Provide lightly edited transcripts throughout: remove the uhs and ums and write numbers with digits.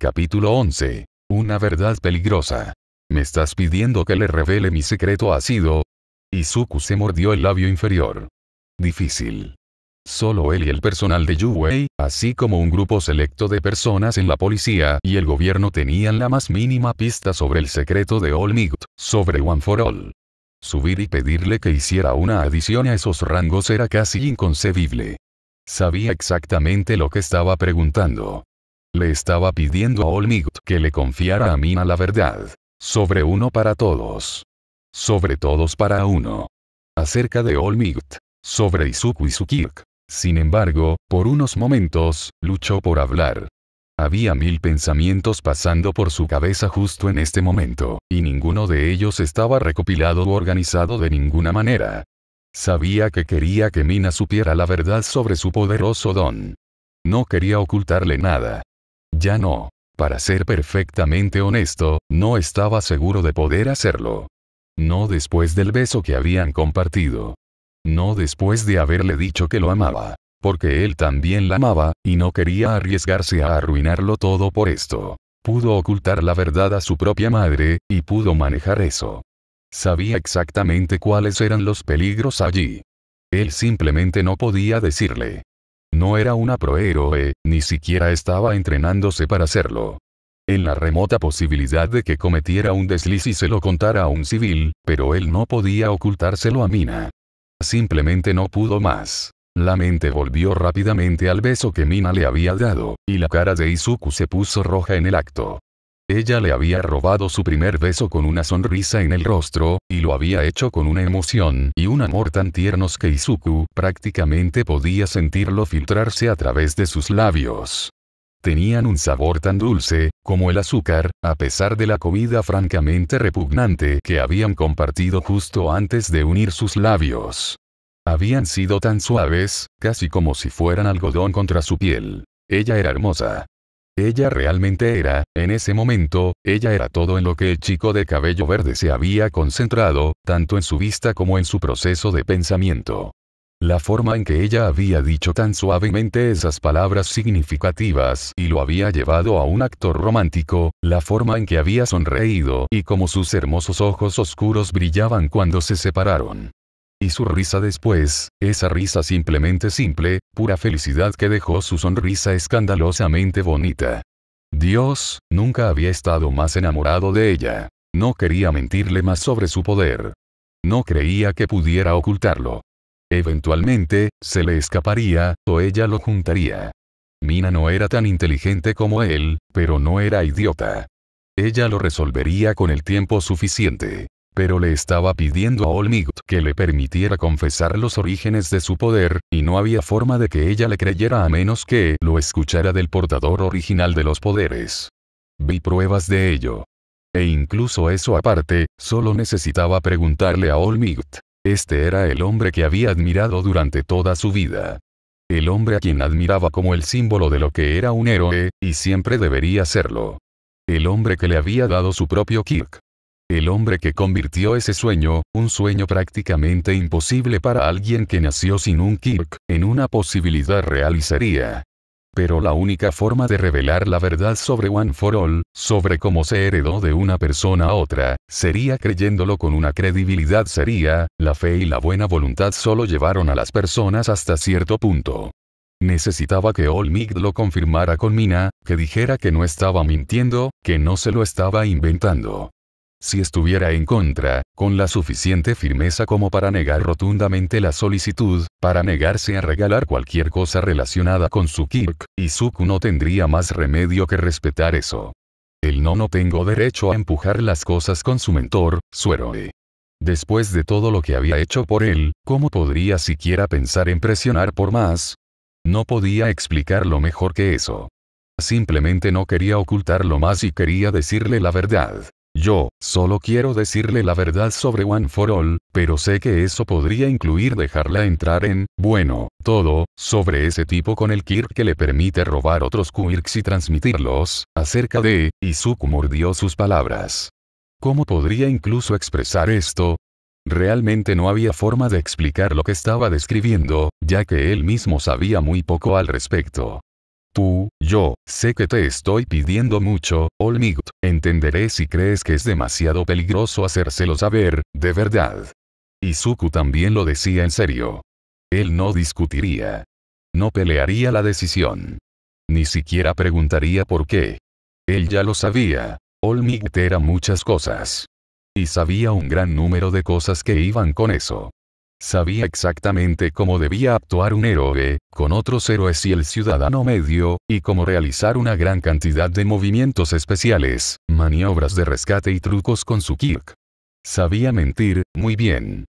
Capítulo 11. Una verdad peligrosa. ¿Me estás pidiendo que le revele mi secreto ácido? Izuku se mordió el labio inferior. Difícil. Solo él y el personal de Yuwei, así como un grupo selecto de personas en la policía y el gobierno tenían la más mínima pista sobre el secreto de All Might, sobre One for All. Subir y pedirle que hiciera una adición a esos rangos era casi inconcebible. Sabía exactamente lo que estaba preguntando. Le estaba pidiendo a All Might que le confiara a Mina la verdad. Sobre uno para todos. Sobre todos para uno. Acerca de All Might. Sobre Izuku y su Kirk. Sin embargo, por unos momentos, luchó por hablar. Había 1000 pensamientos pasando por su cabeza justo en este momento, y ninguno de ellos estaba recopilado u organizado de ninguna manera. Sabía que quería que Mina supiera la verdad sobre su poderoso don. No quería ocultarle nada. Ya no. Para ser perfectamente honesto, no estaba seguro de poder hacerlo. No después del beso que habían compartido. No después de haberle dicho que lo amaba. Porque él también la amaba, y no quería arriesgarse a arruinarlo todo por esto. Pudo ocultar la verdad a su propia madre, y pudo manejar eso. Sabía exactamente cuáles eran los peligros allí. Él simplemente no podía decirle. No era una prohéroe, ni siquiera estaba entrenándose para hacerlo. En la remota posibilidad de que cometiera un desliz y se lo contara a un civil, pero él no podía ocultárselo a Mina. Simplemente no pudo más. La mente volvió rápidamente al beso que Mina le había dado, y la cara de Izuku se puso roja en el acto. Ella le había robado su primer beso con una sonrisa en el rostro, y lo había hecho con una emoción y un amor tan tiernos que Izuku prácticamente podía sentirlo filtrarse a través de sus labios. Tenían un sabor tan dulce, como el azúcar, a pesar de la comida francamente repugnante que habían compartido justo antes de unir sus labios. Habían sido tan suaves, casi como si fueran algodón contra su piel. Ella era hermosa. Ella realmente era, en ese momento, ella era todo en lo que el chico de cabello verde se había concentrado, tanto en su vista como en su proceso de pensamiento. La forma en que ella había dicho tan suavemente esas palabras significativas y lo había llevado a un acto romántico, la forma en que había sonreído y cómo sus hermosos ojos oscuros brillaban cuando se separaron. Y su risa después, esa risa simplemente simple, pura felicidad que dejó su sonrisa escandalosamente bonita. Dios, nunca había estado más enamorado de ella. No quería mentirle más sobre su poder. No creía que pudiera ocultarlo. Eventualmente, se le escaparía, o ella lo juntaría. Mina no era tan inteligente como él, pero no era idiota. Ella lo resolvería con el tiempo suficiente. Pero le estaba pidiendo a All Might que le permitiera confesar los orígenes de su poder, y no había forma de que ella le creyera a menos que lo escuchara del portador original de los poderes. Vi pruebas de ello. E incluso eso aparte, solo necesitaba preguntarle a All Might. Este era el hombre que había admirado durante toda su vida. El hombre a quien admiraba como el símbolo de lo que era un héroe, y siempre debería serlo. El hombre que le había dado su propio Kirk. El hombre que convirtió ese sueño, un sueño prácticamente imposible para alguien que nació sin un Kirk, en una posibilidad real y sería. Pero la única forma de revelar la verdad sobre One for All, sobre cómo se heredó de una persona a otra, sería creyéndolo con una credibilidad seria, la fe y la buena voluntad solo llevaron a las personas hasta cierto punto. Necesitaba que All Might lo confirmara con Mina, que dijera que no estaba mintiendo, que no se lo estaba inventando. Si estuviera en contra, con la suficiente firmeza como para negar rotundamente la solicitud, para negarse a regalar cualquier cosa relacionada con su Kirk, Izuku no tendría más remedio que respetar eso. No tengo derecho a empujar las cosas con su mentor, su héroe. Después de todo lo que había hecho por él, ¿cómo podría siquiera pensar en presionar por más? No podía explicarlo mejor que eso. Simplemente no quería ocultarlo más y quería decirle la verdad. Yo, solo quiero decirle la verdad sobre One for All, pero sé que eso podría incluir dejarla entrar en, bueno, todo, sobre ese tipo con el Kirk que le permite robar otros Quirks y transmitirlos, acerca de, Izuku mordió sus palabras. ¿Cómo podría incluso expresar esto? Realmente no había forma de explicar lo que estaba describiendo, ya que él mismo sabía muy poco al respecto. Yo, sé que te estoy pidiendo mucho, Olmigt, entenderé si crees que es demasiado peligroso hacérselo saber, de verdad. Izuku también lo decía en serio. Él no discutiría. No pelearía la decisión. Ni siquiera preguntaría por qué. Él ya lo sabía. Olmigt era muchas cosas. Y sabía un gran número de cosas que iban con eso. Sabía exactamente cómo debía actuar un héroe, con otros héroes y el ciudadano medio, y cómo realizar una gran cantidad de movimientos especiales, maniobras de rescate y trucos con su Kirk. Sabía mentir, muy bien.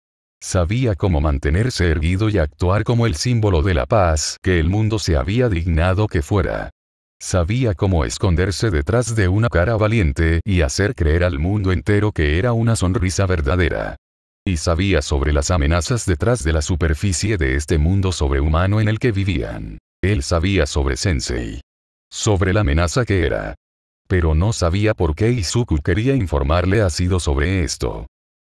Sabía cómo mantenerse erguido y actuar como el símbolo de la paz que el mundo se había dignado que fuera. Sabía cómo esconderse detrás de una cara valiente y hacer creer al mundo entero que era una sonrisa verdadera. Y sabía sobre las amenazas detrás de la superficie de este mundo sobrehumano en el que vivían. Él sabía sobre Sensei. Sobre la amenaza que era. Pero no sabía por qué Izuku quería informarle así sobre esto.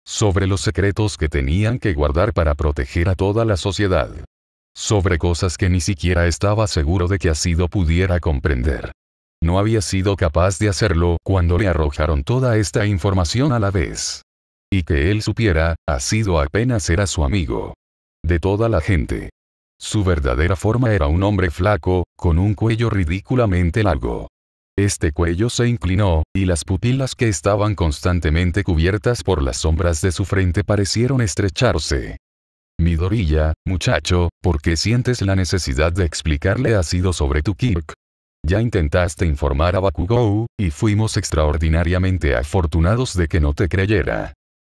Sobre los secretos que tenían que guardar para proteger a toda la sociedad. Sobre cosas que ni siquiera estaba seguro de que Asido pudiera comprender. No había sido capaz de hacerlo cuando le arrojaron toda esta información a la vez. Y que él supiera, Asido apenas era su amigo. De toda la gente. Su verdadera forma era un hombre flaco, con un cuello ridículamente largo. Este cuello se inclinó, y las pupilas que estaban constantemente cubiertas por las sombras de su frente parecieron estrecharse. Midoriya, muchacho, ¿por qué sientes la necesidad de explicarle Asido sobre tu Kirk? Ya intentaste informar a Bakugou, y fuimos extraordinariamente afortunados de que no te creyera.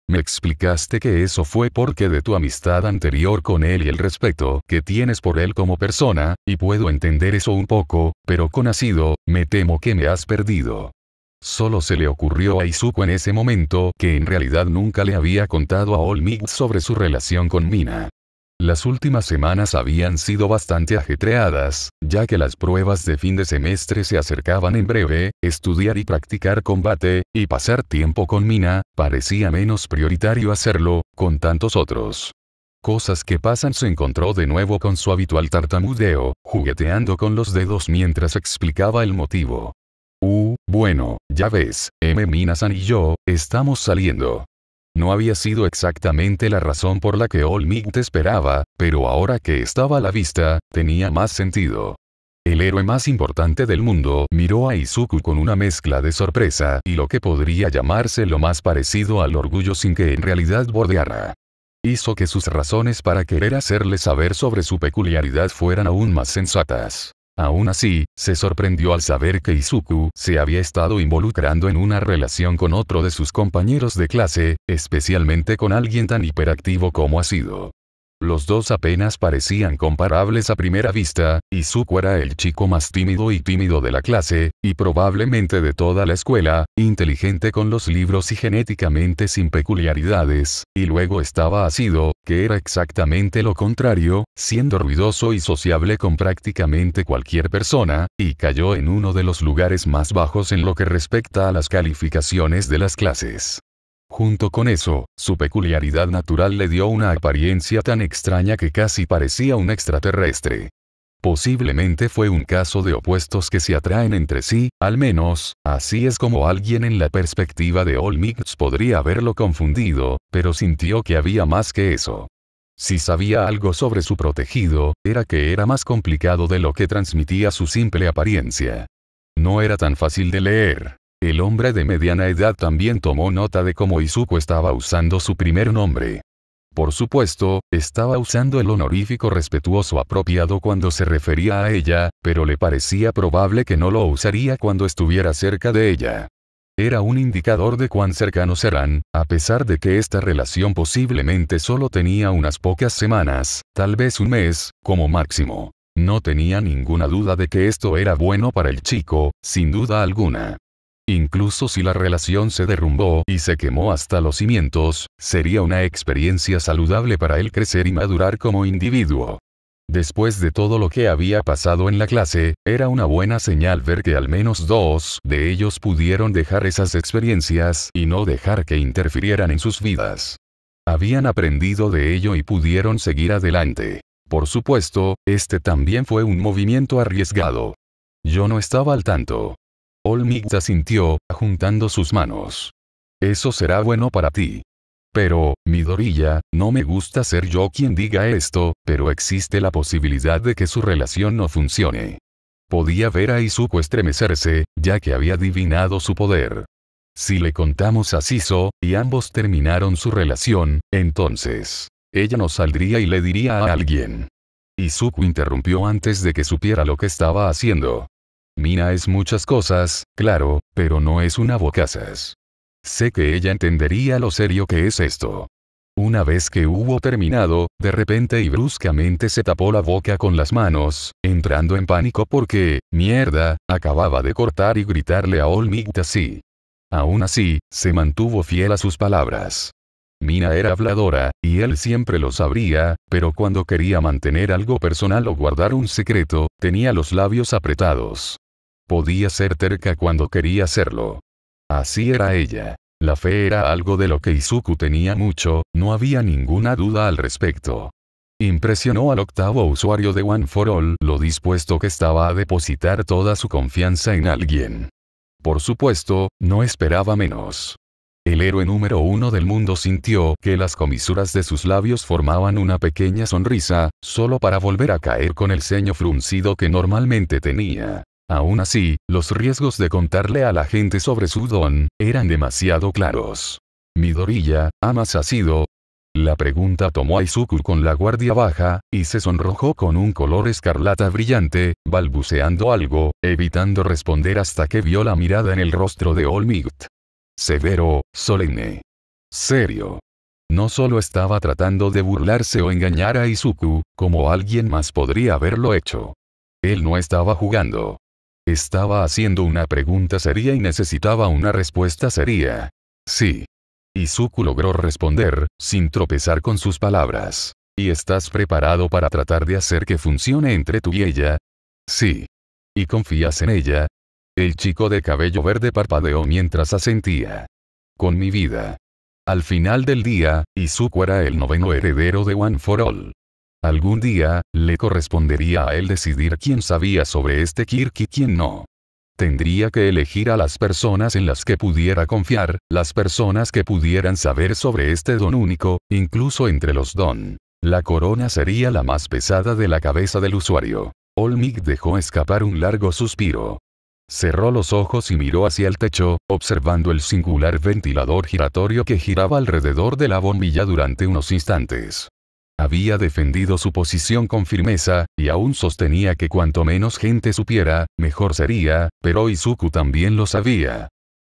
Me explicaste que eso fue porque de tu amistad anterior con él y el respeto que tienes por él como persona, y puedo entender eso un poco, pero con Asido, me temo que me has perdido. Solo se le ocurrió a Izuku en ese momento que en realidad nunca le había contado a All Might sobre su relación con Mina. Las últimas semanas habían sido bastante ajetreadas, ya que las pruebas de fin de semestre se acercaban en breve, estudiar y practicar combate, y pasar tiempo con Mina, parecía menos prioritario hacerlo, con tantos otros. Cosas que pasan. Se encontró de nuevo con su habitual tartamudeo, jugueteando con los dedos mientras explicaba el motivo. Bueno, ya ves, Mina-san y yo, estamos saliendo. No había sido exactamente la razón por la que All Might te esperaba, pero ahora que estaba a la vista, tenía más sentido. El héroe más importante del mundo miró a Izuku con una mezcla de sorpresa y lo que podría llamarse lo más parecido al orgullo sin que en realidad bordeara. Hizo que sus razones para querer hacerle saber sobre su peculiaridad fueran aún más sensatas. Aún así, se sorprendió al saber que Izuku se había estado involucrando en una relación con otro de sus compañeros de clase, especialmente con alguien tan hiperactivo como Asido. Los dos apenas parecían comparables a primera vista. Izuku era el chico más tímido de la clase, y probablemente de toda la escuela, inteligente con los libros y genéticamente sin peculiaridades, y luego estaba Asido, que era exactamente lo contrario, siendo ruidoso y sociable con prácticamente cualquier persona, y cayó en uno de los lugares más bajos en lo que respecta a las calificaciones de las clases. Junto con eso, su peculiaridad natural le dio una apariencia tan extraña que casi parecía un extraterrestre. Posiblemente fue un caso de opuestos que se atraen entre sí, al menos, así es como alguien en la perspectiva de All Might podría haberlo confundido, pero sintió que había más que eso. Si sabía algo sobre su protegido, era que era más complicado de lo que transmitía su simple apariencia. No era tan fácil de leer. El hombre de mediana edad también tomó nota de cómo Izuku estaba usando su primer nombre. Por supuesto, estaba usando el honorífico respetuoso apropiado cuando se refería a ella, pero le parecía probable que no lo usaría cuando estuviera cerca de ella. Era un indicador de cuán cercanos eran, a pesar de que esta relación posiblemente solo tenía unas pocas semanas, tal vez un mes, como máximo. No tenía ninguna duda de que esto era bueno para el chico, sin duda alguna. Incluso si la relación se derrumbó y se quemó hasta los cimientos, sería una experiencia saludable para él crecer y madurar como individuo. Después de todo lo que había pasado en la clase, era una buena señal ver que al menos dos de ellos pudieron dejar esas experiencias y no dejar que interfirieran en sus vidas. Habían aprendido de ello y pudieron seguir adelante. Por supuesto, este también fue un movimiento arriesgado. Yo no estaba al tanto. Olmigt asintió, juntando sus manos. Eso será bueno para ti. Pero, Midoriya, no me gusta ser yo quien diga esto, pero existe la posibilidad de que su relación no funcione. Podía ver a Izuku estremecerse, ya que había adivinado su poder. Si le contamos a Shiso, y ambos terminaron su relación, entonces, ella nos saldría y le diría a alguien. Izuku interrumpió antes de que supiera lo que estaba haciendo. Mina es muchas cosas, claro, pero no es una bocazas. Sé que ella entendería lo serio que es esto. Una vez que hubo terminado, de repente y bruscamente se tapó la boca con las manos, entrando en pánico porque, mierda, acababa de cortar y gritarle a Olmigt así. Aún así, se mantuvo fiel a sus palabras. Mina era habladora, y él siempre lo sabría, pero cuando quería mantener algo personal o guardar un secreto, tenía los labios apretados. Podía ser terca cuando quería serlo. Así era ella. La fe era algo de lo que Izuku tenía mucho, no había ninguna duda al respecto. Impresionó al octavo usuario de One for All lo dispuesto que estaba a depositar toda su confianza en alguien. Por supuesto, no esperaba menos. El héroe número 1 del mundo sintió que las comisuras de sus labios formaban una pequeña sonrisa, solo para volver a caer con el ceño fruncido que normalmente tenía. Aún así, los riesgos de contarle a la gente sobre su don, eran demasiado claros. Midoriya, ¿amas ácido? La pregunta tomó a Izuku con la guardia baja, y se sonrojó con un color escarlata brillante, balbuceando algo, evitando responder hasta que vio la mirada en el rostro de Olmigt. Severo, solemne. Serio. No solo estaba tratando de burlarse o engañar a Izuku, como alguien más podría haberlo hecho. Él no estaba jugando. Estaba haciendo una pregunta seria y necesitaba una respuesta seria. Sí. Izuku logró responder, sin tropezar con sus palabras. ¿Y estás preparado para tratar de hacer que funcione entre tú y ella? Sí. ¿Y confías en ella? El chico de cabello verde parpadeó mientras asentía. Con mi vida. Al final del día, Izuku era el noveno heredero de One for All. Algún día, le correspondería a él decidir quién sabía sobre este Kirk y quién no. Tendría que elegir a las personas en las que pudiera confiar, las personas que pudieran saber sobre este don único, incluso entre los don. La corona sería la más pesada de la cabeza del usuario. Olmigt dejó escapar un largo suspiro. Cerró los ojos y miró hacia el techo, observando el singular ventilador giratorio que giraba alrededor de la bombilla durante unos instantes. Había defendido su posición con firmeza, y aún sostenía que cuanto menos gente supiera, mejor sería, pero Izuku también lo sabía.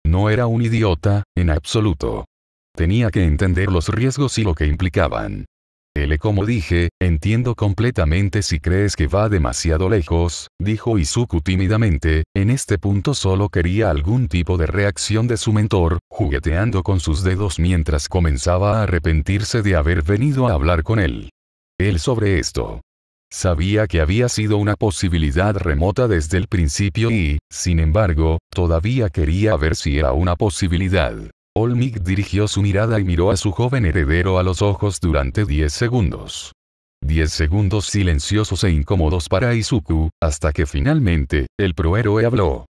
No era un idiota, en absoluto. Tenía que entender los riesgos y lo que implicaban. Como dije, entiendo completamente si crees que va demasiado lejos, dijo Izuku tímidamente, en este punto solo quería algún tipo de reacción de su mentor, jugueteando con sus dedos mientras comenzaba a arrepentirse de haber venido a hablar con él. Él sobre esto. Sabía que había sido una posibilidad remota desde el principio y, sin embargo, todavía quería ver si era una posibilidad. Olmigt dirigió su mirada y miró a su joven heredero a los ojos durante 10 segundos. 10 segundos silenciosos e incómodos para Izuku, hasta que finalmente, el prohéroe habló.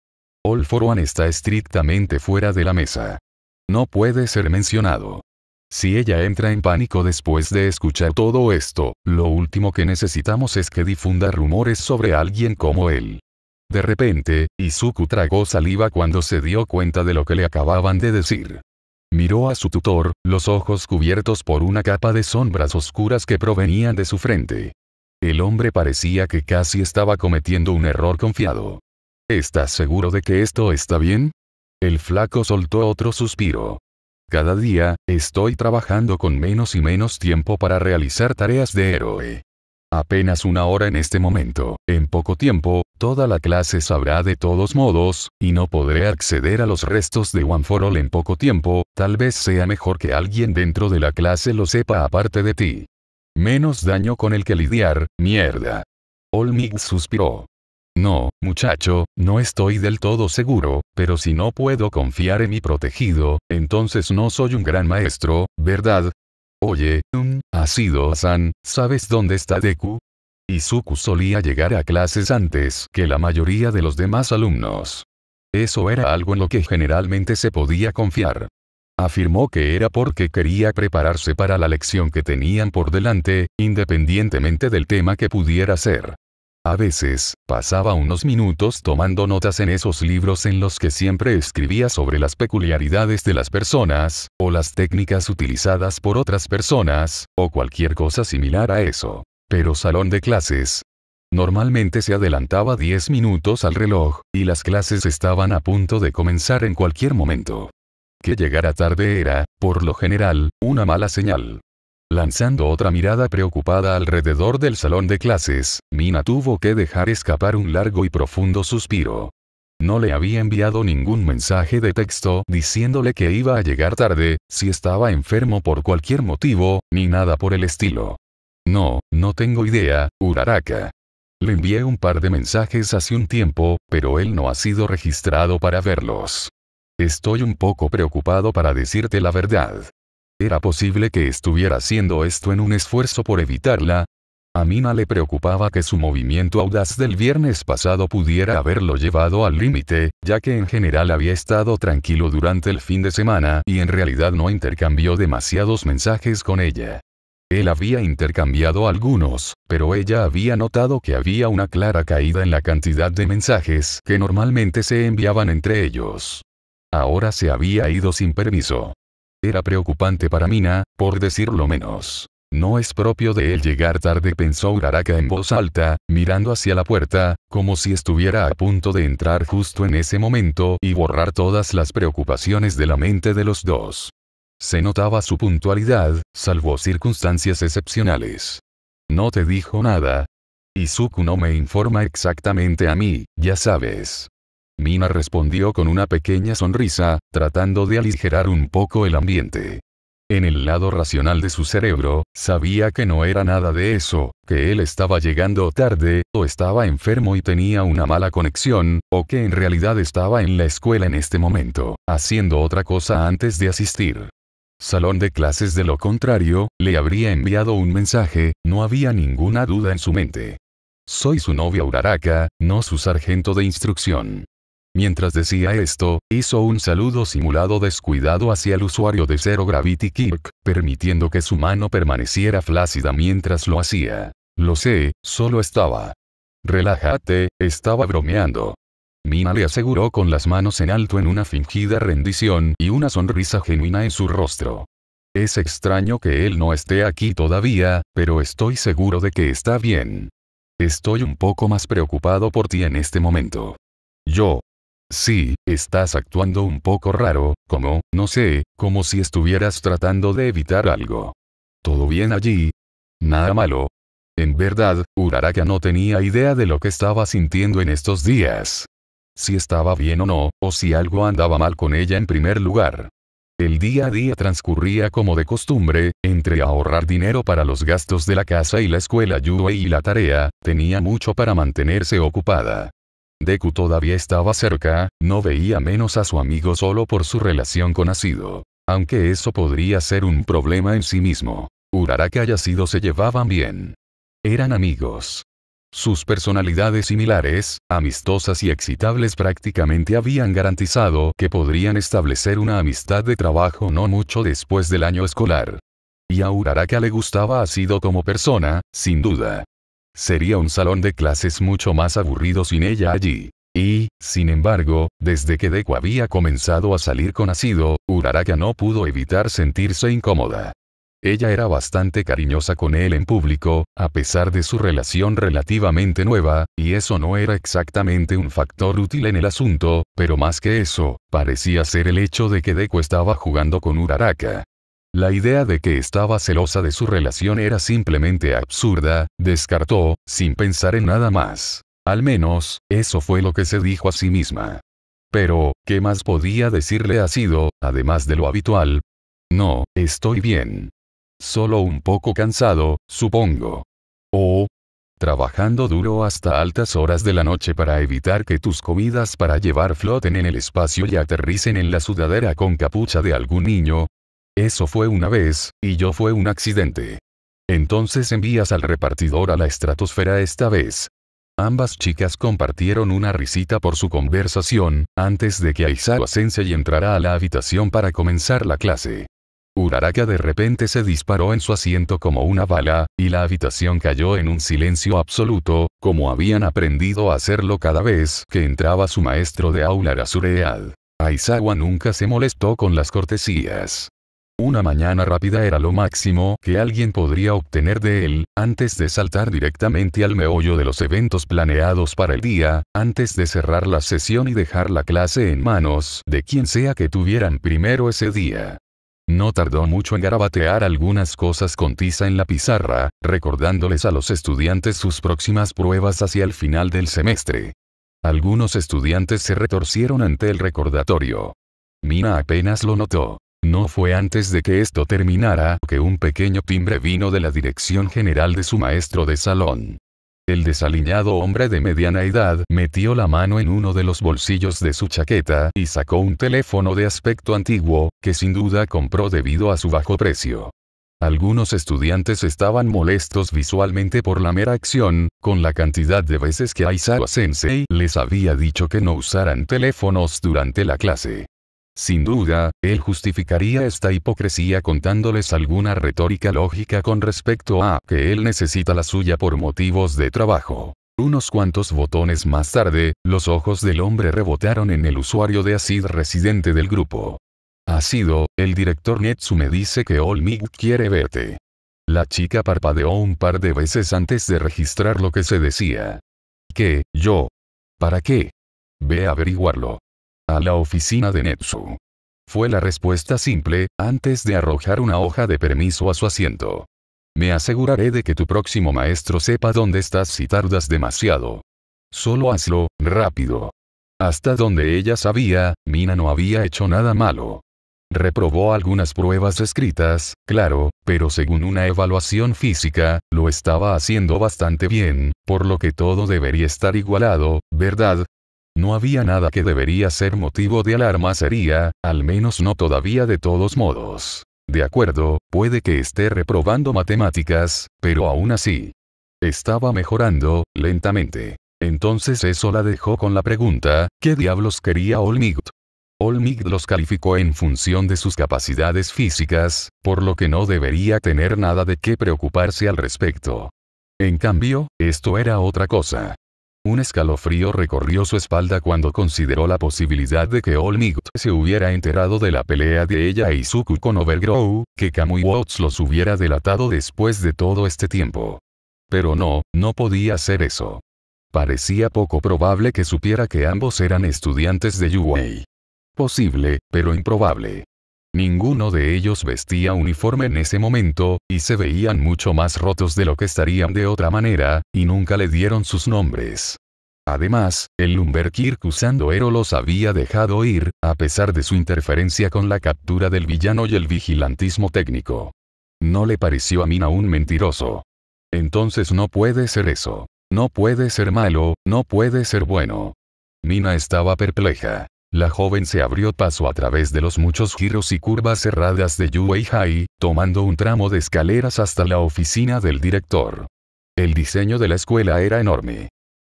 All for One está estrictamente fuera de la mesa. No puede ser mencionado. Si ella entra en pánico después de escuchar todo esto, lo último que necesitamos es que difunda rumores sobre alguien como él. De repente, Izuku tragó saliva cuando se dio cuenta de lo que le acababan de decir. Miró a su tutor, los ojos cubiertos por una capa de sombras oscuras que provenían de su frente. El hombre parecía que casi estaba cometiendo un error confiado. ¿Estás seguro de que esto está bien? El flaco soltó otro suspiro. Cada día, estoy trabajando con menos y menos tiempo para realizar tareas de héroe. Apenas una hora en este momento, en poco tiempo, toda la clase sabrá de todos modos, y no podré acceder a los restos de One for All en poco tiempo, tal vez sea mejor que alguien dentro de la clase lo sepa aparte de ti. Menos daño con el que lidiar, mierda. Olmigt suspiró. No, muchacho, no estoy del todo seguro, pero si no puedo confiar en mi protegido, entonces no soy un gran maestro, ¿verdad? Oye, Ácido-san, ¿sabes dónde está Deku? Izuku solía llegar a clases antes que la mayoría de los demás alumnos. Eso era algo en lo que generalmente se podía confiar. Afirmó que era porque quería prepararse para la lección que tenían por delante, independientemente del tema que pudiera ser. A veces, pasaba unos minutos tomando notas en esos libros en los que siempre escribía sobre las peculiaridades de las personas, o las técnicas utilizadas por otras personas, o cualquier cosa similar a eso. Pero salón de clases. Normalmente se adelantaba 10 minutos al reloj, y las clases estaban a punto de comenzar en cualquier momento. Que llegara tarde era, por lo general, una mala señal. Lanzando otra mirada preocupada alrededor del salón de clases, Mina tuvo que dejar escapar un largo y profundo suspiro. No le había enviado ningún mensaje de texto diciéndole que iba a llegar tarde, si estaba enfermo por cualquier motivo, ni nada por el estilo. No tengo idea, Uraraka. Le envié un par de mensajes hace un tiempo, pero él no ha sido registrado para verlos. Estoy un poco preocupado para decirte la verdad. ¿Era posible que estuviera haciendo esto en un esfuerzo por evitarla? A Mina le preocupaba que su movimiento audaz del viernes pasado pudiera haberlo llevado al límite, ya que en general había estado tranquilo durante el fin de semana y en realidad no intercambió demasiados mensajes con ella. Él había intercambiado algunos, pero ella había notado que había una clara caída en la cantidad de mensajes que normalmente se enviaban entre ellos. Ahora se había ido sin permiso. Era preocupante para Mina, por decirlo menos. No es propio de él llegar tarde, pensó Uraraka en voz alta, mirando hacia la puerta, como si estuviera a punto de entrar justo en ese momento y borrar todas las preocupaciones de la mente de los dos. Se notaba su puntualidad, salvo circunstancias excepcionales. ¿No te dijo nada? Izuku no me informa exactamente a mí, ya sabes. Mina respondió con una pequeña sonrisa, tratando de aligerar un poco el ambiente. En el lado racional de su cerebro, sabía que no era nada de eso, que él estaba llegando tarde, o estaba enfermo y tenía una mala conexión, o que en realidad estaba en la escuela en este momento, haciendo otra cosa antes de asistir. Salón de clases, de lo contrario, le habría enviado un mensaje, no había ninguna duda en su mente. Soy su novia Uraraka, no su sargento de instrucción. Mientras decía esto, hizo un saludo simulado descuidado hacia el usuario de Zero Gravity Kirk, permitiendo que su mano permaneciera flácida mientras lo hacía. Lo sé, solo estaba. Relájate, estaba bromeando. Mina le aseguró con las manos en alto en una fingida rendición y una sonrisa genuina en su rostro. Es extraño que él no esté aquí todavía, pero estoy seguro de que está bien. Estoy un poco más preocupado por ti en este momento. Yo. Sí, estás actuando un poco raro, como, no sé, como si estuvieras tratando de evitar algo. ¿Todo bien allí? Nada malo. En verdad, Uraraka no tenía idea de lo que estaba sintiendo en estos días. Si estaba bien o no, o si algo andaba mal con ella en primer lugar. El día a día transcurría como de costumbre, entre ahorrar dinero para los gastos de la casa y la escuela Yuei y la tarea, tenía mucho para mantenerse ocupada. Deku todavía estaba cerca, no veía menos a su amigo solo por su relación con Asido. Aunque eso podría ser un problema en sí mismo. Uraraka y Asido se llevaban bien. Eran amigos. Sus personalidades similares, amistosas y excitables, prácticamente habían garantizado que podrían establecer una amistad de trabajo no mucho después del año escolar. Y a Uraraka le gustaba Asido como persona, sin duda. Sería un salón de clases mucho más aburrido sin ella allí. Y, sin embargo, desde que Deku había comenzado a salir con Asido, Uraraka no pudo evitar sentirse incómoda. Ella era bastante cariñosa con él en público, a pesar de su relación relativamente nueva, y eso no era exactamente un factor útil en el asunto, pero más que eso, parecía ser el hecho de que Deku estaba jugando con Uraraka. La idea de que estaba celosa de su relación era simplemente absurda, descartó, sin pensar en nada más. Al menos, eso fue lo que se dijo a sí misma. Pero, ¿qué más podía decirle a Asido, además de lo habitual? No, estoy bien. Solo un poco cansado, supongo. O trabajando duro hasta altas horas de la noche para evitar que tus comidas para llevar floten en el espacio y aterricen en la sudadera con capucha de algún niño. Eso fue una vez, y yo fue un accidente. Entonces envías al repartidor a la estratosfera esta vez. Ambas chicas compartieron una risita por su conversación, antes de que Aizawa Sensei entrara a la habitación para comenzar la clase. Uraraka de repente se disparó en su asiento como una bala, y la habitación cayó en un silencio absoluto, como habían aprendido a hacerlo cada vez que entraba su maestro de aula Rasuread. Aizawa nunca se molestó con las cortesías. Una mañana rápida era lo máximo que alguien podría obtener de él, antes de saltar directamente al meollo de los eventos planeados para el día, antes de cerrar la sesión y dejar la clase en manos de quien sea que tuvieran primero ese día. No tardó mucho en garabatear algunas cosas con tiza en la pizarra, recordándoles a los estudiantes sus próximas pruebas hacia el final del semestre. Algunos estudiantes se retorcieron ante el recordatorio. Mina apenas lo notó. No fue antes de que esto terminara que un pequeño timbre vino de la dirección general de su maestro de salón. El desaliñado hombre de mediana edad metió la mano en uno de los bolsillos de su chaqueta y sacó un teléfono de aspecto antiguo, que sin duda compró debido a su bajo precio. Algunos estudiantes estaban molestos visualmente por la mera acción, con la cantidad de veces que Aizawa Sensei les había dicho que no usaran teléfonos durante la clase. Sin duda, él justificaría esta hipocresía contándoles alguna retórica lógica con respecto a que él necesita la suya por motivos de trabajo. Unos cuantos botones más tarde, los ojos del hombre rebotaron en el usuario de ACID residente del grupo. Asido, el director Netsume dice que Olmig quiere verte. La chica parpadeó un par de veces antes de registrar lo que se decía. ¿Qué? ¿Yo? ¿Para qué? Ve a averiguarlo. A la oficina de Netsu. Fue la respuesta simple, antes de arrojar una hoja de permiso a su asiento. Me aseguraré de que tu próximo maestro sepa dónde estás si tardas demasiado. Solo hazlo, rápido. Hasta donde ella sabía, Mina no había hecho nada malo. Reprobó algunas pruebas escritas, claro, pero según una evaluación física, lo estaba haciendo bastante bien, por lo que todo debería estar igualado, ¿verdad? No había nada que debería ser motivo de alarma seria, al menos no todavía de todos modos. De acuerdo, puede que esté reprobando matemáticas, pero aún así. Estaba mejorando, lentamente. Entonces eso la dejó con la pregunta, ¿qué diablos quería Olmig? Olmig los calificó en función de sus capacidades físicas, por lo que no debería tener nada de qué preocuparse al respecto. En cambio, esto era otra cosa. Un escalofrío recorrió su espalda cuando consideró la posibilidad de que Olmig se hubiera enterado de la pelea de ella e Izuku con Overgrow, que Kamui Watts los hubiera delatado después de todo este tiempo. Pero no podía hacer eso. Parecía poco probable que supiera que ambos eran estudiantes de Yuwei. Posible, pero improbable. Ninguno de ellos vestía uniforme en ese momento, y se veían mucho más rotos de lo que estarían de otra manera, y nunca le dieron sus nombres. Además, el Lumberkirk usando Ero los había dejado ir, a pesar de su interferencia con la captura del villano y el vigilantismo técnico. No le pareció a Mina un mentiroso. Entonces no puede ser eso. No puede ser malo, no puede ser bueno. Mina estaba perpleja. La joven se abrió paso a través de los muchos giros y curvas cerradas de Yuwei High, tomando un tramo de escaleras hasta la oficina del director. El diseño de la escuela era enorme.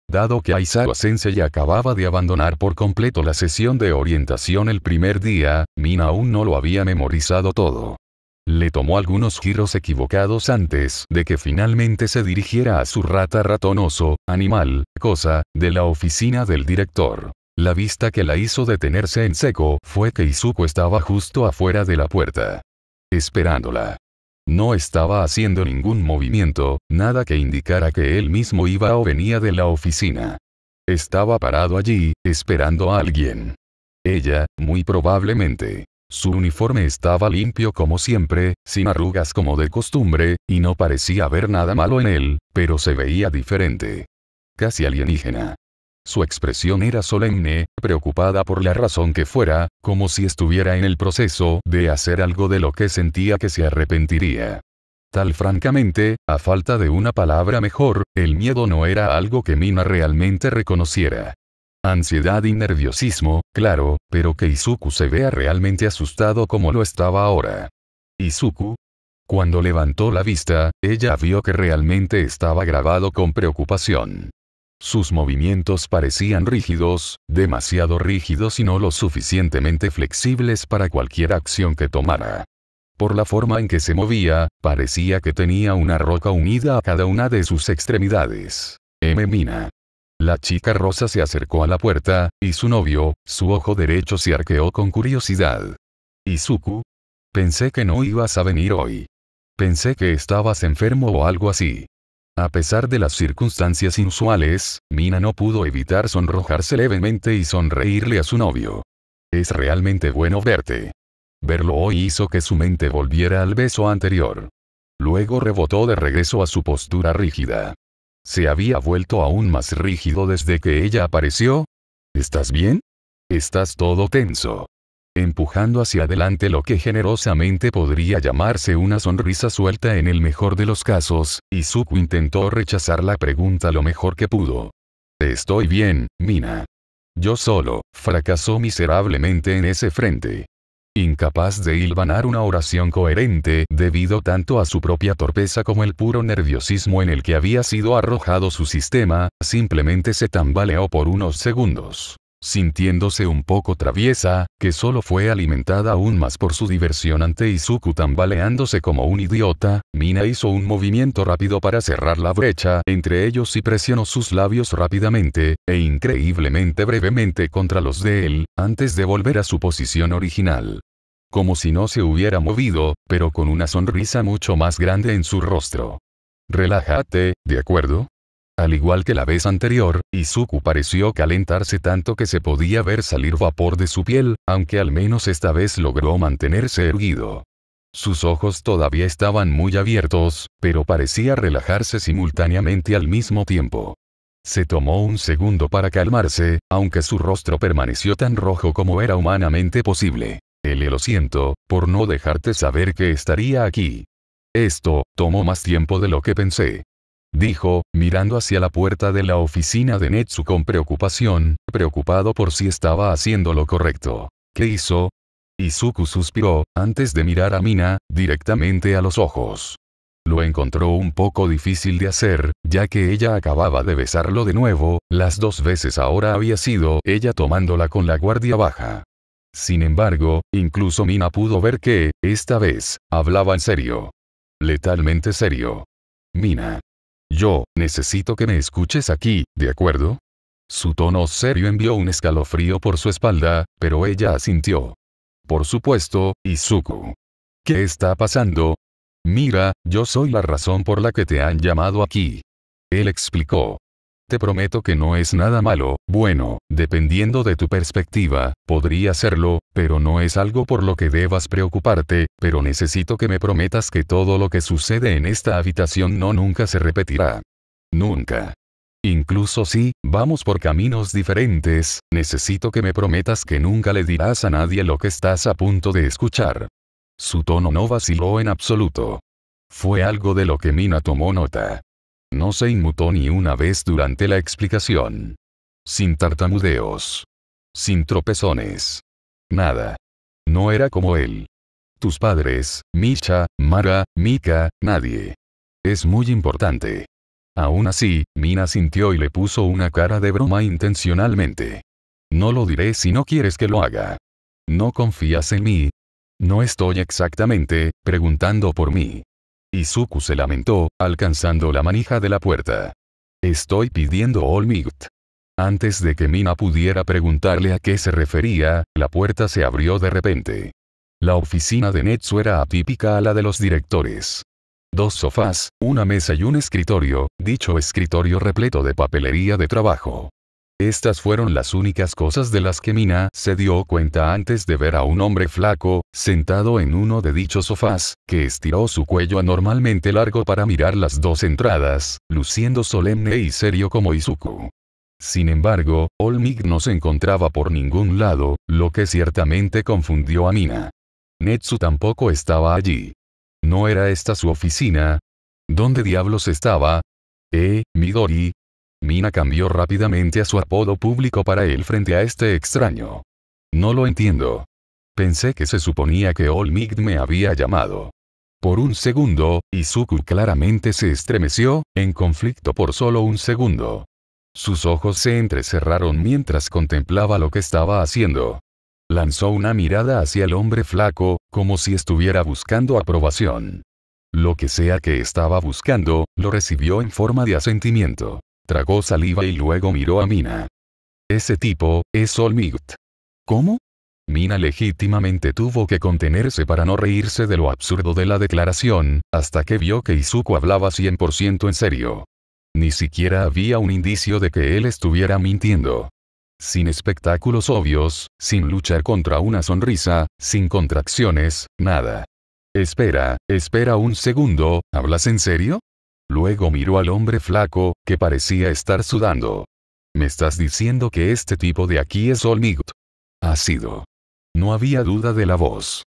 Dado que Aizawa Sensei acababa de abandonar por completo la sesión de orientación el primer día, Mina aún no lo había memorizado todo. Le tomó algunos giros equivocados antes de que finalmente se dirigiera a su rata ratonoso, animal, cosa, de la oficina del director. La vista que la hizo detenerse en seco fue que Izuku estaba justo afuera de la puerta. Esperándola. No estaba haciendo ningún movimiento, nada que indicara que él mismo iba o venía de la oficina. Estaba parado allí, esperando a alguien. Ella, muy probablemente. Su uniforme estaba limpio como siempre, sin arrugas como de costumbre, y no parecía haber nada malo en él, pero se veía diferente. Casi alienígena. Su expresión era solemne, preocupada por la razón que fuera, como si estuviera en el proceso de hacer algo de lo que sentía que se arrepentiría. Tal francamente, a falta de una palabra mejor, el miedo no era algo que Mina realmente reconociera. Ansiedad y nerviosismo, claro, pero que Izuku se vea realmente asustado como lo estaba ahora. Izuku. Cuando levantó la vista, ella vio que realmente estaba grabado con preocupación. Sus movimientos parecían rígidos, demasiado rígidos y no lo suficientemente flexibles para cualquier acción que tomara. Por la forma en que se movía, parecía que tenía una roca unida a cada una de sus extremidades. Mina. La chica rosa se acercó a la puerta, y su novio, su ojo derecho se arqueó con curiosidad. Izuku. Pensé que no ibas a venir hoy. Pensé que estabas enfermo o algo así. A pesar de las circunstancias inusuales, Mina no pudo evitar sonrojarse levemente y sonreírle a su novio. Es realmente bueno verte. Verlo hoy hizo que su mente volviera al beso anterior. Luego rebotó de regreso a su postura rígida. Se había vuelto aún más rígido desde que ella apareció. ¿Estás bien? Estás todo tenso. Empujando hacia adelante lo que generosamente podría llamarse una sonrisa suelta en el mejor de los casos, Izuku intentó rechazar la pregunta lo mejor que pudo. Estoy bien, Mina. Yo solo, fracasó miserablemente en ese frente. Incapaz de hilvanar una oración coherente debido tanto a su propia torpeza como el puro nerviosismo en el que había sido arrojado su sistema, simplemente se tambaleó por unos segundos. Sintiéndose un poco traviesa, que solo fue alimentada aún más por su diversión ante Izuku tambaleándose como un idiota, Mina hizo un movimiento rápido para cerrar la brecha entre ellos y presionó sus labios rápidamente, e increíblemente brevemente contra los de él, antes de volver a su posición original. Como si no se hubiera movido, pero con una sonrisa mucho más grande en su rostro. Relájate, ¿de acuerdo? Al igual que la vez anterior, Izuku pareció calentarse tanto que se podía ver salir vapor de su piel, aunque al menos esta vez logró mantenerse erguido. Sus ojos todavía estaban muy abiertos, pero parecía relajarse simultáneamente al mismo tiempo. Se tomó un segundo para calmarse, aunque su rostro permaneció tan rojo como era humanamente posible. Lo siento, por no dejarte saber que estaría aquí. Esto tomó más tiempo de lo que pensé. Dijo, mirando hacia la puerta de la oficina de Netsu con preocupación, preocupado por si estaba haciendo lo correcto. ¿Qué hizo? Izuku suspiró, antes de mirar a Mina, directamente a los ojos. Lo encontró un poco difícil de hacer, ya que ella acababa de besarlo de nuevo, las 2 veces ahora había sido ella tomándola con la guardia baja. Sin embargo, incluso Mina pudo ver que, esta vez, hablaba en serio. Letalmente serio. Mina. Yo, necesito que me escuches aquí, ¿de acuerdo? Su tono serio envió un escalofrío por su espalda, pero ella asintió. Por supuesto, Izuku. ¿Qué está pasando? Mira, yo soy la razón por la que te han llamado aquí. Él explicó. Te prometo que no es nada malo, bueno, dependiendo de tu perspectiva, podría serlo, pero no es algo por lo que debas preocuparte, pero necesito que me prometas que todo lo que sucede en esta habitación no nunca se repetirá. Nunca. Incluso si, vamos por caminos diferentes, necesito que me prometas que nunca le dirás a nadie lo que estás a punto de escuchar. Su tono no vaciló en absoluto. Fue algo de lo que Mina tomó nota. No se inmutó ni una vez durante la explicación. Sin tartamudeos. Sin tropezones. Nada. No era como él. Tus padres, Misha, Mara, Mika, nadie. Es muy importante. Aún así, Mina sintió y le puso una cara de broma intencionalmente. No lo diré si no quieres que lo haga. ¿No confías en mí? No estoy exactamente preguntando por mí. Izuku se lamentó, alcanzando la manija de la puerta. Estoy pidiendo All Might. Antes de que Mina pudiera preguntarle a qué se refería, la puerta se abrió de repente. La oficina de Netsu era atípica a la de los directores. 2 sofás, una mesa y un escritorio, dicho escritorio repleto de papelería de trabajo. Estas fueron las únicas cosas de las que Mina se dio cuenta antes de ver a un hombre flaco, sentado en uno de dichos sofás, que estiró su cuello anormalmente largo para mirar las 2 entradas, luciendo solemne y serio como Izuku. Sin embargo, All Might no se encontraba por ningún lado, lo que ciertamente confundió a Mina. Netsu tampoco estaba allí. ¿No era esta su oficina? ¿Dónde diablos estaba? Midori. Mina cambió rápidamente a su apodo público para él frente a este extraño. No lo entiendo. Pensé que se suponía que All Might me había llamado. Por un segundo, Izuku claramente se estremeció, en conflicto por solo un segundo. Sus ojos se entrecerraron mientras contemplaba lo que estaba haciendo. Lanzó una mirada hacia el hombre flaco, como si estuviera buscando aprobación. Lo que sea que estaba buscando, lo recibió en forma de asentimiento. Tragó saliva y luego miró a Mina. Ese tipo, es All Might. ¿Cómo? Mina legítimamente tuvo que contenerse para no reírse de lo absurdo de la declaración, hasta que vio que Izuku hablaba 100% en serio. Ni siquiera había un indicio de que él estuviera mintiendo. Sin espectáculos obvios, sin luchar contra una sonrisa, sin contracciones, nada. Espera un segundo, ¿hablas en serio? Luego miró al hombre flaco, que parecía estar sudando. ¿Me estás diciendo que este tipo de aquí es All Might? Ha sido. No había duda de la voz.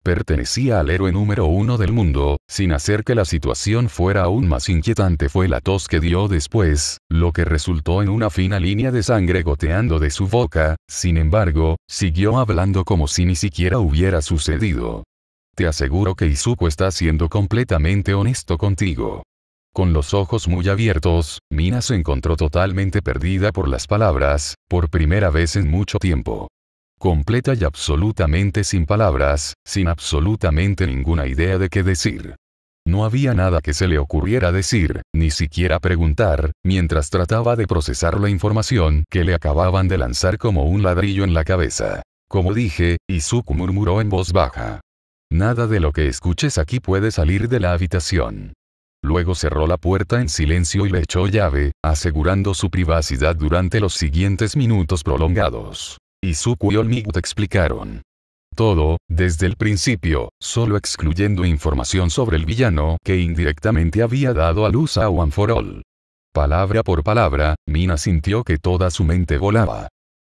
Pertenecía al héroe número 1 del mundo, sin hacer que la situación fuera aún más inquietante fue la tos que dio después, lo que resultó en una fina línea de sangre goteando de su boca, sin embargo, siguió hablando como si ni siquiera hubiera sucedido. Te aseguro que Izuku está siendo completamente honesto contigo. Con los ojos muy abiertos, Mina se encontró totalmente perdida por las palabras, por primera vez en mucho tiempo. Completa y absolutamente sin palabras, sin absolutamente ninguna idea de qué decir. No había nada que se le ocurriera decir, ni siquiera preguntar, mientras trataba de procesar la información que le acababan de lanzar como un ladrillo en la cabeza. Como dije, Izuku murmuró en voz baja. Nada de lo que escuches aquí puede salir de la habitación. Luego cerró la puerta en silencio y le echó llave, asegurando su privacidad durante los siguientes minutos prolongados. Izuku y All Might explicaron todo, desde el principio, solo excluyendo información sobre el villano que indirectamente había dado a luz a One for All. Palabra por palabra, Mina sintió que toda su mente volaba.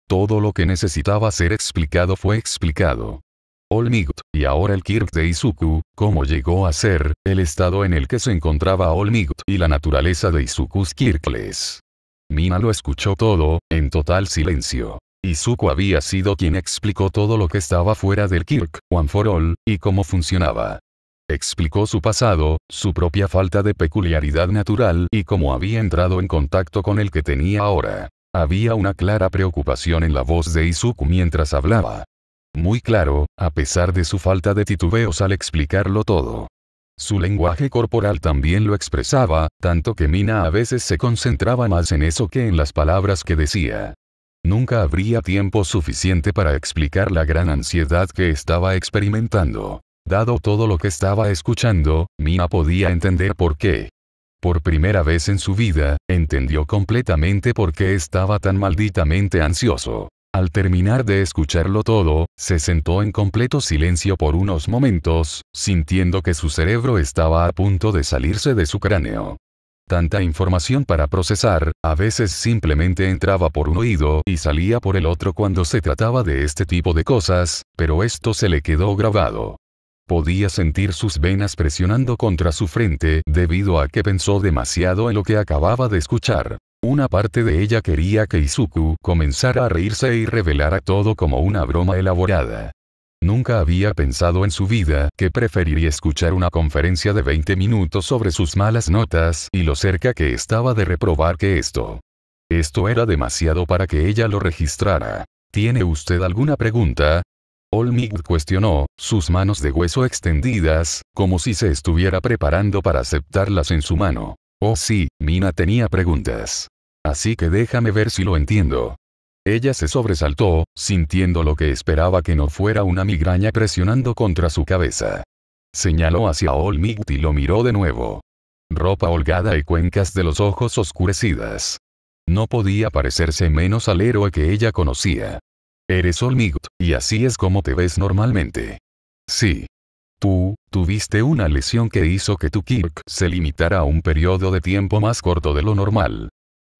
Todo lo que necesitaba ser explicado fue explicado. All Might, y ahora el Kirk de Izuku, cómo llegó a ser, el estado en el que se encontraba All Might y la naturaleza de Izuku's Kirkles. Mina lo escuchó todo, en total silencio. Izuku había sido quien explicó todo lo que estaba fuera del Kirk, One for All, y cómo funcionaba. Explicó su pasado, su propia falta de peculiaridad natural y cómo había entrado en contacto con el que tenía ahora. Había una clara preocupación en la voz de Izuku mientras hablaba. Muy claro, a pesar de su falta de titubeos al explicarlo todo. Su lenguaje corporal también lo expresaba, tanto que Mina a veces se concentraba más en eso que en las palabras que decía. Nunca habría tiempo suficiente para explicar la gran ansiedad que estaba experimentando. Dado todo lo que estaba escuchando, Mina podía entender por qué. Por primera vez en su vida, entendió completamente por qué estaba tan malditamente ansioso. Al terminar de escucharlo todo, se sentó en completo silencio por unos momentos, sintiendo que su cerebro estaba a punto de salirse de su cráneo. Tanta información para procesar, a veces simplemente entraba por un oído y salía por el otro cuando se trataba de este tipo de cosas, pero esto se le quedó grabado. Podía sentir sus venas presionando contra su frente debido a que pensó demasiado en lo que acababa de escuchar. Una parte de ella quería que Izuku comenzara a reírse y revelara todo como una broma elaborada. Nunca había pensado en su vida que preferiría escuchar una conferencia de 20 minutos sobre sus malas notas y lo cerca que estaba de reprobar que esto. Esto era demasiado para que ella lo registrara. ¿Tiene usted alguna pregunta? All Might cuestionó, sus manos de hueso extendidas, como si se estuviera preparando para aceptarlas en su mano. Oh sí, Mina tenía preguntas. Así que déjame ver si lo entiendo. Ella se sobresaltó, sintiendo lo que esperaba que no fuera una migraña presionando contra su cabeza. Señaló hacia All Might y lo miró de nuevo. Ropa holgada y cuencas de los ojos oscurecidas. No podía parecerse menos al héroe que ella conocía. Eres All Might, y así es como te ves normalmente. Sí. Tú, tuviste una lesión que hizo que tu Kirk se limitara a un periodo de tiempo más corto de lo normal.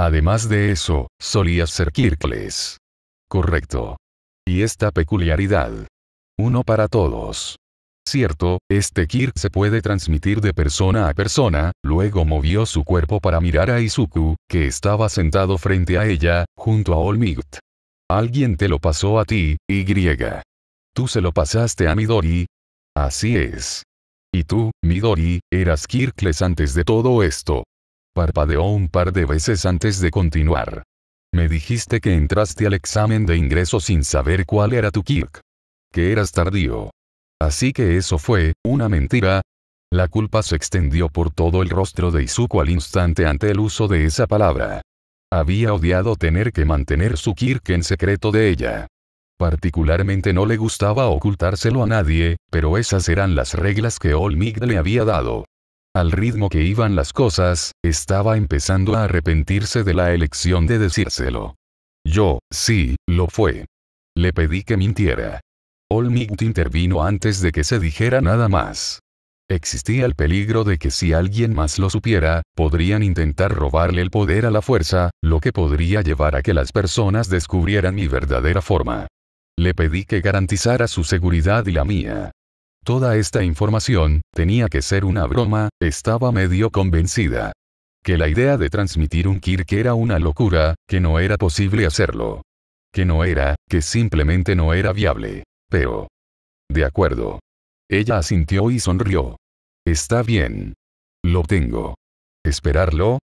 Además de eso, solías ser Kirkles. Correcto. Y esta peculiaridad. Uno para todos. Cierto, este Kirk se puede transmitir de persona a persona, luego movió su cuerpo para mirar a Izuku, que estaba sentado frente a ella, junto a All Might. Alguien te lo pasó a ti, Y. ¿Tú se lo pasaste a Midori? Así es. Y tú, Midori, eras Kirkles antes de todo esto. Parpadeó un par de veces antes de continuar. Me dijiste que entraste al examen de ingreso sin saber cuál era tu Kirk. Que eras tardío. Así que eso fue una mentira. La culpa se extendió por todo el rostro de Izuku al instante ante el uso de esa palabra. Había odiado tener que mantener su Kirk en secreto de ella. Particularmente no le gustaba ocultárselo a nadie, pero esas eran las reglas que All Might le había dado. Al ritmo que iban las cosas, estaba empezando a arrepentirse de la elección de decírselo. Sí, lo fue. Le pedí que mintiera. All Might intervino antes de que se dijera nada más. Existía el peligro de que si alguien más lo supiera, podrían intentar robarle el poder a la fuerza, lo que podría llevar a que las personas descubrieran mi verdadera forma. Le pedí que garantizara su seguridad y la mía. Toda esta información, tenía que ser una broma, estaba medio convencida. Que la idea de transmitir un Kirk era una locura, que no era posible hacerlo. Que simplemente no era viable. Pero... De acuerdo. Ella asintió y sonrió. Está bien. Lo tengo. ¿Esperarlo?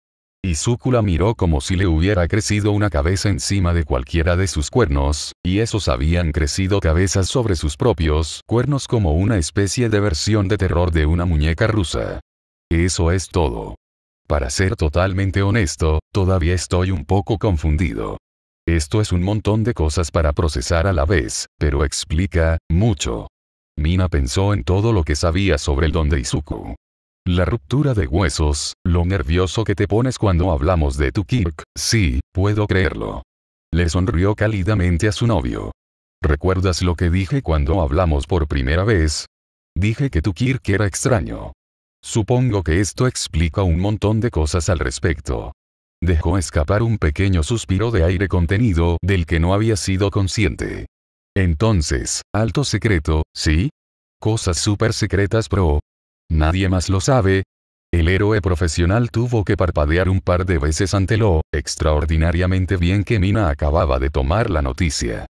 Izuku la miró como si le hubiera crecido una cabeza encima de cualquiera de sus cuernos, y esos habían crecido cabezas sobre sus propios cuernos como una especie de versión de terror de una muñeca rusa. Eso es todo. Para ser totalmente honesto, todavía estoy un poco confundido. Esto es un montón de cosas para procesar a la vez, pero explica mucho. Mina pensó en todo lo que sabía sobre el don de Izuku. La ruptura de huesos, lo nervioso que te pones cuando hablamos de tu Kirk, sí, puedo creerlo. Le sonrió cálidamente a su novio. ¿Recuerdas lo que dije cuando hablamos por primera vez? Dije que tu Kirk era extraño. Supongo que esto explica un montón de cosas al respecto. Dejó escapar un pequeño suspiro de aire contenido del que no había sido consciente. Entonces, alto secreto, ¿sí? Cosas súper secretas ¿Nadie más lo sabe? El héroe profesional tuvo que parpadear un par de veces ante lo extraordinariamente bien que Mina acababa de tomar la noticia.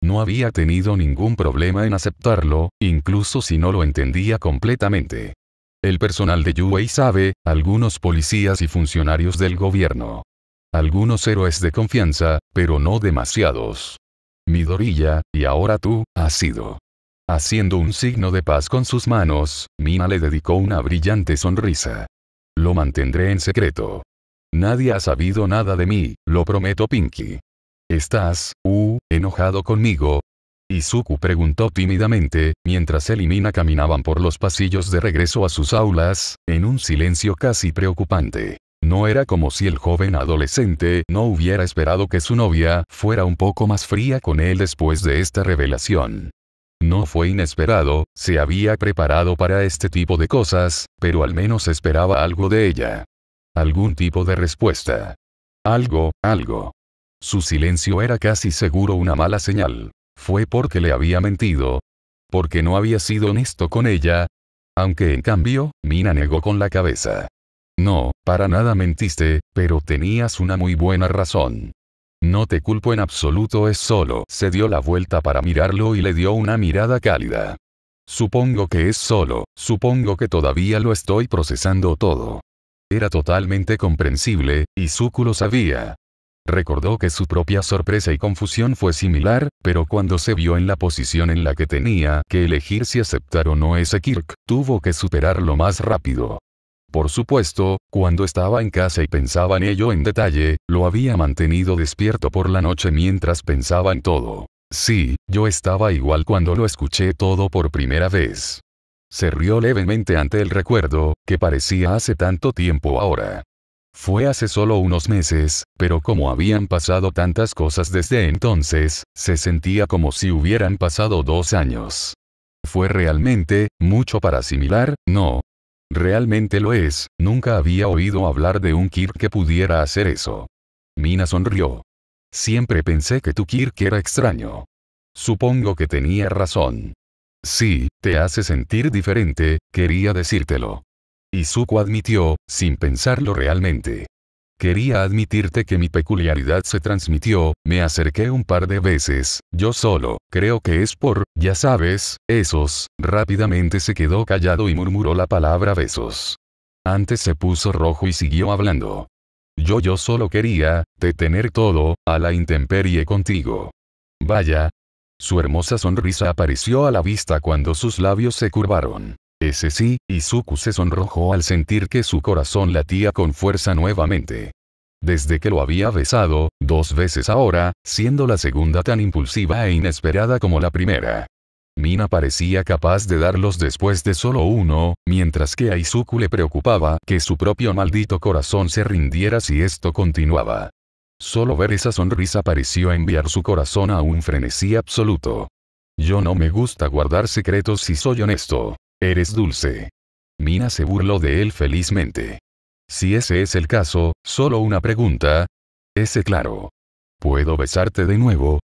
No había tenido ningún problema en aceptarlo, incluso si no lo entendía completamente. El personal de Yuei sabe, algunos policías y funcionarios del gobierno. Algunos héroes de confianza, pero no demasiados. Midoriya, y ahora tú, has sido. Haciendo un signo de paz con sus manos, Mina le dedicó una brillante sonrisa. Lo mantendré en secreto. Nadie ha sabido nada de mí, lo prometo Pinky. ¿Estás, enojado conmigo? Izuku preguntó tímidamente, mientras él y Mina caminaban por los pasillos de regreso a sus aulas, en un silencio casi preocupante. No era como si el joven adolescente no hubiera esperado que su novia fuera un poco más fría con él después de esta revelación. No fue inesperado, se había preparado para este tipo de cosas, pero al menos esperaba algo de ella. Algún tipo de respuesta. Algo. Su silencio era casi seguro una mala señal. ¿Fue porque le había mentido? ¿Porque no había sido honesto con ella? Aunque en cambio, Mina negó con la cabeza. No, para nada mentiste, pero tenías una muy buena razón. No te culpo en absoluto, es solo. Se dio la vuelta para mirarlo y le dio una mirada cálida. Supongo que es solo, supongo que todavía lo estoy procesando todo. Era totalmente comprensible, Izuku lo sabía. Recordó que su propia sorpresa y confusión fue similar, pero cuando se vio en la posición en la que tenía que elegir si aceptar o no ese Kirk, tuvo que superarlo más rápido. Por supuesto, cuando estaba en casa y pensaba en ello en detalle, lo había mantenido despierto por la noche mientras pensaba en todo. Sí, yo estaba igual cuando lo escuché todo por primera vez. Se rió levemente ante el recuerdo, que parecía hace tanto tiempo ahora. Fue hace solo unos meses, pero como habían pasado tantas cosas desde entonces, se sentía como si hubieran pasado 2 años. Fue realmente mucho para asimilar, ¿no? Realmente lo es, nunca había oído hablar de un Kirk que pudiera hacer eso. Mina sonrió. Siempre pensé que tu Kirk era extraño. Supongo que tenía razón. Sí, te hace sentir diferente, quería decírtelo. Izuku admitió, sin pensarlo realmente. Quería admitirte que mi peculiaridad se transmitió, me acerqué un par de veces, yo solo, creo que es por, ya sabes, esos, rápidamente se quedó callado y murmuró la palabra besos. Antes se puso rojo y siguió hablando. Yo solo quería, tener todo, a la intemperie contigo. Vaya. Su hermosa sonrisa apareció a la vista cuando sus labios se curvaron. Ese sí, Izuku se sonrojó al sentir que su corazón latía con fuerza nuevamente. Desde que lo había besado, 2 veces ahora, siendo la segunda tan impulsiva e inesperada como la primera. Mina parecía capaz de darlos después de solo uno, mientras que a Izuku le preocupaba que su propio maldito corazón se rindiera si esto continuaba. Solo ver esa sonrisa pareció enviar su corazón a un frenesí absoluto. Yo no me gusta guardar secretos si soy honesto. Eres dulce. Mina se burló de él felizmente. Si ese es el caso, solo una pregunta. Ese claro. ¿Puedo besarte de nuevo?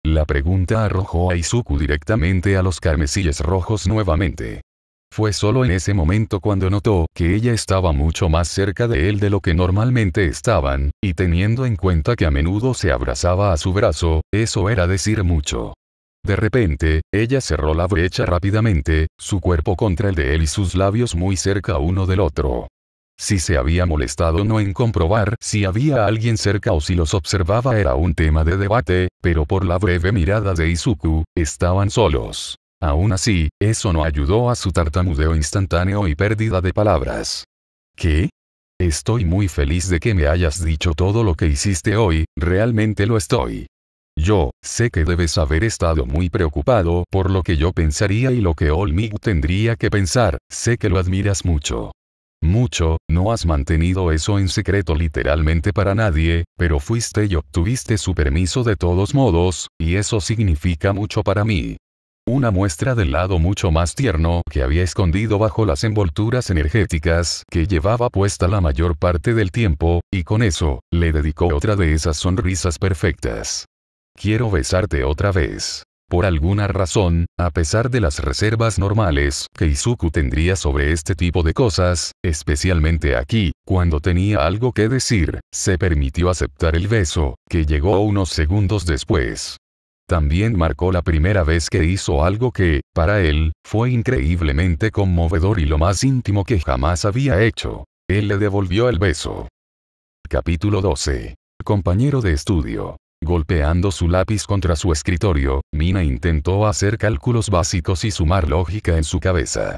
La pregunta arrojó a Izuku directamente a los carmesíes rojos nuevamente. Fue solo en ese momento cuando notó que ella estaba mucho más cerca de él de lo que normalmente estaban, y teniendo en cuenta que a menudo se abrazaba a su brazo, eso era decir mucho. De repente, ella cerró la brecha rápidamente, su cuerpo contra el de él y sus labios muy cerca uno del otro. Si se había molestado no en comprobar si había alguien cerca o si los observaba era un tema de debate, pero por la breve mirada de Izuku, estaban solos. Aún así, eso no ayudó a su tartamudeo instantáneo y pérdida de palabras. ¿Qué? Estoy muy feliz de que me hayas dicho todo lo que hiciste hoy, realmente lo estoy. Yo, sé que debes haber estado muy preocupado por lo que yo pensaría y lo que Olmig tendría que pensar, sé que lo admiras mucho. Mucho, no has mantenido eso en secreto literalmente para nadie, pero fuiste y obtuviste su permiso de todos modos, y eso significa mucho para mí. Una muestra del lado mucho más tierno que había escondido bajo las envolturas energéticas que llevaba puesta la mayor parte del tiempo, y con eso, le dedicó otra de esas sonrisas perfectas. Quiero besarte otra vez. Por alguna razón, a pesar de las reservas normales que Izuku tendría sobre este tipo de cosas, especialmente aquí, cuando tenía algo que decir, se permitió aceptar el beso, que llegó unos segundos después. También marcó la primera vez que hizo algo que, para él, fue increíblemente conmovedor y lo más íntimo que jamás había hecho. Él le devolvió el beso. Capítulo 12. Compañero de estudio. Golpeando su lápiz contra su escritorio, Mina intentó hacer cálculos básicos y sumar lógica en su cabeza.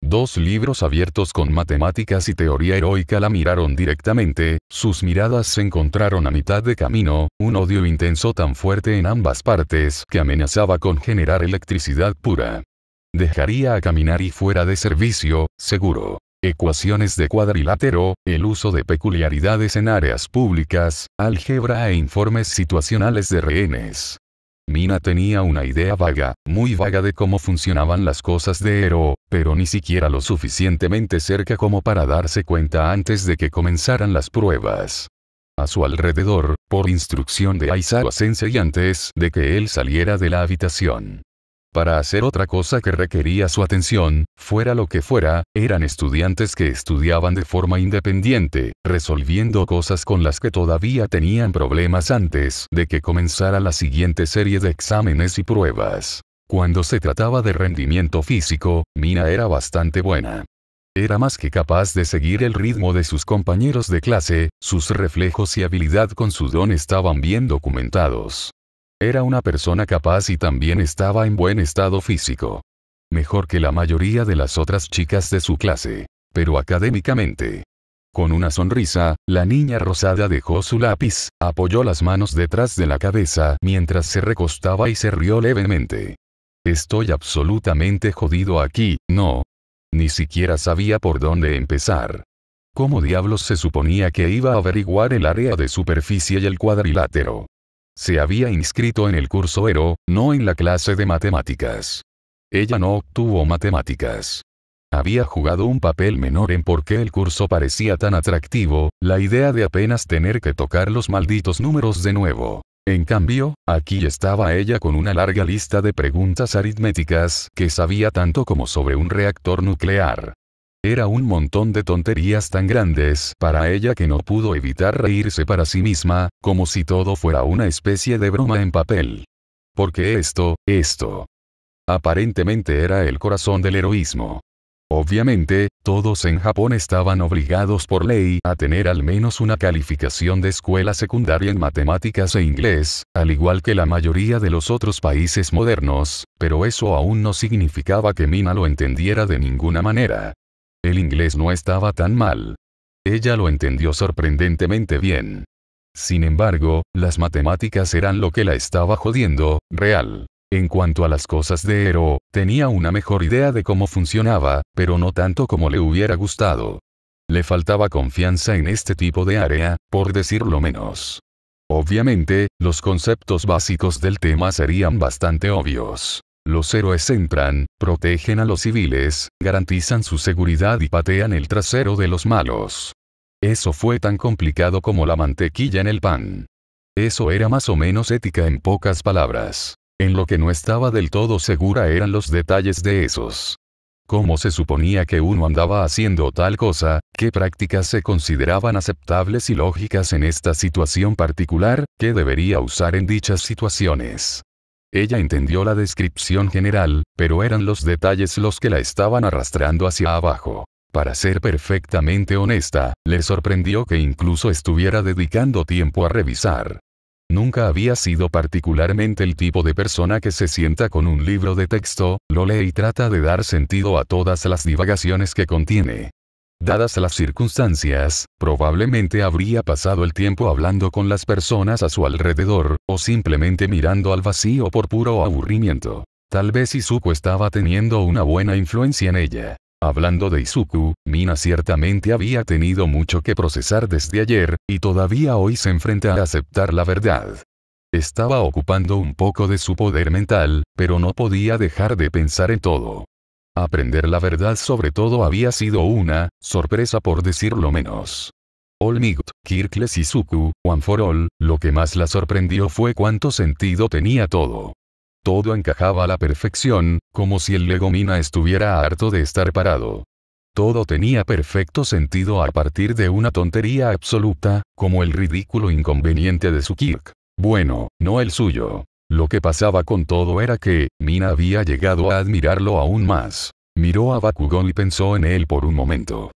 2 libros abiertos con matemáticas y teoría heroica la miraron directamente, sus miradas se encontraron a mitad de camino, un odio intenso tan fuerte en ambas partes que amenazaba con generar electricidad pura. Dejaría a caminar y fuera de servicio, seguro. Ecuaciones de cuadrilátero, el uso de peculiaridades en áreas públicas, álgebra e informes situacionales de rehenes. Mina tenía una idea vaga, muy vaga de cómo funcionaban las cosas de Ero, pero ni siquiera lo suficientemente cerca como para darse cuenta antes de que comenzaran las pruebas. A su alrededor, por instrucción de Aizawa Sensei antes de que él saliera de la habitación. Para hacer otra cosa que requería su atención, fuera lo que fuera, eran estudiantes que estudiaban de forma independiente, resolviendo cosas con las que todavía tenían problemas antes de que comenzara la siguiente serie de exámenes y pruebas. Cuando se trataba de rendimiento físico, Mina era bastante buena. Era más que capaz de seguir el ritmo de sus compañeros de clase, sus reflejos y habilidad con su don estaban bien documentados. Era una persona capaz y también estaba en buen estado físico. Mejor que la mayoría de las otras chicas de su clase. Pero académicamente. Con una sonrisa, la niña rosada dejó su lápiz, apoyó las manos detrás de la cabeza mientras se recostaba y se rió levemente. Estoy absolutamente jodido aquí, ¿no? Ni siquiera sabía por dónde empezar. ¿Cómo diablos se suponía que iba a averiguar el área de superficie y el cuadrilátero? Se había inscrito en el curso Ero, no en la clase de matemáticas. Ella no obtuvo matemáticas. Había jugado un papel menor en por qué el curso parecía tan atractivo, la idea de apenas tener que tocar los malditos números de nuevo. En cambio, aquí estaba ella con una larga lista de preguntas aritméticas que sabía tanto como sobre un reactor nuclear. Era un montón de tonterías tan grandes para ella que no pudo evitar reírse para sí misma, como si todo fuera una especie de broma en papel. Porque esto aparentemente era el corazón del heroísmo. Obviamente, todos en Japón estaban obligados por ley a tener al menos una calificación de escuela secundaria en matemáticas e inglés, al igual que la mayoría de los otros países modernos, pero eso aún no significaba que Mina lo entendiera de ninguna manera. El inglés no estaba tan mal. Ella lo entendió sorprendentemente bien. Sin embargo, las matemáticas eran lo que la estaba jodiendo, real. En cuanto a las cosas de Ero, tenía una mejor idea de cómo funcionaba, pero no tanto como le hubiera gustado. Le faltaba confianza en este tipo de área, por decirlo menos. Obviamente, los conceptos básicos del tema serían bastante obvios. Los héroes entran, protegen a los civiles, garantizan su seguridad y patean el trasero de los malos. Eso fue tan complicado como la mantequilla en el pan. Eso era más o menos ética en pocas palabras. En lo que no estaba del todo segura eran los detalles de esos. ¿Cómo se suponía que uno andaba haciendo tal cosa? ¿Qué prácticas se consideraban aceptables y lógicas en esta situación particular? ¿Qué debería usar en dichas situaciones? Ella entendió la descripción general, pero eran los detalles los que la estaban arrastrando hacia abajo. Para ser perfectamente honesta, le sorprendió que incluso estuviera dedicando tiempo a revisar. Nunca había sido particularmente el tipo de persona que se sienta con un libro de texto, lo lee y trata de dar sentido a todas las divagaciones que contiene. Dadas las circunstancias, probablemente habría pasado el tiempo hablando con las personas a su alrededor, o simplemente mirando al vacío por puro aburrimiento. Tal vez Izuku estaba teniendo una buena influencia en ella. Hablando de Izuku, Mina ciertamente había tenido mucho que procesar desde ayer, y todavía hoy se enfrenta a aceptar la verdad. Estaba ocupando un poco de su poder mental, pero no podía dejar de pensar en todo. Aprender la verdad sobre todo había sido una sorpresa por decirlo menos. All Might, Kirkles Izuku, One for All, lo que más la sorprendió fue cuánto sentido tenía todo. Todo encajaba a la perfección, como si el Lego Mina estuviera harto de estar parado. Todo tenía perfecto sentido a partir de una tontería absoluta, como el ridículo inconveniente de su Kirk. Bueno, no el suyo. Lo que pasaba con todo era que, Mina había llegado a admirarlo aún más. Miró a Bakugo y pensó en él por un momento.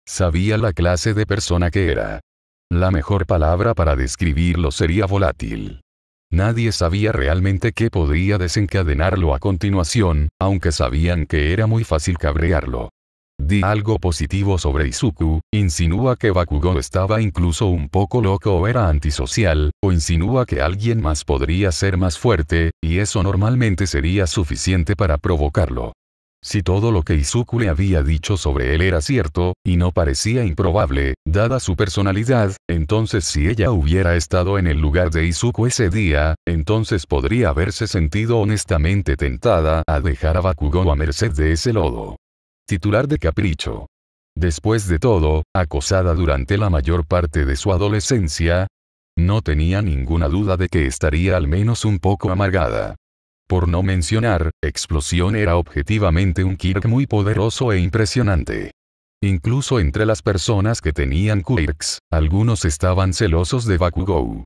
Sabía la clase de persona que era. La mejor palabra para describirlo sería volátil. Nadie sabía realmente qué podría desencadenarlo a continuación, aunque sabían que era muy fácil cabrearlo. Di algo positivo sobre Izuku, insinúa que Bakugo estaba incluso un poco loco o era antisocial, o insinúa que alguien más podría ser más fuerte, y eso normalmente sería suficiente para provocarlo. Si todo lo que Izuku le había dicho sobre él era cierto, y no parecía improbable, dada su personalidad, entonces si ella hubiera estado en el lugar de Izuku ese día, entonces podría haberse sentido honestamente tentada a dejar a Bakugo a merced de ese lodo. Titular de Capricho. Después de todo, acosada durante la mayor parte de su adolescencia, no tenía ninguna duda de que estaría al menos un poco amargada. Por no mencionar, Explosión era objetivamente un Kirk muy poderoso e impresionante. Incluso entre las personas que tenían quirks, algunos estaban celosos de Bakugou.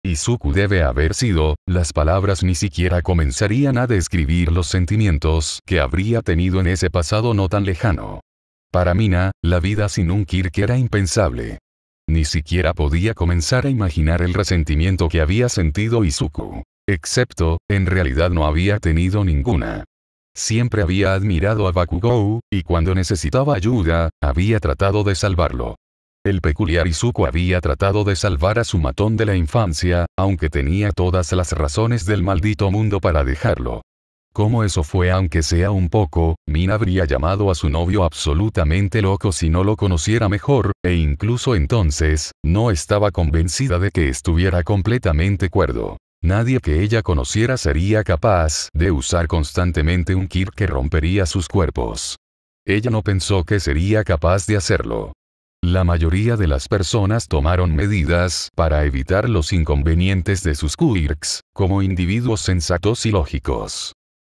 Izuku debe haber sido, las palabras ni siquiera comenzarían a describir los sentimientos que habría tenido en ese pasado no tan lejano. Para Mina, la vida sin un Kirk era impensable. Ni siquiera podía comenzar a imaginar el resentimiento que había sentido Izuku. Excepto, en realidad no había tenido ninguna. Siempre había admirado a Bakugou, y cuando necesitaba ayuda, había tratado de salvarlo. El peculiar Izuku había tratado de salvar a su matón de la infancia, aunque tenía todas las razones del maldito mundo para dejarlo. Como eso fue aunque sea un poco, Mina habría llamado a su novio absolutamente loco si no lo conociera mejor, e incluso entonces, no estaba convencida de que estuviera completamente cuerdo. Nadie que ella conociera sería capaz de usar constantemente un Kirk que rompería sus cuerpos. Ella no pensó que sería capaz de hacerlo. La mayoría de las personas tomaron medidas para evitar los inconvenientes de sus quirks, como individuos sensatos y lógicos.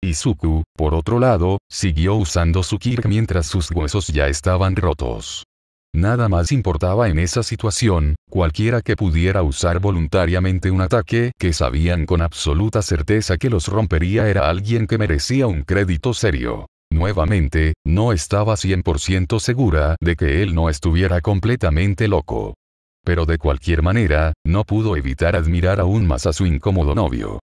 Izuku, por otro lado, siguió usando su Kirk mientras sus huesos ya estaban rotos. Nada más importaba en esa situación, cualquiera que pudiera usar voluntariamente un ataque que sabían con absoluta certeza que los rompería era alguien que merecía un crédito serio. Nuevamente, no estaba 100% segura de que él no estuviera completamente loco. Pero de cualquier manera, no pudo evitar admirar aún más a su incómodo novio.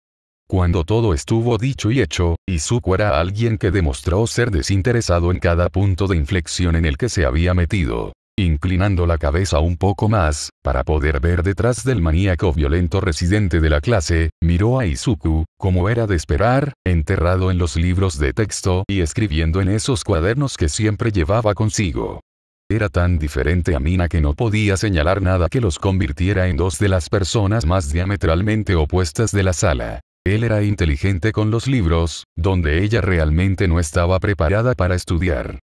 Cuando todo estuvo dicho y hecho, Izuku era alguien que demostró ser desinteresado en cada punto de inflexión en el que se había metido. Inclinando la cabeza un poco más, para poder ver detrás del maníaco violento residente de la clase, miró a Izuku, como era de esperar, enterrado en los libros de texto y escribiendo en esos cuadernos que siempre llevaba consigo. Era tan diferente a Mina que no podía señalar nada que los convirtiera en dos de las personas más diametralmente opuestas de la sala. Él era inteligente con los libros, donde ella realmente no estaba preparada para estudiar.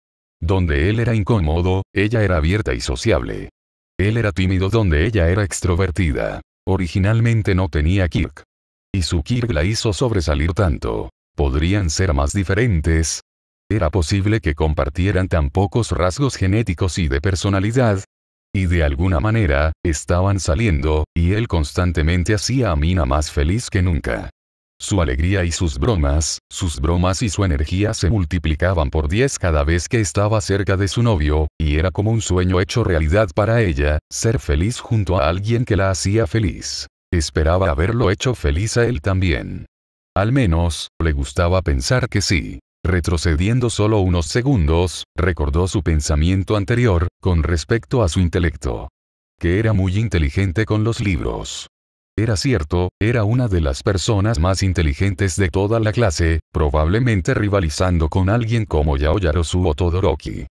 Donde él era incómodo, ella era abierta y sociable. Él era tímido donde ella era extrovertida. Originalmente no tenía Kirk. Y su Kirk la hizo sobresalir tanto. ¿Podrían ser más diferentes? ¿Era posible que compartieran tan pocos rasgos genéticos y de personalidad? Y de alguna manera, estaban saliendo, y él constantemente hacía a Mina más feliz que nunca. Su alegría y sus bromas y su energía se multiplicaban por 10 cada vez que estaba cerca de su novio, y era como un sueño hecho realidad para ella, ser feliz junto a alguien que la hacía feliz. Esperaba haberlo hecho feliz a él también. Al menos, le gustaba pensar que sí. Retrocediendo solo unos segundos, recordó su pensamiento anterior, con respecto a su intelecto. Que era muy inteligente con los libros. Era cierto, era una de las personas más inteligentes de toda la clase, probablemente rivalizando con alguien como Yaoyorozu o Todoroki.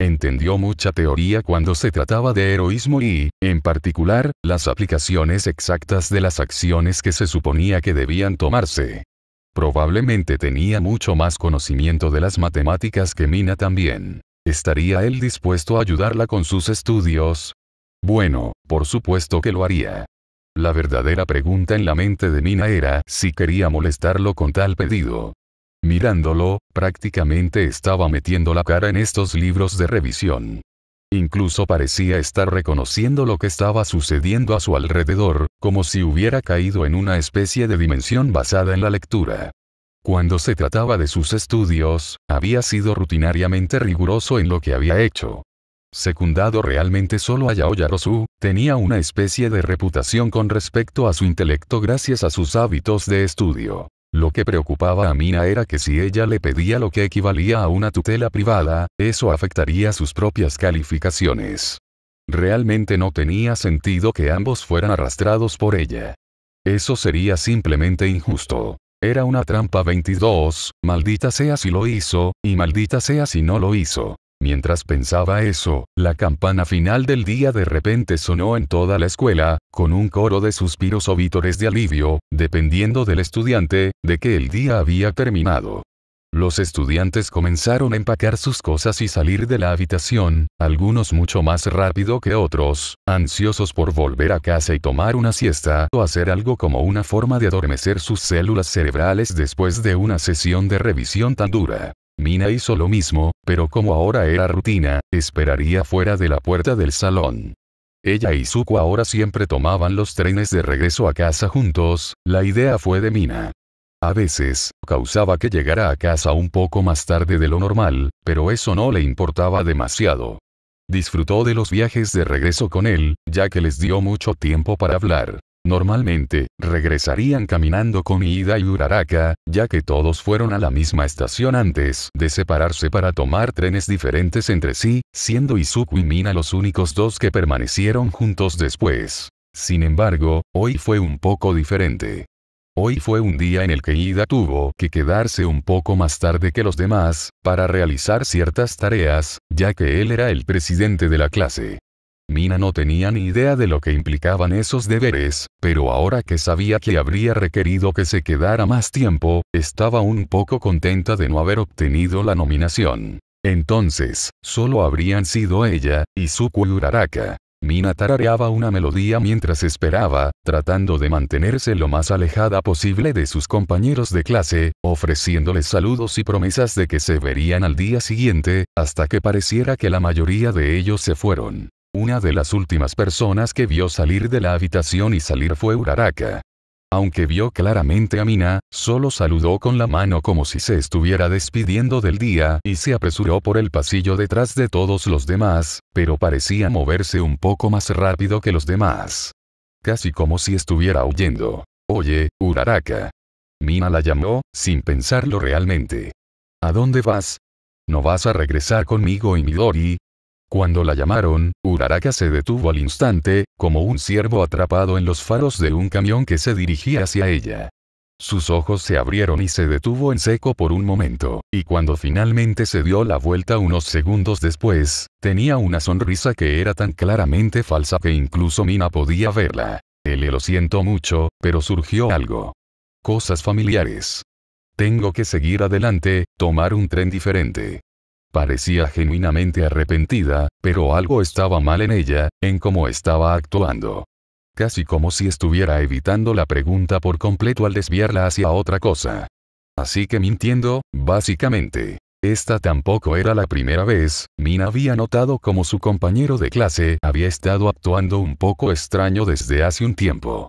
Entendió mucha teoría cuando se trataba de heroísmo y, en particular, las aplicaciones exactas de las acciones que se suponía que debían tomarse. Probablemente tenía mucho más conocimiento de las matemáticas que Mina también. ¿Estaría él dispuesto a ayudarla con sus estudios? Bueno, por supuesto que lo haría. La verdadera pregunta en la mente de Mina era si quería molestarlo con tal pedido. Mirándolo, prácticamente estaba metiendo la cara en estos libros de revisión. Incluso parecía estar reconociendo lo que estaba sucediendo a su alrededor, como si hubiera caído en una especie de dimensión basada en la lectura. Cuando se trataba de sus estudios, había sido rutinariamente riguroso en lo que había hecho. Secundado realmente solo a Yaoyorozu, tenía una especie de reputación con respecto a su intelecto gracias a sus hábitos de estudio. Lo que preocupaba a Mina era que si ella le pedía lo que equivalía a una tutela privada, eso afectaría sus propias calificaciones. Realmente no tenía sentido que ambos fueran arrastrados por ella. Eso sería simplemente injusto. Era una trampa 22, maldita sea si lo hizo, y maldita sea si no lo hizo. Mientras pensaba eso, la campana final del día de repente sonó en toda la escuela, con un coro de suspiros o vítores de alivio, dependiendo del estudiante, de que el día había terminado. Los estudiantes comenzaron a empacar sus cosas y salir de la habitación, algunos mucho más rápido que otros, ansiosos por volver a casa y tomar una siesta o hacer algo como una forma de adormecer sus células cerebrales después de una sesión de revisión tan dura. Mina hizo lo mismo, pero como ahora era rutina, esperaría fuera de la puerta del salón. Ella y Izuku ahora siempre tomaban los trenes de regreso a casa juntos, la idea fue de Mina. A veces, causaba que llegara a casa un poco más tarde de lo normal, pero eso no le importaba demasiado. Disfrutó de los viajes de regreso con él, ya que les dio mucho tiempo para hablar. Normalmente, regresarían caminando con Iida y Uraraka, ya que todos fueron a la misma estación antes de separarse para tomar trenes diferentes entre sí, siendo Izuku y Mina los únicos dos que permanecieron juntos después. Sin embargo, hoy fue un poco diferente. Hoy fue un día en el que Iida tuvo que quedarse un poco más tarde que los demás, para realizar ciertas tareas, ya que él era el presidente de la clase. Mina no tenía ni idea de lo que implicaban esos deberes, pero ahora que sabía que habría requerido que se quedara más tiempo, estaba un poco contenta de no haber obtenido la nominación. Entonces, solo habrían sido ella, Izuku y Uraraka. Mina tarareaba una melodía mientras esperaba, tratando de mantenerse lo más alejada posible de sus compañeros de clase, ofreciéndoles saludos y promesas de que se verían al día siguiente, hasta que pareciera que la mayoría de ellos se fueron. Una de las últimas personas que vio salir de la habitación y salir fue Uraraka. Aunque vio claramente a Mina, solo saludó con la mano como si se estuviera despidiendo del día y se apresuró por el pasillo detrás de todos los demás, pero parecía moverse un poco más rápido que los demás. Casi como si estuviera huyendo. «Oye, Uraraka». Mina la llamó, sin pensarlo realmente. «¿A dónde vas? ¿No vas a regresar conmigo y Midori?» Cuando la llamaron, Uraraka se detuvo al instante, como un ciervo atrapado en los faros de un camión que se dirigía hacia ella. Sus ojos se abrieron y se detuvo en seco por un momento, y cuando finalmente se dio la vuelta unos segundos después, tenía una sonrisa que era tan claramente falsa que incluso Mina podía verla. Lo siento mucho, pero surgió algo. Cosas familiares. Tengo que seguir adelante, tomar un tren diferente. Parecía genuinamente arrepentida, pero algo estaba mal en ella, en cómo estaba actuando. Casi como si estuviera evitando la pregunta por completo al desviarla hacia otra cosa. Así que mintiendo, básicamente. Esta tampoco era la primera vez. Mina había notado cómo su compañero de clase había estado actuando un poco extraño desde hace un tiempo.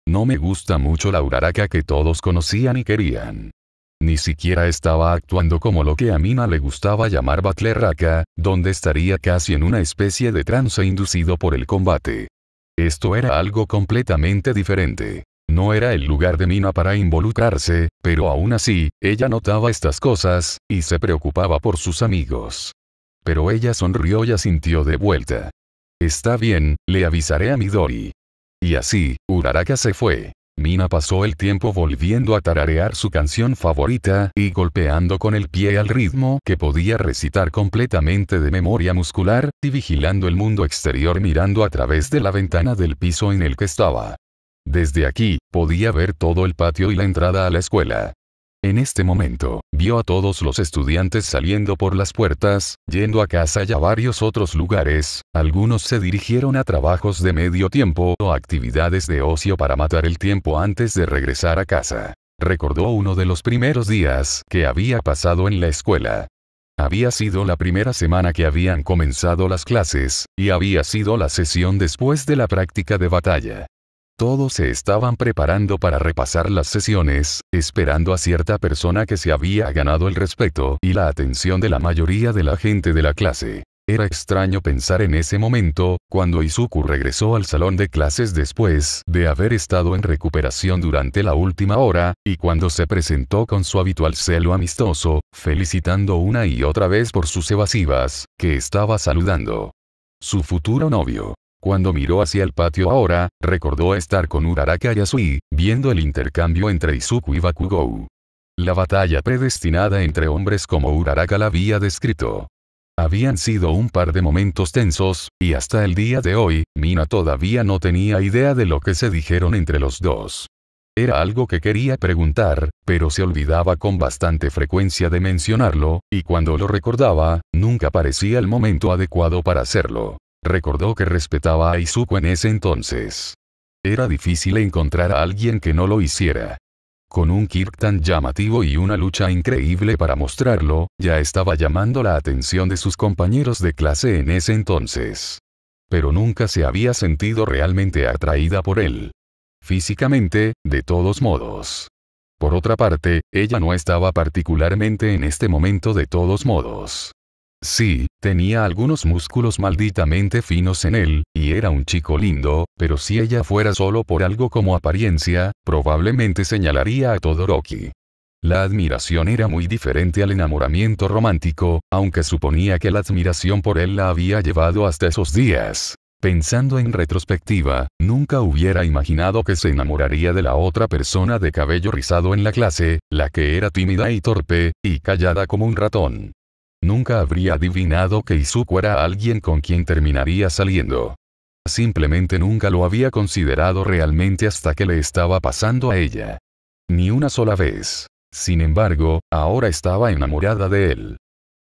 No me gusta mucho la Uraraka que todos conocían y querían. Ni siquiera estaba actuando como lo que a Mina le gustaba llamar Battleraka, donde estaría casi en una especie de trance inducido por el combate. Esto era algo completamente diferente. No era el lugar de Mina para involucrarse, pero aún así, ella notaba estas cosas, y se preocupaba por sus amigos. Pero ella sonrió y asintió de vuelta. Está bien, le avisaré a Midori. Y así, Uraraka se fue. Mina pasó el tiempo volviendo a tararear su canción favorita y golpeando con el pie al ritmo que podía recitar completamente de memoria muscular, y vigilando el mundo exterior mirando a través de la ventana del piso en el que estaba. Desde aquí, podía ver todo el patio y la entrada a la escuela. En este momento, vio a todos los estudiantes saliendo por las puertas, yendo a casa y a varios otros lugares. Algunos se dirigieron a trabajos de medio tiempo o actividades de ocio para matar el tiempo antes de regresar a casa. Recordó uno de los primeros días que había pasado en la escuela. Había sido la primera semana que habían comenzado las clases, y había sido la sesión después de la práctica de batalla. Todos se estaban preparando para repasar las sesiones, esperando a cierta persona que se había ganado el respeto y la atención de la mayoría de la gente de la clase. Era extraño pensar en ese momento, cuando Izuku regresó al salón de clases después de haber estado en recuperación durante la última hora, y cuando se presentó con su habitual celo amistoso, felicitando una y otra vez por sus evasivas, que estaba saludando. Su futuro novio. Cuando miró hacia el patio ahora, recordó estar con Uraraka y Asui, viendo el intercambio entre Izuku y Bakugou. La batalla predestinada entre hombres como Uraraka la había descrito. Habían sido un par de momentos tensos, y hasta el día de hoy, Mina todavía no tenía idea de lo que se dijeron entre los dos. Era algo que quería preguntar, pero se olvidaba con bastante frecuencia de mencionarlo, y cuando lo recordaba, nunca parecía el momento adecuado para hacerlo. Recordó que respetaba a Izuku en ese entonces. Era difícil encontrar a alguien que no lo hiciera. Con un Kirk tan llamativo y una lucha increíble para mostrarlo, ya estaba llamando la atención de sus compañeros de clase en ese entonces. Pero nunca se había sentido realmente atraída por él. Físicamente, de todos modos. Por otra parte, ella no estaba particularmente en este momento de todos modos. Sí, tenía algunos músculos malditamente finos en él, y era un chico lindo, pero si ella fuera solo por algo como apariencia, probablemente señalaría a Todoroki. La admiración era muy diferente al enamoramiento romántico, aunque suponía que la admiración por él la había llevado hasta esos días. Pensando en retrospectiva, nunca hubiera imaginado que se enamoraría de la otra persona de cabello rizado en la clase, la que era tímida y torpe, y callada como un ratón. Nunca habría adivinado que Izuku era alguien con quien terminaría saliendo. Simplemente nunca lo había considerado realmente hasta que le estaba pasando a ella. Ni una sola vez. Sin embargo, ahora estaba enamorada de él.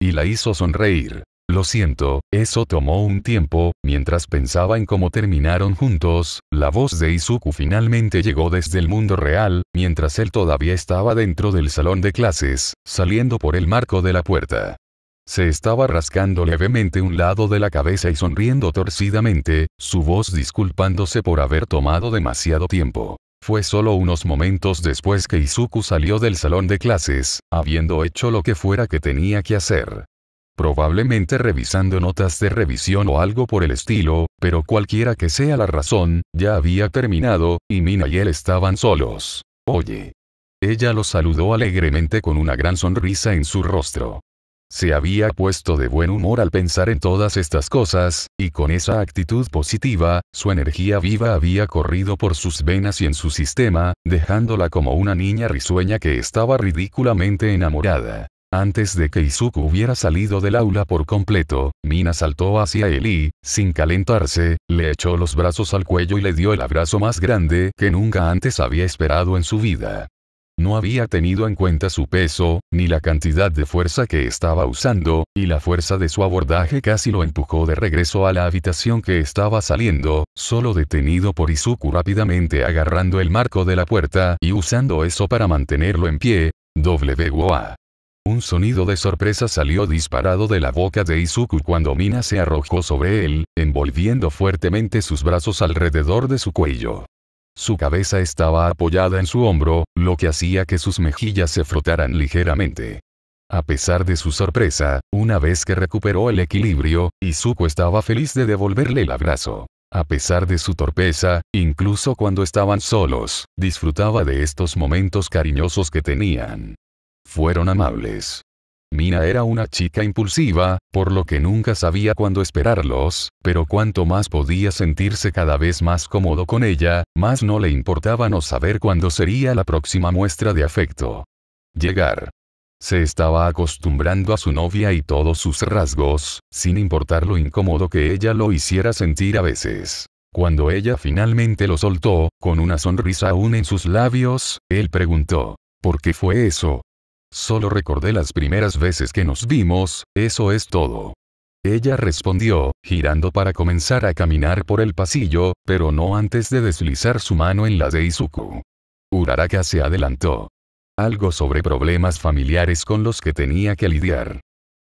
Y la hizo sonreír. Lo siento, eso tomó un tiempo. Mientras pensaba en cómo terminaron juntos, la voz de Izuku finalmente llegó desde el mundo real, mientras él todavía estaba dentro del salón de clases, saliendo por el marco de la puerta. Se estaba rascando levemente un lado de la cabeza y sonriendo torcidamente, su voz disculpándose por haber tomado demasiado tiempo. Fue solo unos momentos después que Izuku salió del salón de clases, habiendo hecho lo que fuera que tenía que hacer. Probablemente revisando notas de revisión o algo por el estilo, pero cualquiera que sea la razón, ya había terminado, y Mina y él estaban solos. Oye. Ella lo saludó alegremente con una gran sonrisa en su rostro. Se había puesto de buen humor al pensar en todas estas cosas, y con esa actitud positiva, su energía viva había corrido por sus venas y en su sistema, dejándola como una niña risueña que estaba ridículamente enamorada. Antes de que Izuku hubiera salido del aula por completo, Mina saltó hacia él y, sin calentarse, le echó los brazos al cuello y le dio el abrazo más grande que nunca antes había esperado en su vida. No había tenido en cuenta su peso, ni la cantidad de fuerza que estaba usando, y la fuerza de su abordaje casi lo empujó de regreso a la habitación que estaba saliendo, solo detenido por Izuku rápidamente agarrando el marco de la puerta y usando eso para mantenerlo en pie. WOA. Un sonido de sorpresa salió disparado de la boca de Izuku cuando Mina se arrojó sobre él, envolviendo fuertemente sus brazos alrededor de su cuello. Su cabeza estaba apoyada en su hombro, lo que hacía que sus mejillas se frotaran ligeramente. A pesar de su sorpresa, una vez que recuperó el equilibrio, Izuku estaba feliz de devolverle el abrazo. A pesar de su torpeza, incluso cuando estaban solos, disfrutaba de estos momentos cariñosos que tenían. Fueron amables. Mina era una chica impulsiva, por lo que nunca sabía cuándo esperarlos, pero cuanto más podía sentirse cada vez más cómodo con ella, más no le importaba no saber cuándo sería la próxima muestra de afecto. Llegar. Se estaba acostumbrando a su novia y todos sus rasgos, sin importar lo incómodo que ella lo hiciera sentir a veces. Cuando ella finalmente lo soltó, con una sonrisa aún en sus labios, él preguntó, ¿por qué fue eso? Solo recordé las primeras veces que nos vimos, eso es todo. Ella respondió, girando para comenzar a caminar por el pasillo, pero no antes de deslizar su mano en la de Izuku. Uraraka se adelantó. Algo sobre problemas familiares con los que tenía que lidiar.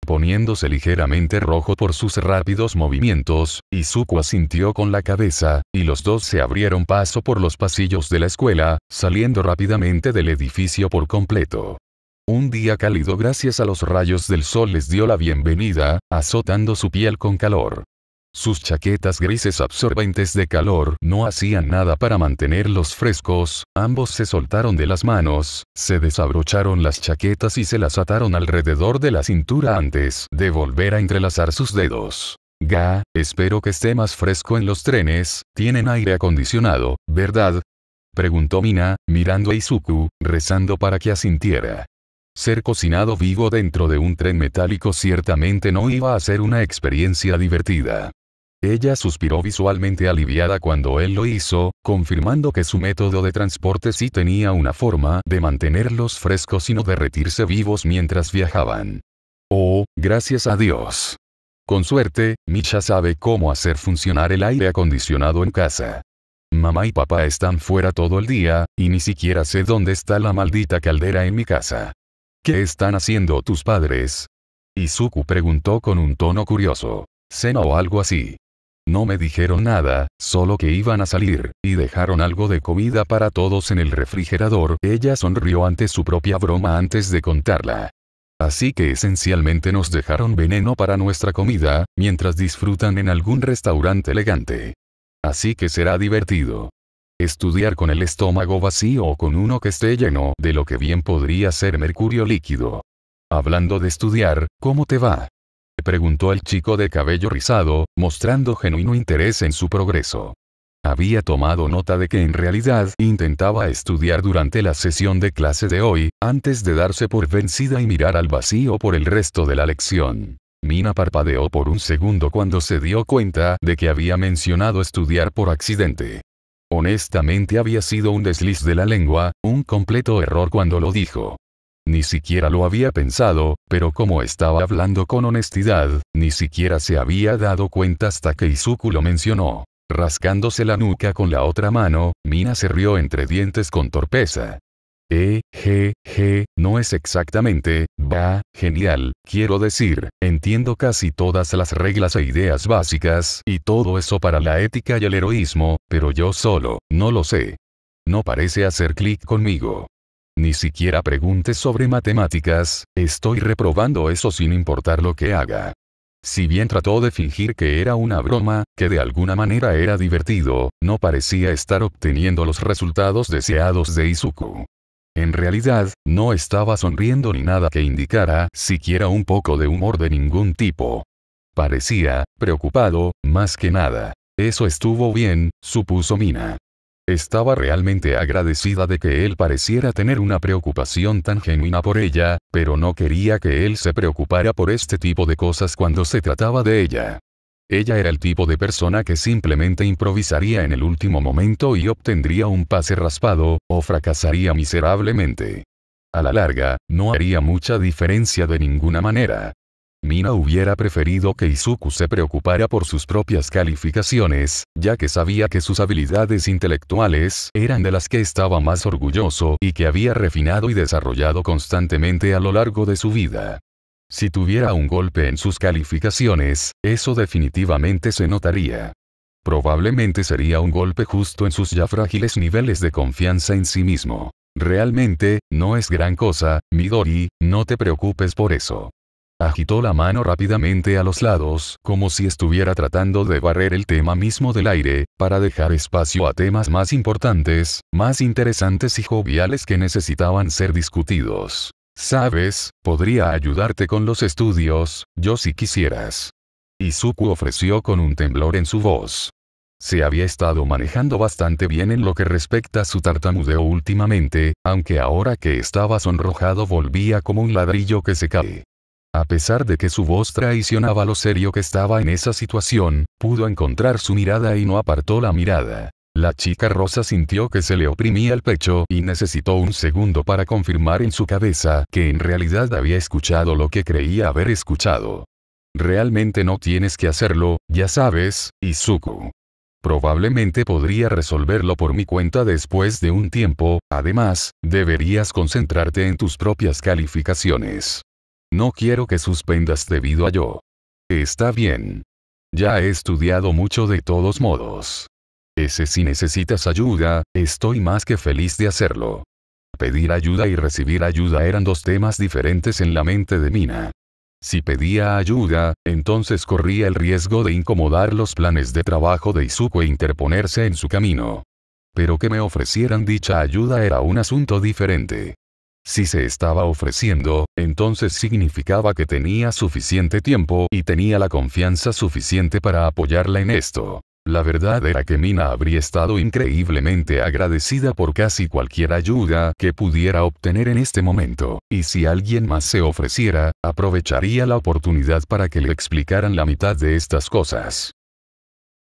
Poniéndose ligeramente rojo por sus rápidos movimientos, Izuku asintió con la cabeza, y los dos se abrieron paso por los pasillos de la escuela, saliendo rápidamente del edificio por completo. Un día cálido gracias a los rayos del sol les dio la bienvenida, azotando su piel con calor. Sus chaquetas grises absorbentes de calor no hacían nada para mantenerlos frescos, ambos se soltaron de las manos, se desabrocharon las chaquetas y se las ataron alrededor de la cintura antes de volver a entrelazar sus dedos. Espero que esté más fresco en los trenes, tienen aire acondicionado, ¿verdad? Preguntó Mina, mirando a Izuku, rezando para que asintiera. Ser cocinado vivo dentro de un tren metálico ciertamente no iba a ser una experiencia divertida. Ella suspiró visualmente aliviada cuando él lo hizo, confirmando que su método de transporte sí tenía una forma de mantenerlos frescos y no derretirse vivos mientras viajaban. Oh, gracias a Dios. Con suerte, Misha sabe cómo hacer funcionar el aire acondicionado en casa. Mamá y papá están fuera todo el día, y ni siquiera sé dónde está la maldita caldera en mi casa. ¿Qué están haciendo tus padres? Izuku preguntó con un tono curioso. ¿Cena o algo así? No me dijeron nada, solo que iban a salir, y dejaron algo de comida para todos en el refrigerador. Ella sonrió ante su propia broma antes de contarla. Así que esencialmente nos dejaron veneno para nuestra comida, mientras disfrutan en algún restaurante elegante. Así que será divertido. Estudiar con el estómago vacío o con uno que esté lleno de lo que bien podría ser mercurio líquido. Hablando de estudiar, ¿cómo te va? Preguntó el chico de cabello rizado, mostrando genuino interés en su progreso. Había tomado nota de que en realidad intentaba estudiar durante la sesión de clase de hoy, antes de darse por vencida y mirar al vacío por el resto de la lección. Mina parpadeó por un segundo cuando se dio cuenta de que había mencionado estudiar por accidente. Honestamente había sido un desliz de la lengua, un completo error cuando lo dijo. Ni siquiera lo había pensado, pero como estaba hablando con honestidad, ni siquiera se había dado cuenta hasta que Izuku lo mencionó. Rascándose la nuca con la otra mano, Mina se rió entre dientes con torpeza. No es exactamente, genial, quiero decir, entiendo casi todas las reglas e ideas básicas y todo eso para la ética y el heroísmo, pero yo solo, no lo sé. No parece hacer clic conmigo. Ni siquiera preguntes sobre matemáticas, estoy reprobando eso sin importar lo que haga. Si bien trató de fingir que era una broma, que de alguna manera era divertido, no parecía estar obteniendo los resultados deseados de Izuku. En realidad, no estaba sonriendo ni nada que indicara siquiera un poco de humor de ningún tipo. Parecía preocupado, más que nada. Eso estuvo bien, supuso Mina. Estaba realmente agradecida de que él pareciera tener una preocupación tan genuina por ella, pero no quería que él se preocupara por este tipo de cosas cuando se trataba de ella. Ella era el tipo de persona que simplemente improvisaría en el último momento y obtendría un pase raspado, o fracasaría miserablemente. A la larga, no haría mucha diferencia de ninguna manera. Mina hubiera preferido que Izuku se preocupara por sus propias calificaciones, ya que sabía que sus habilidades intelectuales eran de las que estaba más orgulloso y que había refinado y desarrollado constantemente a lo largo de su vida. Si tuviera un golpe en sus calificaciones, eso definitivamente se notaría. Probablemente sería un golpe justo en sus ya frágiles niveles de confianza en sí mismo. Realmente, no es gran cosa, Midori, no te preocupes por eso. Agitó la mano rápidamente a los lados, como si estuviera tratando de barrer el tema mismo del aire, para dejar espacio a temas más importantes, más interesantes y joviales que necesitaban ser discutidos. Sabes, podría ayudarte con los estudios, yo si quisieras. Izuku ofreció con un temblor en su voz. Se había estado manejando bastante bien en lo que respecta a su tartamudeo últimamente, aunque ahora que estaba sonrojado volvía como un ladrillo que se cae. A pesar de que su voz traicionaba lo serio que estaba en esa situación, pudo encontrar su mirada y no apartó la mirada. La chica rosa sintió que se le oprimía el pecho y necesitó un segundo para confirmar en su cabeza que en realidad había escuchado lo que creía haber escuchado. Realmente no tienes que hacerlo, ya sabes, Izuku. Probablemente podría resolverlo por mi cuenta después de un tiempo, además, deberías concentrarte en tus propias calificaciones. No quiero que suspendas debido a yo. Está bien. Ya he estudiado mucho de todos modos. Si necesitas ayuda, estoy más que feliz de hacerlo. Pedir ayuda y recibir ayuda eran dos temas diferentes en la mente de Mina. Si pedía ayuda, entonces corría el riesgo de incomodar los planes de trabajo de Izuku e interponerse en su camino. Pero que me ofrecieran dicha ayuda era un asunto diferente. Si se estaba ofreciendo, entonces significaba que tenía suficiente tiempo y tenía la confianza suficiente para apoyarla en esto. La verdad era que Mina habría estado increíblemente agradecida por casi cualquier ayuda que pudiera obtener en este momento, y si alguien más se ofreciera, aprovecharía la oportunidad para que le explicaran la mitad de estas cosas.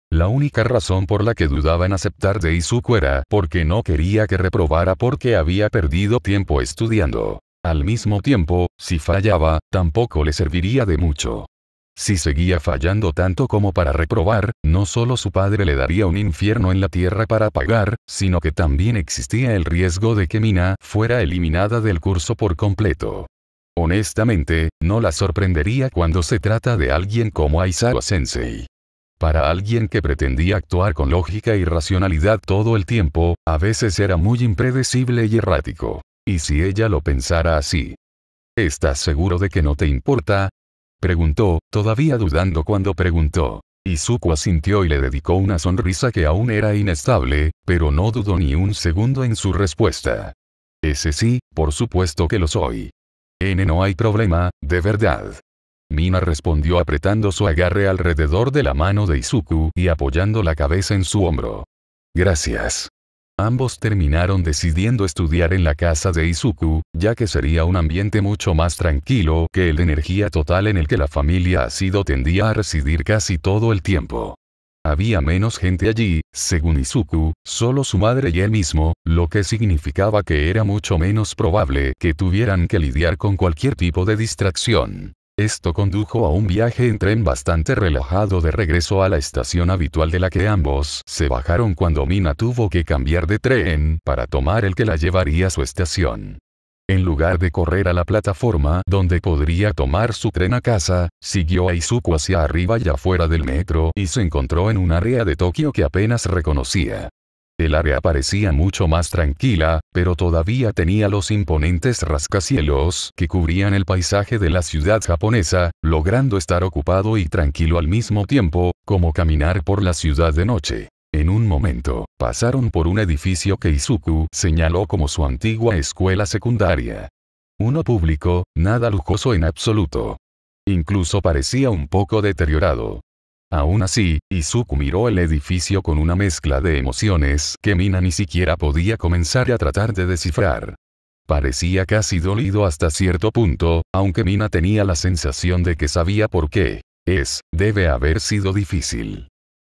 La única razón por la que dudaba en aceptar de Izuku era porque no quería que reprobara porque había perdido tiempo estudiando. Al mismo tiempo, si fallaba, tampoco le serviría de mucho. Si seguía fallando tanto como para reprobar, no solo su padre le daría un infierno en la tierra para pagar, sino que también existía el riesgo de que Mina fuera eliminada del curso por completo. Honestamente, no la sorprendería cuando se trata de alguien como Aizawa Sensei. Para alguien que pretendía actuar con lógica y racionalidad todo el tiempo, a veces era muy impredecible y errático. ¿Y si ella lo pensara así? ¿Estás seguro de que no te importa? Preguntó, todavía dudando cuando preguntó. Izuku asintió y le dedicó una sonrisa que aún era inestable, pero no dudó ni un segundo en su respuesta. Ese sí, por supuesto que lo soy. No hay problema, de verdad. Mina respondió apretando su agarre alrededor de la mano de Izuku y apoyando la cabeza en su hombro. Gracias. Ambos terminaron decidiendo estudiar en la casa de Izuku, ya que sería un ambiente mucho más tranquilo que el de energía total en el que la familia Asido tendía a residir casi todo el tiempo. Había menos gente allí, según Izuku, solo su madre y él mismo, lo que significaba que era mucho menos probable que tuvieran que lidiar con cualquier tipo de distracción. Esto condujo a un viaje en tren bastante relajado de regreso a la estación habitual de la que ambos se bajaron cuando Mina tuvo que cambiar de tren para tomar el que la llevaría a su estación. En lugar de correr a la plataforma donde podría tomar su tren a casa, siguió a Izuku hacia arriba y afuera del metro y se encontró en un área de Tokio que apenas reconocía. El área parecía mucho más tranquila, pero todavía tenía los imponentes rascacielos que cubrían el paisaje de la ciudad japonesa, logrando estar ocupado y tranquilo al mismo tiempo, como caminar por la ciudad de noche. En un momento, pasaron por un edificio que Izuku señaló como su antigua escuela secundaria. Uno público, nada lujoso en absoluto. Incluso parecía un poco deteriorado. Aún así, Izuku miró el edificio con una mezcla de emociones que Mina ni siquiera podía comenzar a tratar de descifrar. Parecía casi dolido hasta cierto punto, aunque Mina tenía la sensación de que sabía por qué. Debe haber sido difícil.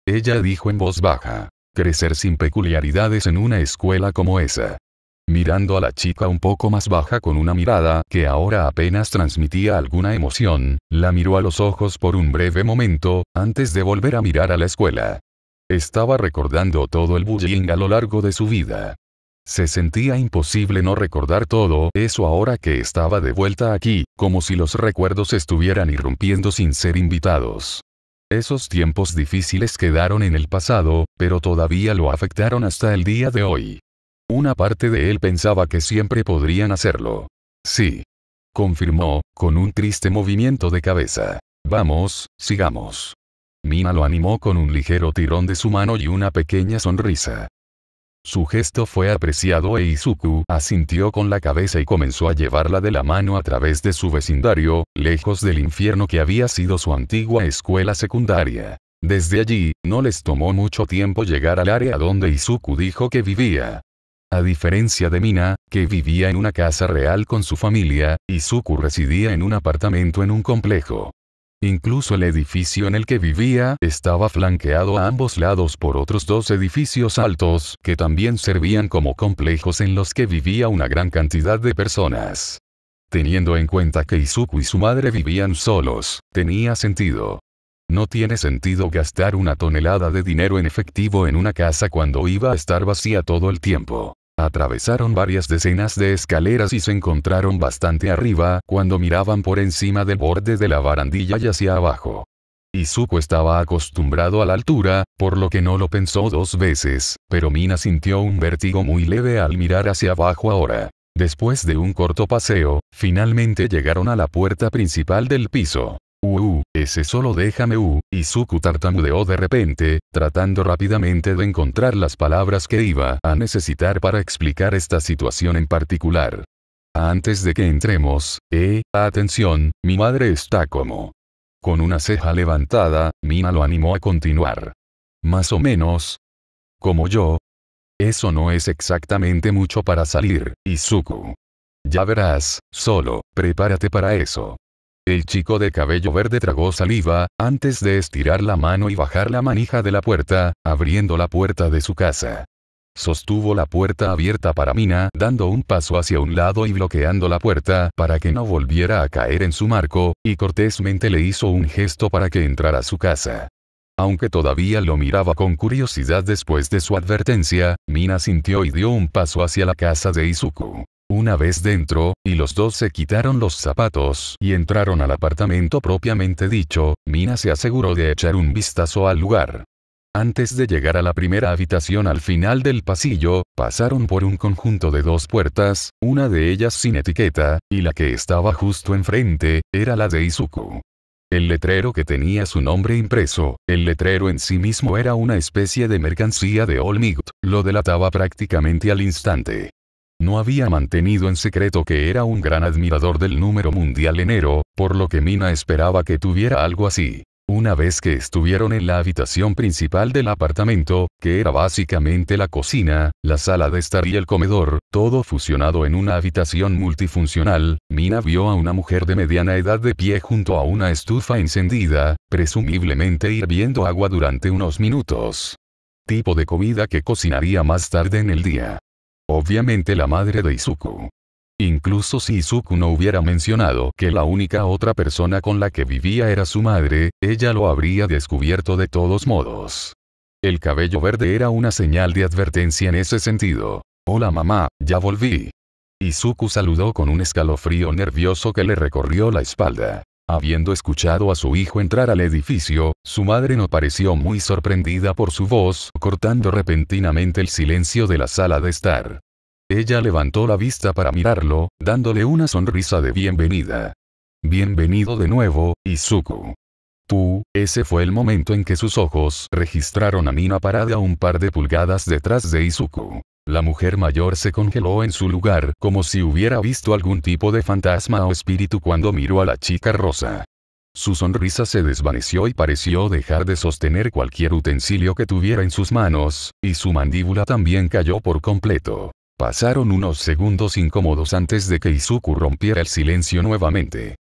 Ella dijo en voz baja. Crecer sin peculiaridades en una escuela como esa. Mirando a la chica un poco más baja con una mirada que ahora apenas transmitía alguna emoción, la miró a los ojos por un breve momento, antes de volver a mirar a la escuela. Estaba recordando todo el bullying a lo largo de su vida. Se sentía imposible no recordar todo eso ahora que estaba de vuelta aquí, como si los recuerdos estuvieran irrumpiendo sin ser invitados. Esos tiempos difíciles quedaron en el pasado, pero todavía lo afectaron hasta el día de hoy. Una parte de él pensaba que siempre podrían hacerlo. Sí. Confirmó, con un triste movimiento de cabeza. Vamos, sigamos. Mina lo animó con un ligero tirón de su mano y una pequeña sonrisa. Su gesto fue apreciado e Izuku asintió con la cabeza y comenzó a llevarla de la mano a través de su vecindario, lejos del infierno que había sido su antigua escuela secundaria. Desde allí, no les tomó mucho tiempo llegar al área donde Izuku dijo que vivía. A diferencia de Mina, que vivía en una casa real con su familia, Izuku residía en un apartamento en un complejo. Incluso el edificio en el que vivía estaba flanqueado a ambos lados por otros dos edificios altos que también servían como complejos en los que vivía una gran cantidad de personas. Teniendo en cuenta que Izuku y su madre vivían solos, tenía sentido. No tiene sentido gastar una tonelada de dinero en efectivo en una casa cuando iba a estar vacía todo el tiempo. Atravesaron varias decenas de escaleras y se encontraron bastante arriba cuando miraban por encima del borde de la barandilla y hacia abajo. Izuku estaba acostumbrado a la altura, por lo que no lo pensó dos veces, pero Mina sintió un vértigo muy leve al mirar hacia abajo ahora. Después de un corto paseo, finalmente llegaron a la puerta principal del piso. Ese solo déjame Izuku tartamudeó de repente, tratando rápidamente de encontrar las palabras que iba a necesitar para explicar esta situación en particular. Antes de que entremos, atención, mi madre está como. Con una ceja levantada, Mina lo animó a continuar. Más o menos. Como yo. Eso no es exactamente mucho para salir, Izuku. Ya verás, solo, prepárate para eso. El chico de cabello verde tragó saliva, antes de estirar la mano y bajar la manija de la puerta, abriendo la puerta de su casa. Sostuvo la puerta abierta para Mina, dando un paso hacia un lado y bloqueando la puerta para que no volviera a caer en su marco, y cortésmente le hizo un gesto para que entrara a su casa. Aunque todavía lo miraba con curiosidad después de su advertencia, Mina sintió y dio un paso hacia la casa de Izuku. Una vez dentro, y los dos se quitaron los zapatos y entraron al apartamento propiamente dicho, Mina se aseguró de echar un vistazo al lugar. Antes de llegar a la primera habitación al final del pasillo, pasaron por un conjunto de dos puertas, una de ellas sin etiqueta, y la que estaba justo enfrente, era la de Izuku. El letrero que tenía su nombre impreso, el letrero en sí mismo era una especie de mercancía de All Might, lo delataba prácticamente al instante. No había mantenido en secreto que era un gran admirador del número mundial enero, por lo que Mina esperaba que tuviera algo así. Una vez que estuvieron en la habitación principal del apartamento, que era básicamente la cocina, la sala de estar y el comedor, todo fusionado en una habitación multifuncional, Mina vio a una mujer de mediana edad de pie junto a una estufa encendida, presumiblemente hirviendo agua durante unos minutos. Tipo de comida que cocinaría más tarde en el día. Obviamente la madre de Izuku. Incluso si Izuku no hubiera mencionado que la única otra persona con la que vivía era su madre, ella lo habría descubierto de todos modos. El cabello verde era una señal de advertencia en ese sentido. Hola mamá, ya volví. Izuku saludó con un escalofrío nervioso que le recorrió la espalda. Habiendo escuchado a su hijo entrar al edificio, su madre no pareció muy sorprendida por su voz, cortando repentinamente el silencio de la sala de estar. Ella levantó la vista para mirarlo, dándole una sonrisa de bienvenida. Bienvenido de nuevo, Izuku. Ese fue el momento en que sus ojos registraron a Mina parada un par de pulgadas detrás de Izuku. La mujer mayor se congeló en su lugar como si hubiera visto algún tipo de fantasma o espíritu cuando miró a la chica rosa. Su sonrisa se desvaneció y pareció dejar de sostener cualquier utensilio que tuviera en sus manos, y su mandíbula también cayó por completo. Pasaron unos segundos incómodos antes de que Izuku rompiera el silencio nuevamente.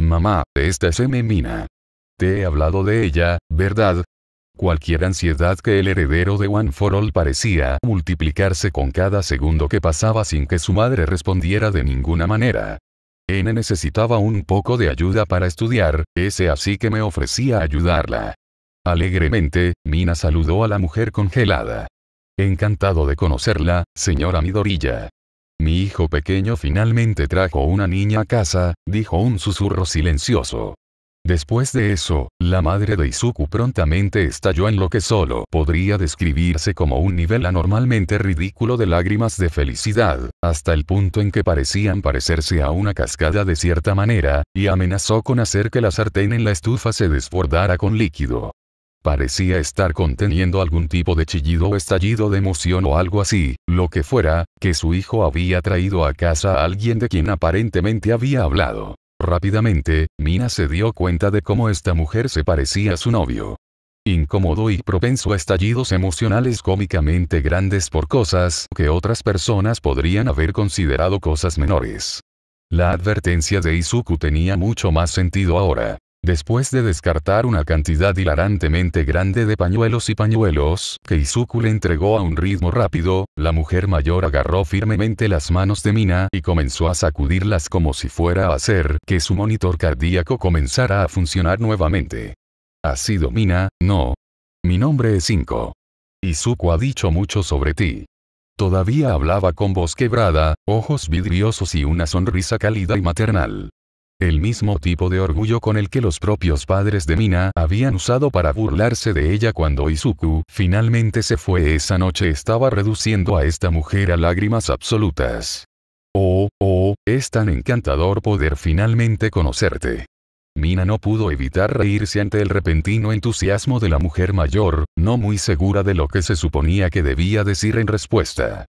Mamá, esta es Mina. Te he hablado de ella, ¿verdad? Cualquier ansiedad que el heredero de One for All parecía multiplicarse con cada segundo que pasaba sin que su madre respondiera de ninguna manera. N necesitaba un poco de ayuda para estudiar, así que me ofrecía ayudarla. Alegremente, Mina saludó a la mujer congelada. Encantado de conocerla, señora Midoriya. Mi hijo pequeño finalmente trajo una niña a casa, dijo un susurro silencioso. Después de eso, la madre de Izuku prontamente estalló en lo que solo podría describirse como un nivel anormalmente ridículo de lágrimas de felicidad, hasta el punto en que parecían parecerse a una cascada de cierta manera, y amenazó con hacer que la sartén en la estufa se desbordara con líquido. Parecía estar conteniendo algún tipo de chillido o estallido de emoción o algo así, lo que fuera, que su hijo había traído a casa a alguien de quien aparentemente había hablado. Rápidamente, Mina se dio cuenta de cómo esta mujer se parecía a su novio. Incómodo y propenso a estallidos emocionales cómicamente grandes por cosas que otras personas podrían haber considerado cosas menores. La advertencia de Izuku tenía mucho más sentido ahora. Después de descartar una cantidad hilarantemente grande de pañuelos que Izuku le entregó a un ritmo rápido, la mujer mayor agarró firmemente las manos de Mina y comenzó a sacudirlas como si fuera a hacer que su monitor cardíaco comenzara a funcionar nuevamente. ¿Ha sido Mina? No. Mi nombre es Inko. Izuku ha dicho mucho sobre ti. Todavía hablaba con voz quebrada, ojos vidriosos y una sonrisa cálida y maternal. El mismo tipo de orgullo con el que los propios padres de Mina habían usado para burlarse de ella cuando Izuku finalmente se fue esa noche estaba reduciendo a esta mujer a lágrimas absolutas. Es tan encantador poder finalmente conocerte. Mina no pudo evitar reírse ante el repentino entusiasmo de la mujer mayor, no muy segura de lo que se suponía que debía decir en respuesta.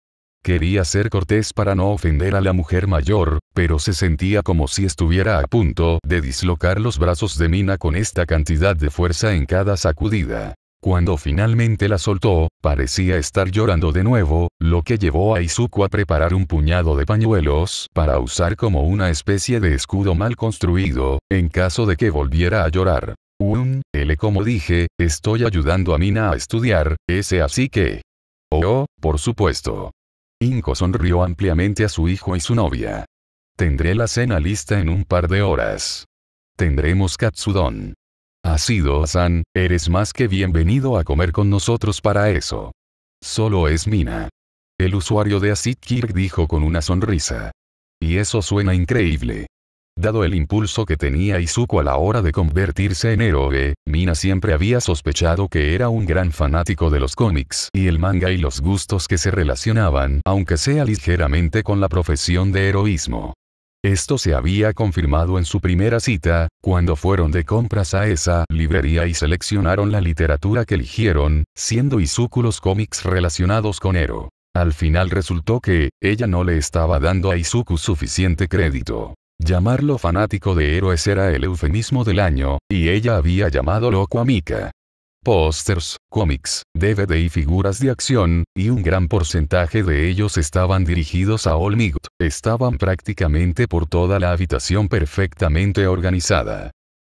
Quería ser cortés para no ofender a la mujer mayor, pero se sentía como si estuviera a punto de dislocar los brazos de Mina con esta cantidad de fuerza en cada sacudida. Cuando finalmente la soltó, parecía estar llorando de nuevo, lo que llevó a Izuku a preparar un puñado de pañuelos para usar como una especie de escudo mal construido, en caso de que volviera a llorar. Como dije, estoy ayudando a Mina a estudiar, así que... por supuesto. Inko sonrió ampliamente a su hijo y su novia. Tendré la cena lista en un par de horas. Tendremos katsudon. Asido-san, eres más que bienvenido a comer con nosotros para eso. Solo es Mina. El usuario de Acid Kirk dijo con una sonrisa. Y eso suena increíble. Dado el impulso que tenía Izuku a la hora de convertirse en héroe, Mina siempre había sospechado que era un gran fanático de los cómics y el manga y los gustos que se relacionaban, aunque sea ligeramente con la profesión de heroísmo. Esto se había confirmado en su primera cita, cuando fueron de compras a esa librería y seleccionaron la literatura que eligieron, siendo Izuku los cómics relacionados con Ero. Al final resultó que, ella no le estaba dando a Izuku suficiente crédito. Llamarlo fanático de héroes era el eufemismo del año, y ella había llamado loco a Mika. Pósters, cómics, DVD y figuras de acción, y un gran porcentaje de ellos estaban dirigidos a All Might, estaban prácticamente por toda la habitación perfectamente organizada.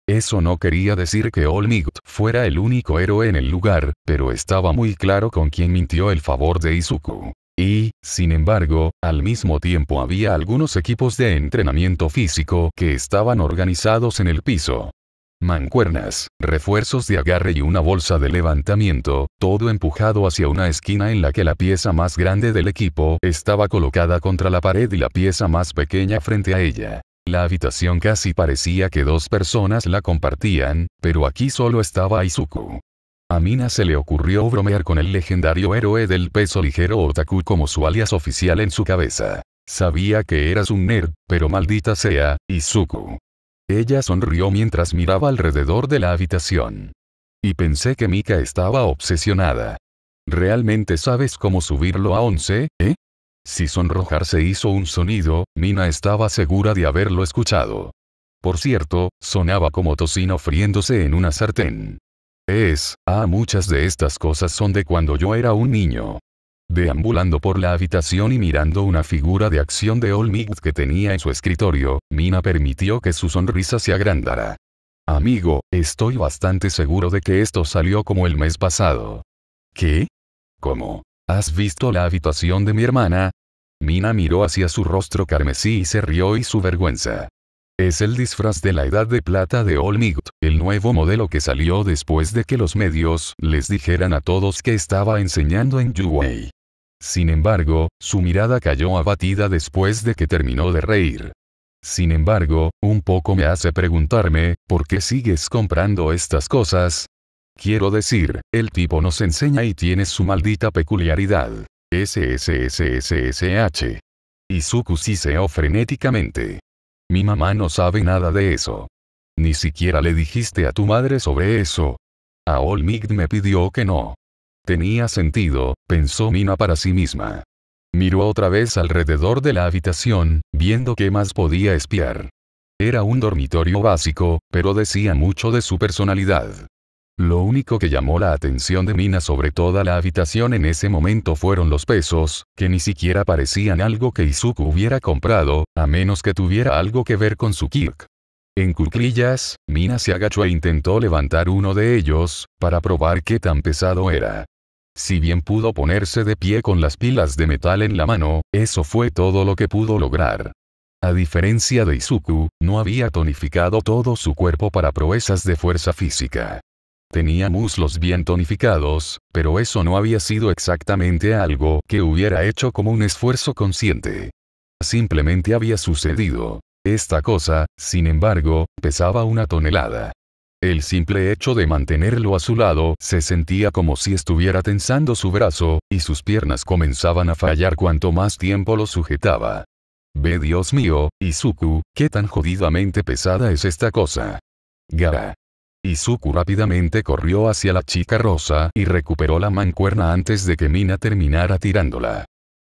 Eso no quería decir que All Might fuera el único héroe en el lugar, pero estaba muy claro con quién mintió el favor de Izuku. Y, sin embargo, al mismo tiempo había algunos equipos de entrenamiento físico que estaban organizados en el piso. Mancuernas, refuerzos de agarre y una bolsa de levantamiento, todo empujado hacia una esquina en la que la pieza más grande del equipo estaba colocada contra la pared y la pieza más pequeña frente a ella. La habitación casi parecía que dos personas la compartían, pero aquí solo estaba Izuku. A Mina se le ocurrió bromear con el legendario héroe del peso ligero Otaku como su alias oficial en su cabeza. Sabía que eras un nerd, pero maldita sea, Izuku. Ella sonrió mientras miraba alrededor de la habitación. Y pensé que Mika estaba obsesionada. ¿Realmente sabes cómo subirlo a 11, eh? Si sonrojarse hizo un sonido, Mina estaba segura de haberlo escuchado. Por cierto, sonaba como tocino friéndose en una sartén. Muchas de estas cosas son de cuando yo era un niño. Deambulando por la habitación y mirando una figura de acción de All Might que tenía en su escritorio, Mina permitió que su sonrisa se agrandara. Amigo, estoy bastante seguro de que esto salió como el mes pasado. ¿Qué? ¿Cómo? ¿Has visto la habitación de mi hermana? Mina miró hacia su rostro carmesí y se rió y su vergüenza. Es el disfraz de la edad de plata de All Might, el nuevo modelo que salió después de que los medios les dijeran a todos que estaba enseñando en Yuwei. Sin embargo, su mirada cayó abatida después de que terminó de reír. Sin embargo, un poco me hace preguntarme, ¿por qué sigues comprando estas cosas? Quiero decir, el tipo nos enseña y tiene su maldita peculiaridad. SSSSSH. Izuku siseó frenéticamente. Mi mamá no sabe nada de eso. Ni siquiera le dijiste a tu madre sobre eso. A All Might me pidió que no. Tenía sentido, pensó Mina para sí misma. Miró otra vez alrededor de la habitación, viendo qué más podía espiar. Era un dormitorio básico, pero decía mucho de su personalidad. Lo único que llamó la atención de Mina sobre toda la habitación en ese momento fueron los pesos, que ni siquiera parecían algo que Izuku hubiera comprado, a menos que tuviera algo que ver con su kirk. En cuclillas, Mina se agachó e intentó levantar uno de ellos, para probar qué tan pesado era. Si bien pudo ponerse de pie con las pilas de metal en la mano, eso fue todo lo que pudo lograr. A diferencia de Izuku, no había tonificado todo su cuerpo para proezas de fuerza física. Tenía muslos bien tonificados, pero eso no había sido exactamente algo que hubiera hecho como un esfuerzo consciente. Simplemente había sucedido. Esta cosa, sin embargo, pesaba 1 tonelada. El simple hecho de mantenerlo a su lado se sentía como si estuviera tensando su brazo, y sus piernas comenzaban a fallar cuanto más tiempo lo sujetaba. Ve Dios mío, Izuku, ¿qué tan jodidamente pesada es esta cosa? Gara. Izuku rápidamente corrió hacia la chica rosa y recuperó la mancuerna antes de que Mina terminara tirándola.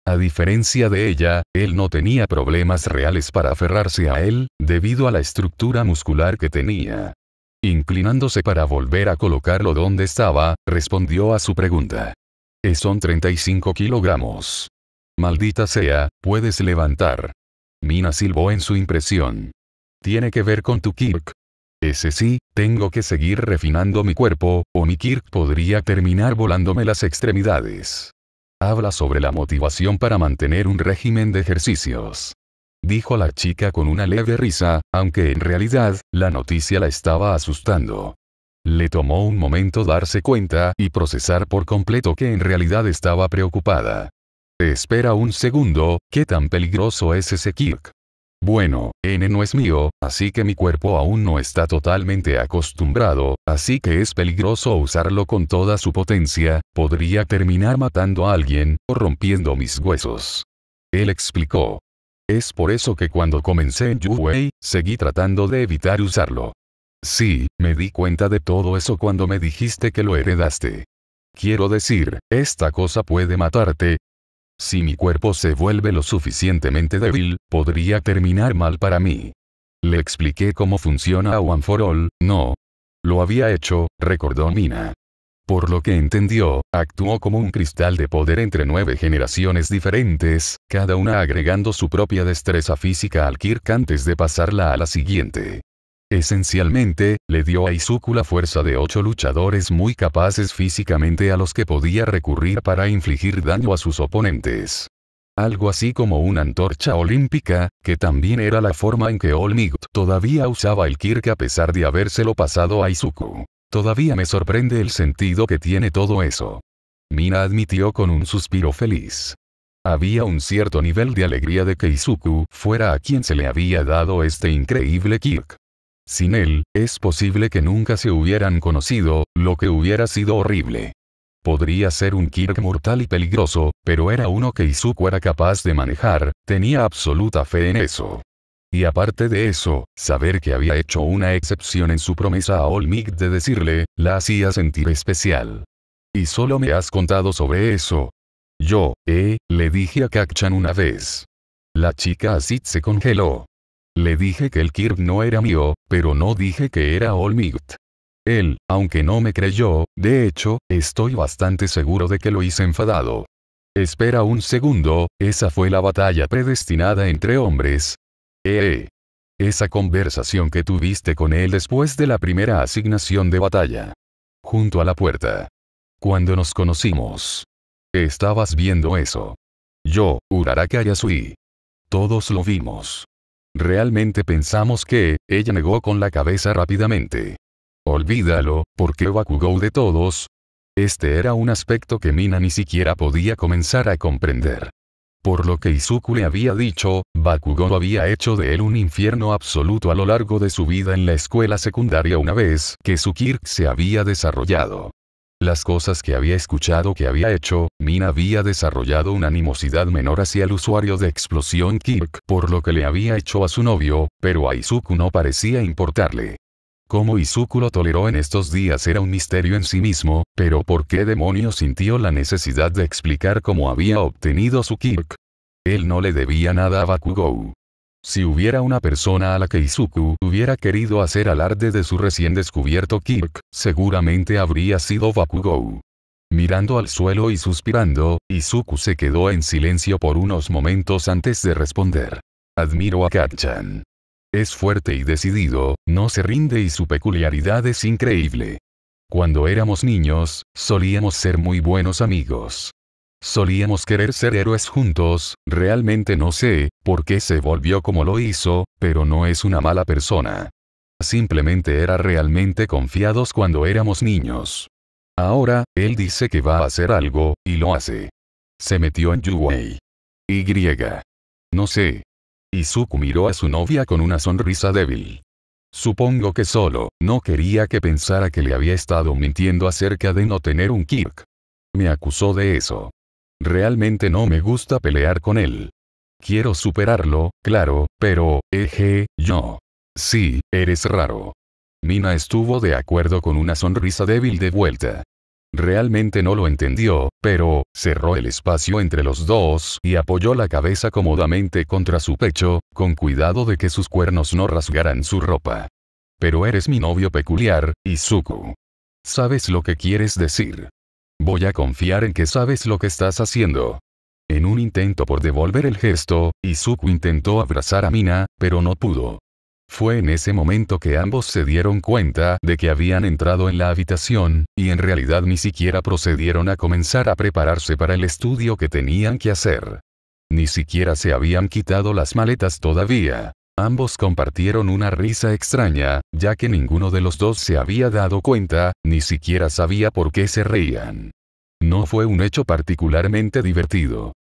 A diferencia de ella, él no tenía problemas reales para aferrarse a él, debido a la estructura muscular que tenía. Inclinándose para volver a colocarlo donde estaba, respondió a su pregunta. Son 35 kilogramos. Maldita sea, puedes levantar. Mina silbó en su impresión. Tiene que ver con tu kirk. Ese sí, tengo que seguir refinando mi cuerpo, o mi kirk podría terminar volándome las extremidades. Habla sobre la motivación para mantener un régimen de ejercicios. Dijo la chica con una leve risa, aunque en realidad, la noticia la estaba asustando. Le tomó un momento darse cuenta y procesar por completo que en realidad estaba preocupada. Espera un segundo, ¿qué tan peligroso es ese kirk? Bueno, N no es mío, así que mi cuerpo aún no está totalmente acostumbrado, así que es peligroso usarlo con toda su potencia, podría terminar matando a alguien, o rompiendo mis huesos. Él explicó. Es por eso que cuando comencé en Yuwei, seguí tratando de evitar usarlo. Sí, me di cuenta de todo eso cuando me dijiste que lo heredaste. Quiero decir, esta cosa puede matarte. Si mi cuerpo se vuelve lo suficientemente débil, podría terminar mal para mí. Le expliqué cómo funciona One for All, no. Lo había hecho, recordó Mina. Por lo que entendió, actuó como un cristal de poder entre 9 generaciones diferentes, cada una agregando su propia destreza física al kirk antes de pasarla a la siguiente. Esencialmente, le dio a Izuku la fuerza de 8 luchadores muy capaces físicamente a los que podía recurrir para infligir daño a sus oponentes. Algo así como una antorcha olímpica, que también era la forma en que All Might todavía usaba el Kirk a pesar de habérselo pasado a Izuku. Todavía me sorprende el sentido que tiene todo eso. Mina admitió con un suspiro feliz. Había un cierto nivel de alegría de que Izuku fuera a quien se le había dado este increíble Kirk. Sin él, es posible que nunca se hubieran conocido, lo que hubiera sido horrible. Podría ser un Kirk mortal y peligroso, pero era uno que Izuku era capaz de manejar, tenía absoluta fe en eso. Y aparte de eso, saber que había hecho una excepción en su promesa a All Might de decirle, la hacía sentir especial. Y solo me has contado sobre eso. Yo, le dije a Kacchan una vez. La chica así se congeló. Le dije que el Kirk no era mío, pero no dije que era All Might. Él, aunque no me creyó, de hecho, estoy bastante seguro de que lo hice enfadado. Espera un segundo, esa fue la batalla predestinada entre hombres. Esa conversación que tuviste con él después de la primera asignación de batalla. Junto a la puerta. Cuando nos conocimos. Estabas viendo eso. Yo, Uraraka Yasui. Todos lo vimos. Realmente pensamos que, ella negó con la cabeza rápidamente. Olvídalo, porque Bakugou de todos. Este era un aspecto que Mina ni siquiera podía comenzar a comprender. Por lo que Izuku le había dicho, Bakugou había hecho de él un infierno absoluto a lo largo de su vida en la escuela secundaria una vez que su Kirk se había desarrollado. Las cosas que había escuchado que había hecho, Mina había desarrollado una animosidad menor hacia el usuario de explosión Kirk por lo que le había hecho a su novio, pero a Izuku no parecía importarle. Cómo Izuku lo toleró en estos días era un misterio en sí mismo, pero ¿por qué demonios sintió la necesidad de explicar cómo había obtenido su Kirk? Él no le debía nada a Bakugou. Si hubiera una persona a la que Izuku hubiera querido hacer alarde de su recién descubierto Kirk, seguramente habría sido Bakugou. Mirando al suelo y suspirando, Izuku se quedó en silencio por unos momentos antes de responder. Admiro a Kacchan. Es fuerte y decidido, no se rinde y su peculiaridad es increíble. Cuando éramos niños, solíamos ser muy buenos amigos. Solíamos querer ser héroes juntos, realmente no sé por qué se volvió como lo hizo, pero no es una mala persona. Simplemente era realmente confiados cuando éramos niños. Ahora, él dice que va a hacer algo, y lo hace. Se metió en Yuwei. No sé. Izuku miró a su novia con una sonrisa débil. Supongo que solo, no quería que pensara que le había estado mintiendo acerca de no tener un Kirk. Me acusó de eso. Realmente no me gusta pelear con él. Quiero superarlo, claro, pero, yo. Sí, eres raro. Mina estuvo de acuerdo con una sonrisa débil de vuelta. Realmente no lo entendió, pero, cerró el espacio entre los dos y apoyó la cabeza cómodamente contra su pecho, con cuidado de que sus cuernos no rasgaran su ropa. Pero eres mi novio peculiar, Izuku. ¿Sabes lo que quieres decir? Voy a confiar en que sabes lo que estás haciendo. En un intento por devolver el gesto, Izuku intentó abrazar a Mina, pero no pudo. Fue en ese momento que ambos se dieron cuenta de que habían entrado en la habitación, y en realidad ni siquiera procedieron a comenzar a prepararse para el estudio que tenían que hacer. Ni siquiera se habían quitado las maletas todavía. Ambos compartieron una risa extraña, ya que ninguno de los dos se había dado cuenta, ni siquiera sabía por qué se reían. No fue un hecho particularmente divertido.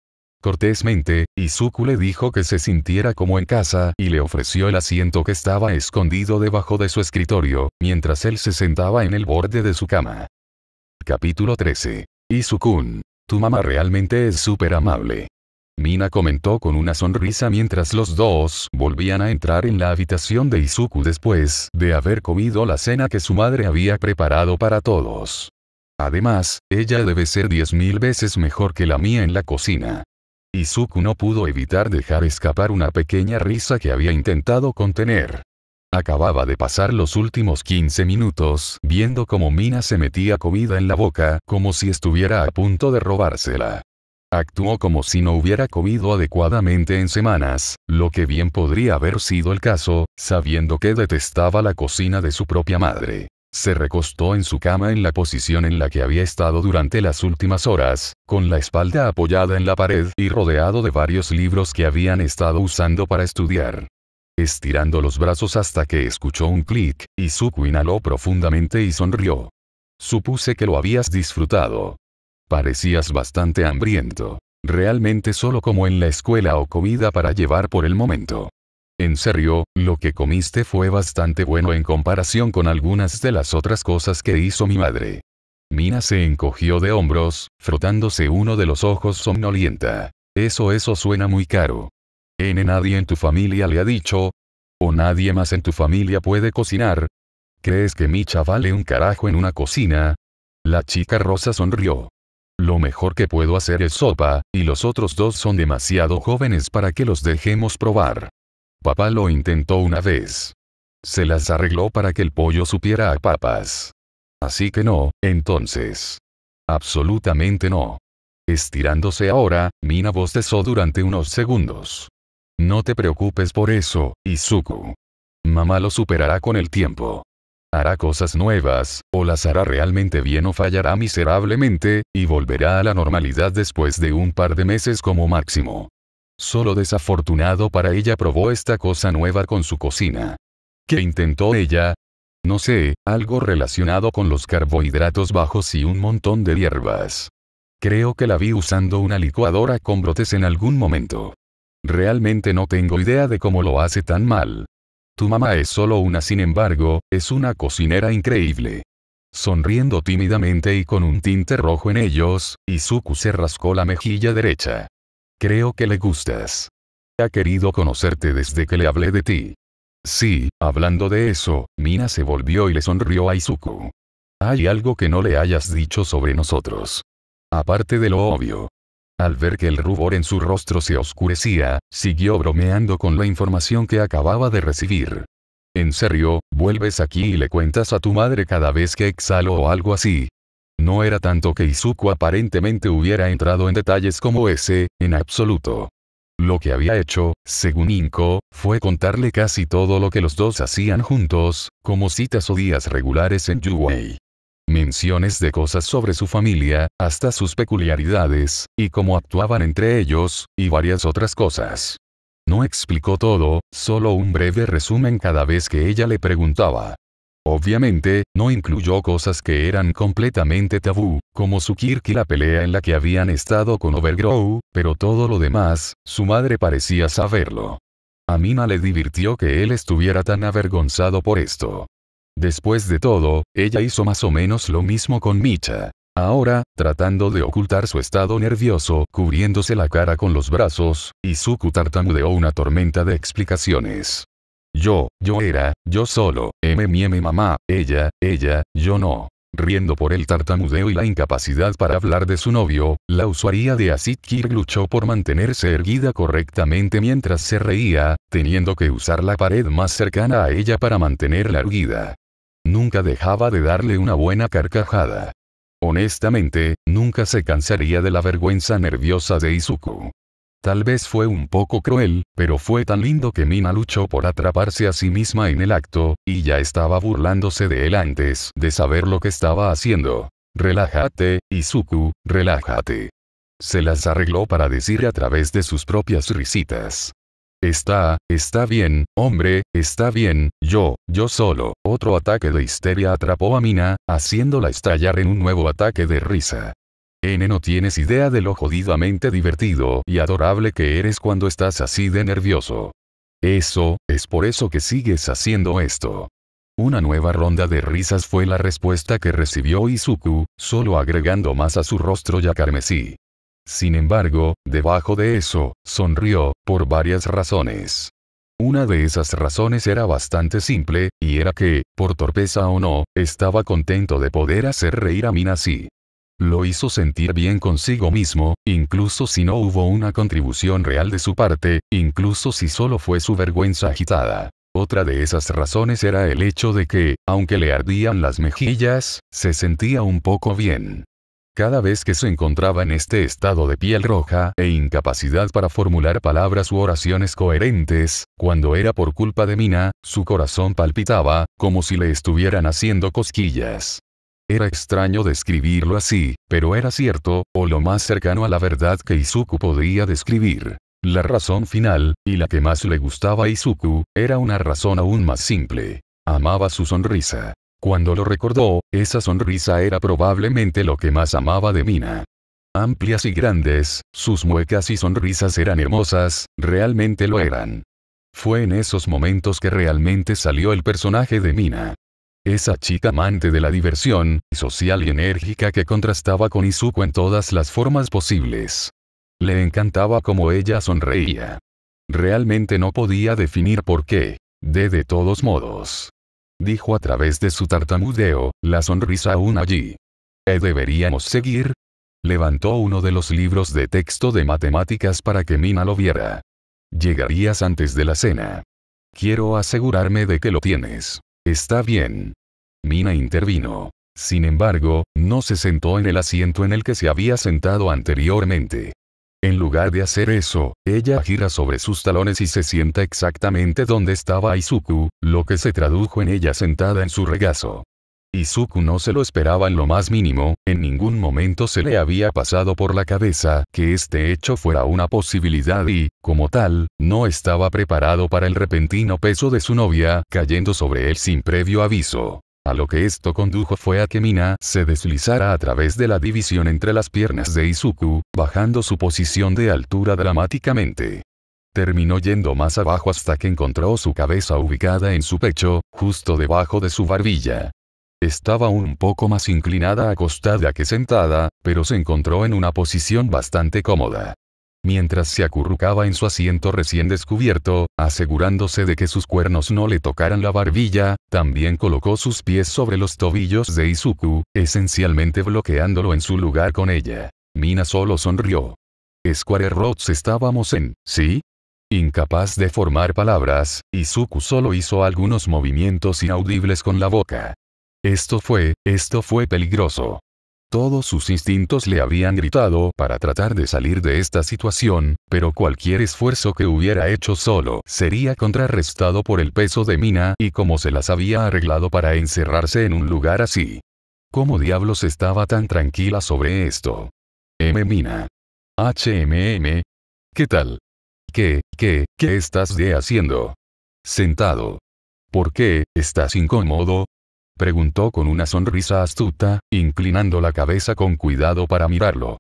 Cortésmente, Izuku le dijo que se sintiera como en casa y le ofreció el asiento que estaba escondido debajo de su escritorio, mientras él se sentaba en el borde de su cama. Capítulo 13. Izuku-kun, tu mamá realmente es súper amable. Mina comentó con una sonrisa mientras los dos volvían a entrar en la habitación de Izuku después de haber comido la cena que su madre había preparado para todos. Además, ella debe ser 10.000 veces mejor que la mía en la cocina. Izuku no pudo evitar dejar escapar una pequeña risa que había intentado contener. Acababa de pasar los últimos 15 minutos viendo cómo Mina se metía comida en la boca como si estuviera a punto de robársela. Actuó como si no hubiera comido adecuadamente en semanas, lo que bien podría haber sido el caso, sabiendo que detestaba la cocina de su propia madre. Se recostó en su cama en la posición en la que había estado durante las últimas horas, con la espalda apoyada en la pared y rodeado de varios libros que habían estado usando para estudiar. Estirando los brazos hasta que escuchó un clic, Izuku inhaló profundamente y sonrió. Supuse que lo habías disfrutado. Parecías bastante hambriento. Realmente solo como en la escuela o comida para llevar por el momento. En serio, lo que comiste fue bastante bueno en comparación con algunas de las otras cosas que hizo mi madre. Mina se encogió de hombros, frotándose uno de los ojos somnolienta. Eso suena muy caro. Nadie en tu familia le ha dicho. ¿O nadie más en tu familia puede cocinar? ¿Crees que Micha vale un carajo en una cocina? La chica rosa sonrió. Lo mejor que puedo hacer es sopa, y los otros dos son demasiado jóvenes para que los dejemos probar. Papá lo intentó una vez. Se las arregló para que el pollo supiera a papas. Así que no, entonces. Absolutamente no. Estirándose ahora, Mina bostezó durante unos segundos. No te preocupes por eso, Izuku. Mamá lo superará con el tiempo. Hará cosas nuevas, o las hará realmente bien o fallará miserablemente, y volverá a la normalidad después de un par de meses como máximo. Solo desafortunado para ella probó esta cosa nueva con su cocina. ¿Qué intentó ella? No sé, algo relacionado con los carbohidratos bajos y un montón de hierbas. Creo que la vi usando una licuadora con brotes en algún momento. Realmente no tengo idea de cómo lo hace tan mal. Tu mamá es solo una, sin embargo, es una cocinera increíble. Sonriendo tímidamente y con un tinte rojo en ellos, Izuku se rascó la mejilla derecha. Creo que le gustas. Ha querido conocerte desde que le hablé de ti. Sí, hablando de eso, Mina se volvió y le sonrió a Izuku. ¿Hay algo que no le hayas dicho sobre nosotros? Aparte de lo obvio. Al ver que el rubor en su rostro se oscurecía, siguió bromeando con la información que acababa de recibir. ¿En serio, vuelves aquí y le cuentas a tu madre cada vez que exhalo o algo así? No era tanto que Izuku aparentemente hubiera entrado en detalles como ese, en absoluto. Lo que había hecho, según Inko, fue contarle casi todo lo que los dos hacían juntos, como citas o días regulares en Yuwei. Menciones de cosas sobre su familia, hasta sus peculiaridades, y cómo actuaban entre ellos, y varias otras cosas. No explicó todo, solo un breve resumen cada vez que ella le preguntaba. Obviamente, no incluyó cosas que eran completamente tabú, como su Kirk y la pelea en la que habían estado con Overgrow, pero todo lo demás, su madre parecía saberlo. A Mina le divirtió que él estuviera tan avergonzado por esto. Después de todo, ella hizo más o menos lo mismo con Micha. Ahora, tratando de ocultar su estado nervioso, cubriéndose la cara con los brazos, Izuku tartamudeó una tormenta de explicaciones. Yo solo, mamá, ella, yo no. Riendo por el tartamudeo y la incapacidad para hablar de su novio, la usuaria de Acid Kirk luchó por mantenerse erguida correctamente mientras se reía, teniendo que usar la pared más cercana a ella para mantenerla erguida. Nunca dejaba de darle una buena carcajada. Honestamente, nunca se cansaría de la vergüenza nerviosa de Izuku. Tal vez fue un poco cruel, pero fue tan lindo que Mina luchó por atraparse a sí misma en el acto, y ya estaba burlándose de él antes de saber lo que estaba haciendo. Relájate, Izuku, relájate. Se las arregló para decir a través de sus propias risitas. Está bien, hombre, está bien, yo solo. Otro ataque de histeria atrapó a Mina, haciéndola estallar en un nuevo ataque de risa. No tienes idea de lo jodidamente divertido y adorable que eres cuando estás así de nervioso. Eso, es por eso que sigues haciendo esto. Una nueva ronda de risas fue la respuesta que recibió Izuku, solo agregando más a su rostro ya carmesí. Sin embargo, debajo de eso, sonrió, por varias razones. Una de esas razones era bastante simple, y era que, por torpeza o no, estaba contento de poder hacer reír a Mina así. Lo hizo sentir bien consigo mismo, incluso si no hubo una contribución real de su parte, incluso si solo fue su vergüenza agitada. Otra de esas razones era el hecho de que, aunque le ardían las mejillas, se sentía un poco bien. Cada vez que se encontraba en este estado de piel roja e incapacidad para formular palabras u oraciones coherentes, cuando era por culpa de Mina, su corazón palpitaba, como si le estuvieran haciendo cosquillas. Era extraño describirlo así, pero era cierto, o lo más cercano a la verdad que Izuku podía describir. La razón final, y la que más le gustaba a Izuku, era una razón aún más simple. Amaba su sonrisa. Cuando lo recordó, esa sonrisa era probablemente lo que más amaba de Mina. Amplias y grandes, sus muecas y sonrisas eran hermosas, realmente lo eran. Fue en esos momentos que realmente salió el personaje de Mina. Esa chica amante de la diversión, social y enérgica que contrastaba con Izuku en todas las formas posibles. Le encantaba cómo ella sonreía. Realmente no podía definir por qué. De todos modos. Dijo a través de su tartamudeo, la sonrisa aún allí. ¿Deberíamos seguir? Levantó uno de los libros de texto de matemáticas para que Mina lo viera. Llegarías antes de la cena. Quiero asegurarme de que lo tienes. Está bien. Mina intervino. Sin embargo, no se sentó en el asiento en el que se había sentado anteriormente. En lugar de hacer eso, ella gira sobre sus talones y se sienta exactamente donde estaba Izuku, lo que se tradujo en ella sentada en su regazo. Izuku no se lo esperaba en lo más mínimo, en ningún momento se le había pasado por la cabeza que este hecho fuera una posibilidad y, como tal, no estaba preparado para el repentino peso de su novia cayendo sobre él sin previo aviso. A lo que esto condujo fue a que Mina se deslizara a través de la división entre las piernas de Izuku, bajando su posición de altura dramáticamente. Terminó yendo más abajo hasta que encontró su cabeza ubicada en su pecho, justo debajo de su barbilla. Estaba un poco más inclinada acostada que sentada, pero se encontró en una posición bastante cómoda. Mientras se acurrucaba en su asiento recién descubierto, asegurándose de que sus cuernos no le tocaran la barbilla, también colocó sus pies sobre los tobillos de Izuku, esencialmente bloqueándolo en su lugar con ella. Mina solo sonrió. Square Roots estábamos en, ¿sí? Incapaz de formar palabras, Izuku solo hizo algunos movimientos inaudibles con la boca. Esto fue peligroso. Todos sus instintos le habían gritado para tratar de salir de esta situación, pero cualquier esfuerzo que hubiera hecho solo sería contrarrestado por el peso de Mina y cómo se las había arreglado para encerrarse en un lugar así. ¿Cómo diablos estaba tan tranquila sobre esto? Mina. ¿Qué tal? ¿Qué estás haciendo? Sentado. ¿Por qué, estás incómodo? Preguntó con una sonrisa astuta, inclinando la cabeza con cuidado para mirarlo.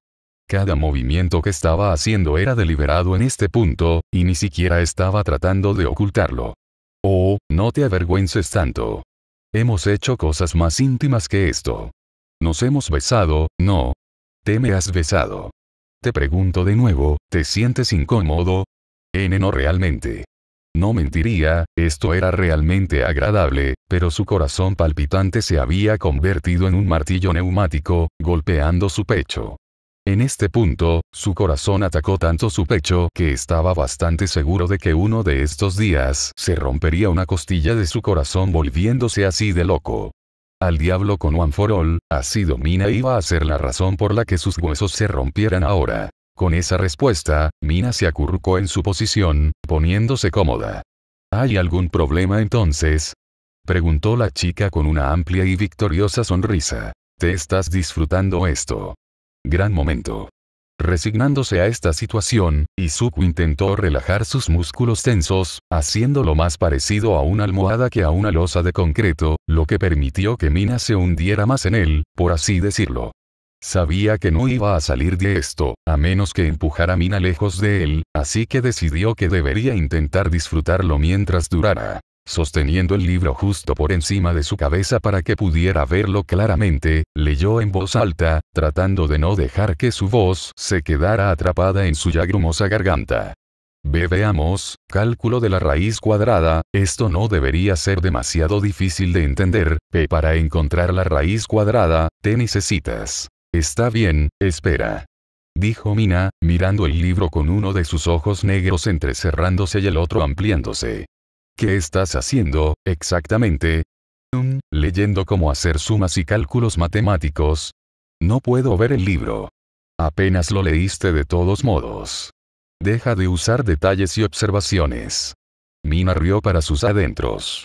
Cada movimiento que estaba haciendo era deliberado en este punto, y ni siquiera estaba tratando de ocultarlo. Oh, no te avergüences tanto. Hemos hecho cosas más íntimas que esto. Nos hemos besado, ¿no? ¿Te me has besado? Te pregunto de nuevo, ¿te sientes incómodo? No realmente. No mentiría, esto era realmente agradable, pero su corazón palpitante se había convertido en un martillo neumático, golpeando su pecho. En este punto, su corazón atacó tanto su pecho que estaba bastante seguro de que uno de estos días se rompería una costilla de su corazón volviéndose así de loco. Al diablo con One for All, así Mina iba a ser la razón por la que sus huesos se rompieran ahora. Con esa respuesta, Mina se acurrucó en su posición, poniéndose cómoda. ¿Hay algún problema entonces? Preguntó la chica con una amplia y victoriosa sonrisa. ¿Te estás disfrutando esto? Gran momento. Resignándose a esta situación, Izuku intentó relajar sus músculos tensos, haciéndolo más parecido a una almohada que a una losa de concreto, lo que permitió que Mina se hundiera más en él, por así decirlo. Sabía que no iba a salir de esto, a menos que empujara a Mina lejos de él, así que decidió que debería intentar disfrutarlo mientras durara. Sosteniendo el libro justo por encima de su cabeza para que pudiera verlo claramente, leyó en voz alta, tratando de no dejar que su voz se quedara atrapada en su ya grumosa garganta. Veamos, cálculo de la raíz cuadrada, esto no debería ser demasiado difícil de entender, para encontrar la raíz cuadrada, te necesitas. Está bien, espera. Dijo Mina, mirando el libro con uno de sus ojos negros entrecerrándose y el otro ampliándose. ¿Qué estás haciendo, exactamente? Leyendo cómo hacer sumas y cálculos matemáticos. No puedo ver el libro. Apenas lo leíste de todos modos. Deja de usar detalles y observaciones. Mina rió para sus adentros.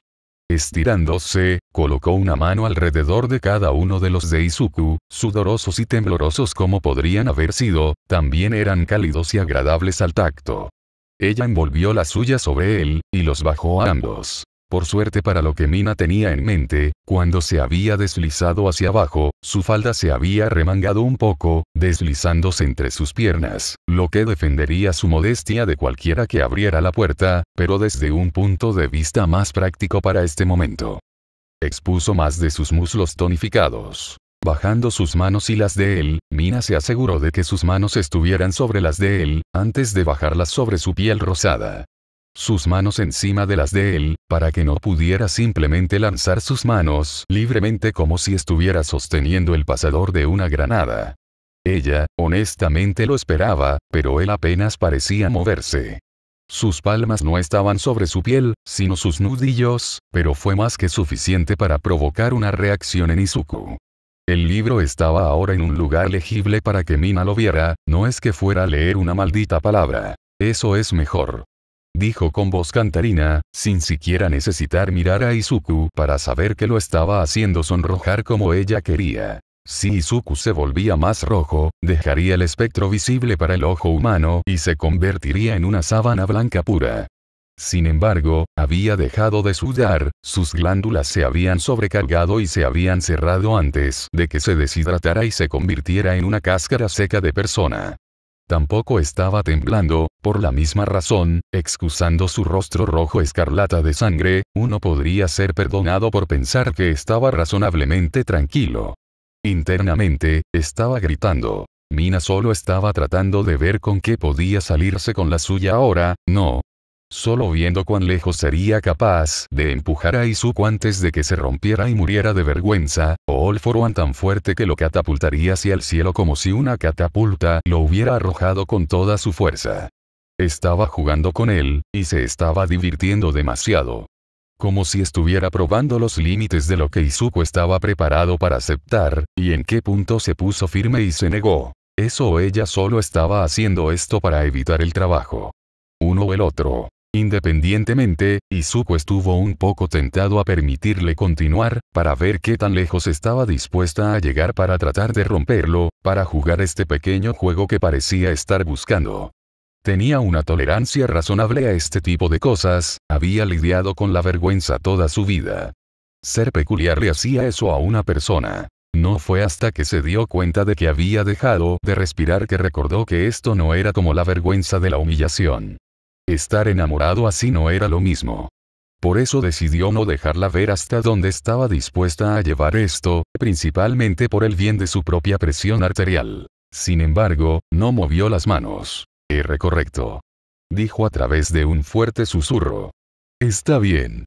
Estirándose, colocó una mano alrededor de cada uno de los de Izuku, sudorosos y temblorosos como podrían haber sido, también eran cálidos y agradables al tacto. Ella envolvió la suya sobre él, y los bajó a ambos. Por suerte para lo que Mina tenía en mente, cuando se había deslizado hacia abajo, su falda se había remangado un poco, deslizándose entre sus piernas, lo que defendería su modestia de cualquiera que abriera la puerta, pero desde un punto de vista más práctico para este momento. Expuso más de sus muslos tonificados. Bajando sus manos y las de él, Mina se aseguró de que sus manos estuvieran sobre las de él, antes de bajarlas sobre su piel rosada. Sus manos encima de las de él, para que no pudiera simplemente lanzar sus manos libremente como si estuviera sosteniendo el pasador de una granada. Ella, honestamente lo esperaba, pero él apenas parecía moverse. Sus palmas no estaban sobre su piel, sino sus nudillos, pero fue más que suficiente para provocar una reacción en Izuku. El libro estaba ahora en un lugar legible para que Mina lo viera, no es que fuera a leer una maldita palabra. Eso es mejor. Dijo con voz cantarina, sin siquiera necesitar mirar a Izuku para saber que lo estaba haciendo sonrojar como ella quería. Si Izuku se volvía más rojo, dejaría el espectro visible para el ojo humano y se convertiría en una sábana blanca pura. Sin embargo, había dejado de sudar, sus glándulas se habían sobrecargado y se habían cerrado antes de que se deshidratara y se convirtiera en una cáscara seca de persona. Tampoco estaba temblando, por la misma razón, excusando su rostro rojo escarlata de sangre, uno podría ser perdonado por pensar que estaba razonablemente tranquilo. Internamente, estaba gritando. Mina solo estaba tratando de ver con qué podía salirse con la suya ahora, no. Solo viendo cuán lejos sería capaz de empujar a Izuku antes de que se rompiera y muriera de vergüenza, o All for One tan fuerte que lo catapultaría hacia el cielo como si una catapulta lo hubiera arrojado con toda su fuerza. Estaba jugando con él, y se estaba divirtiendo demasiado. Como si estuviera probando los límites de lo que Izuku estaba preparado para aceptar, y en qué punto se puso firme y se negó. Eso o ella solo estaba haciendo esto para evitar el trabajo. Uno o el otro. Independientemente, Izuku estuvo un poco tentado a permitirle continuar, para ver qué tan lejos estaba dispuesta a llegar para tratar de romperlo, para jugar este pequeño juego que parecía estar buscando. Tenía una tolerancia razonable a este tipo de cosas, había lidiado con la vergüenza toda su vida. Ser peculiar le hacía eso a una persona. No fue hasta que se dio cuenta de que había dejado de respirar que recordó que esto no era como la vergüenza de la humillación. Estar enamorado así no era lo mismo. Por eso decidió no dejarla ver hasta dónde estaba dispuesta a llevar esto, principalmente por el bien de su propia presión arterial. Sin embargo, no movió las manos. R correcto. Dijo a través de un fuerte susurro. Está bien.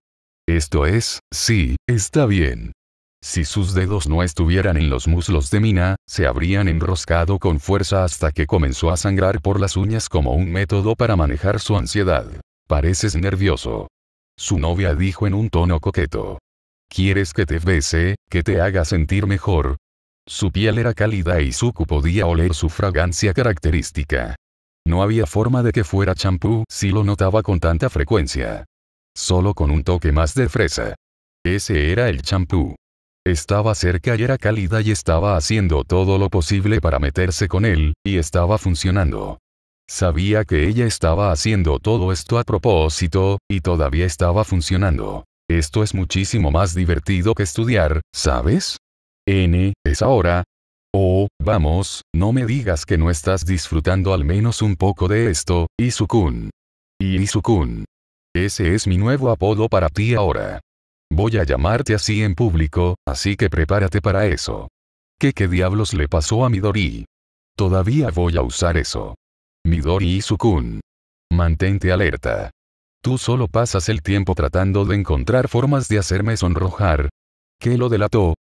Esto es, sí, está bien. Si sus dedos no estuvieran en los muslos de Mina, se habrían enroscado con fuerza hasta que comenzó a sangrar por las uñas como un método para manejar su ansiedad. Pareces nervioso. Su novia dijo en un tono coqueto. ¿Quieres que te bese, que te haga sentir mejor? Su piel era cálida y Izuku podía oler su fragancia característica. No había forma de que fuera champú si lo notaba con tanta frecuencia. Solo con un toque más de fresa. Ese era el champú. Estaba cerca y era cálida y estaba haciendo todo lo posible para meterse con él, y estaba funcionando. Sabía que ella estaba haciendo todo esto a propósito, y todavía estaba funcionando. Esto es muchísimo más divertido que estudiar, ¿sabes? Es ahora. Oh, vamos, no me digas que no estás disfrutando al menos un poco de esto, Izuku-kun. Y Izuku-kun. Ese es mi nuevo apodo para ti ahora. Voy a llamarte así en público, así que prepárate para eso. ¿Qué diablos le pasó a Midori? Todavía voy a usar eso. Midori Izuku-kun. Mantente alerta. Tú solo pasas el tiempo tratando de encontrar formas de hacerme sonrojar. ¿Qué lo delató?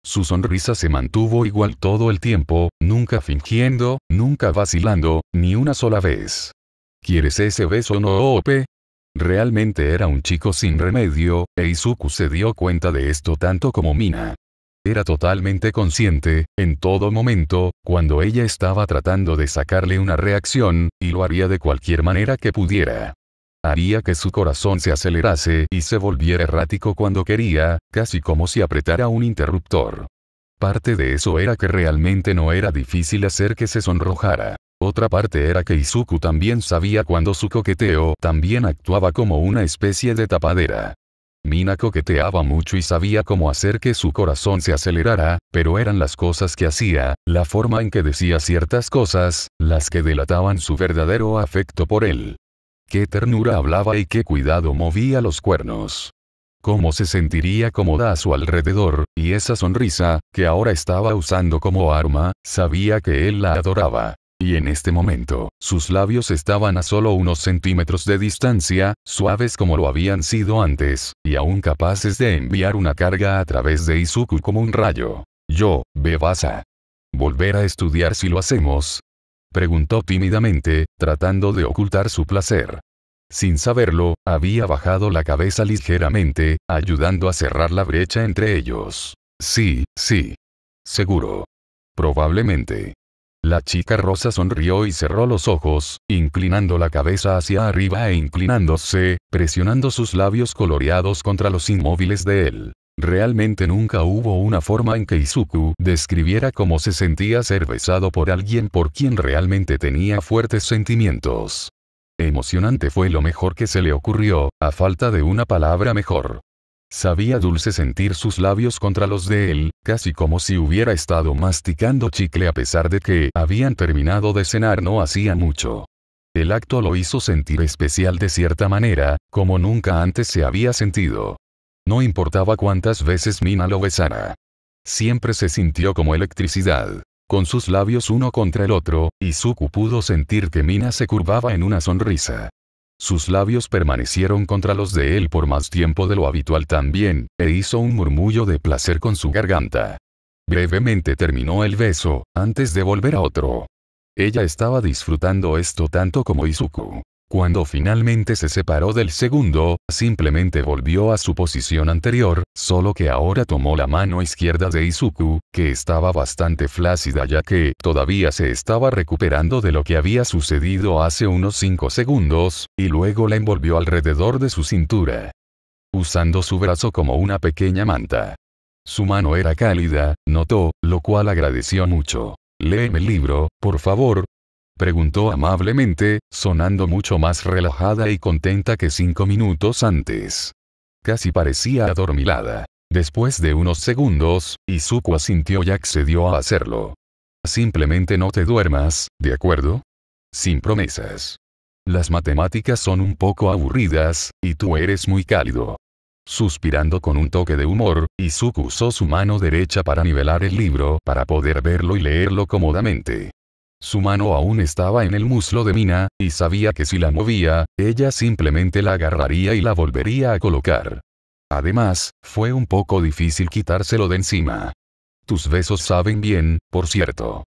Su sonrisa se mantuvo igual todo el tiempo, nunca fingiendo, nunca vacilando, ni una sola vez. ¿Quieres ese beso no Ope? Realmente era un chico sin remedio, e Izuku se dio cuenta de esto tanto como Mina. Era totalmente consciente, en todo momento, cuando ella estaba tratando de sacarle una reacción, y lo haría de cualquier manera que pudiera. Haría que su corazón se acelerase y se volviera errático cuando quería, casi como si apretara un interruptor. Parte de eso era que realmente no era difícil hacer que se sonrojara. Otra parte era que Izuku también sabía cuando su coqueteo también actuaba como una especie de tapadera. Mina coqueteaba mucho y sabía cómo hacer que su corazón se acelerara, pero eran las cosas que hacía, la forma en que decía ciertas cosas, las que delataban su verdadero afecto por él. Qué ternura hablaba y qué cuidado movía los cuernos. Cómo se sentiría cómoda a su alrededor, y esa sonrisa, que ahora estaba usando como arma, sabía que él la adoraba. Y en este momento, sus labios estaban a solo unos centímetros de distancia, suaves como lo habían sido antes, y aún capaces de enviar una carga a través de Izuku como un rayo. ¿Vas a volver a estudiar si lo hacemos? Preguntó tímidamente, tratando de ocultar su placer. Sin saberlo, había bajado la cabeza ligeramente, ayudando a cerrar la brecha entre ellos. Sí. Seguro. Probablemente. La chica rosa sonrió y cerró los ojos, inclinando la cabeza hacia arriba e inclinándose, presionando sus labios coloreados contra los inmóviles de él. Realmente nunca hubo una forma en que Izuku describiera cómo se sentía ser besado por alguien por quien realmente tenía fuertes sentimientos. Emocionante fue lo mejor que se le ocurrió, a falta de una palabra mejor. Sabía dulce sentir sus labios contra los de él, casi como si hubiera estado masticando chicle a pesar de que habían terminado de cenar no hacía mucho. El acto lo hizo sentir especial de cierta manera, como nunca antes se había sentido. No importaba cuántas veces Mina lo besara. Siempre se sintió como electricidad. Con sus labios uno contra el otro, Izuku pudo sentir que Mina se curvaba en una sonrisa. Sus labios permanecieron contra los de él por más tiempo de lo habitual también, e hizo un murmullo de placer con su garganta. Brevemente terminó el beso, antes de volver a otro. Ella estaba disfrutando esto tanto como Izuku. Cuando finalmente se separó del segundo, simplemente volvió a su posición anterior, solo que ahora tomó la mano izquierda de Izuku, que estaba bastante flácida ya que todavía se estaba recuperando de lo que había sucedido hace unos 5 segundos, y luego la envolvió alrededor de su cintura, usando su brazo como una pequeña manta. Su mano era cálida, notó, lo cual agradeció mucho. «Léeme el libro, por favor», preguntó amablemente, sonando mucho más relajada y contenta que 5 minutos antes. Casi parecía adormilada. Después de unos segundos, Izuku asintió y accedió a hacerlo. Simplemente no te duermas, ¿de acuerdo? Sin promesas. Las matemáticas son un poco aburridas, y tú eres muy cálido. Suspirando con un toque de humor, Izuku usó su mano derecha para nivelar el libro para poder verlo y leerlo cómodamente. Su mano aún estaba en el muslo de Mina, y sabía que si la movía, ella simplemente la agarraría y la volvería a colocar. Además, fue un poco difícil quitárselo de encima. Tus besos saben bien, por cierto.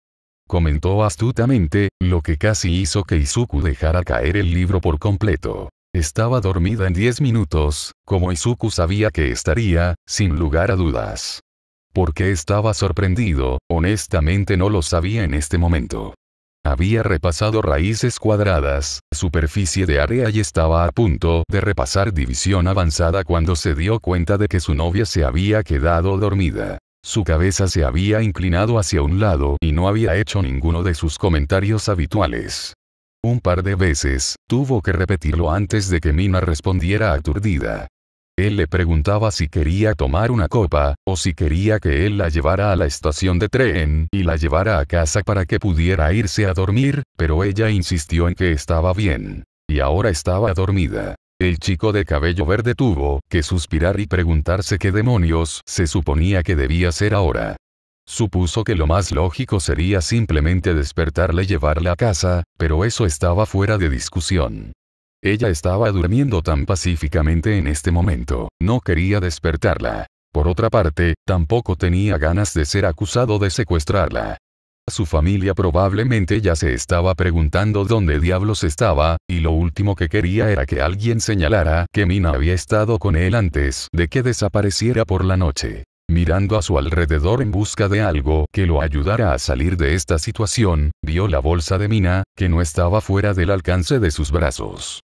Comentó astutamente, lo que casi hizo que Izuku dejara caer el libro por completo. Estaba dormida en 10 minutos, como Izuku sabía que estaría, sin lugar a dudas. ¿Por qué estaba sorprendido? Honestamente no lo sabía en este momento. Había repasado raíces cuadradas, superficie de área y estaba a punto de repasar división avanzada cuando se dio cuenta de que su novia se había quedado dormida. Su cabeza se había inclinado hacia un lado y no había hecho ninguno de sus comentarios habituales. Un par de veces, tuvo que repetirlo antes de que Mina respondiera aturdida. Él le preguntaba si quería tomar una copa, o si quería que él la llevara a la estación de tren y la llevara a casa para que pudiera irse a dormir, pero ella insistió en que estaba bien. Y ahora estaba dormida. El chico de cabello verde tuvo que suspirar y preguntarse qué demonios se suponía que debía hacer ahora. Supuso que lo más lógico sería simplemente despertarla y llevarla a casa, pero eso estaba fuera de discusión. Ella estaba durmiendo tan pacíficamente en este momento, no quería despertarla. Por otra parte, tampoco tenía ganas de ser acusado de secuestrarla. Su familia probablemente ya se estaba preguntando dónde diablos estaba, y lo último que quería era que alguien señalara que Mina había estado con él antes de que desapareciera por la noche. Mirando a su alrededor en busca de algo que lo ayudara a salir de esta situación, vio la bolsa de Mina, que no estaba fuera del alcance de sus brazos.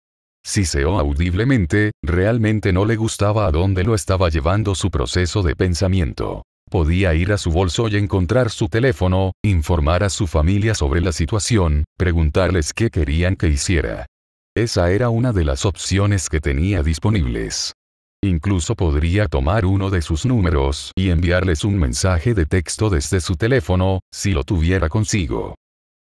Siseó audiblemente, realmente no le gustaba a dónde lo estaba llevando su proceso de pensamiento. Podía ir a su bolso y encontrar su teléfono, informar a su familia sobre la situación, preguntarles qué querían que hiciera. Esa era una de las opciones que tenía disponibles. Incluso podría tomar uno de sus números y enviarles un mensaje de texto desde su teléfono, si lo tuviera consigo.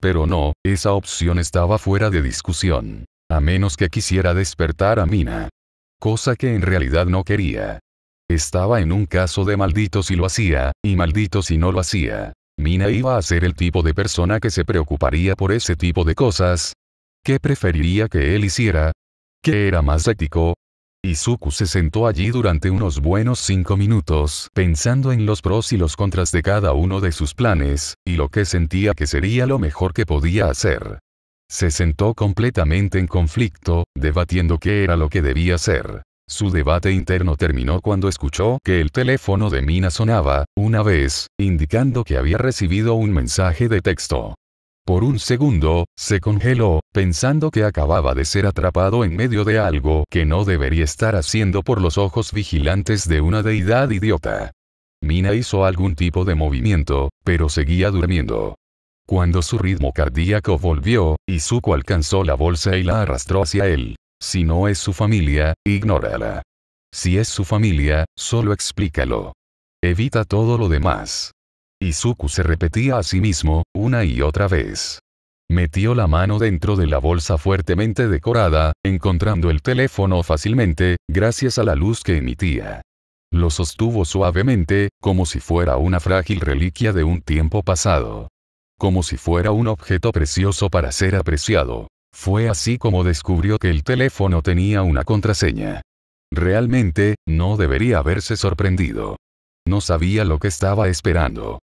Pero no, esa opción estaba fuera de discusión. A menos que quisiera despertar a Mina. Cosa que en realidad no quería. Estaba en un caso de maldito si lo hacía, y maldito si no lo hacía. Mina iba a ser el tipo de persona que se preocuparía por ese tipo de cosas. ¿Qué preferiría que él hiciera? ¿Qué era más ético? Izuku se sentó allí durante unos buenos 5 minutos, pensando en los pros y los contras de cada uno de sus planes, y lo que sentía que sería lo mejor que podía hacer. Se sentó completamente en conflicto, debatiendo qué era lo que debía hacer. Su debate interno terminó cuando escuchó que el teléfono de Mina sonaba, una vez, indicando que había recibido un mensaje de texto. Por un segundo, se congeló, pensando que acababa de ser atrapado en medio de algo que no debería estar haciendo por los ojos vigilantes de una deidad idiota. Mina hizo algún tipo de movimiento, pero seguía durmiendo. Cuando su ritmo cardíaco volvió, Izuku alcanzó la bolsa y la arrastró hacia él. Si no es su familia, ignórala. Si es su familia, solo explícalo. Evita todo lo demás. Izuku se repetía a sí mismo, una y otra vez. Metió la mano dentro de la bolsa fuertemente decorada, encontrando el teléfono fácilmente, gracias a la luz que emitía. Lo sostuvo suavemente, como si fuera una frágil reliquia de un tiempo pasado. Como si fuera un objeto precioso para ser apreciado. Fue así como descubrió que el teléfono tenía una contraseña. Realmente, no debería haberse sorprendido. No sabía lo que estaba esperando.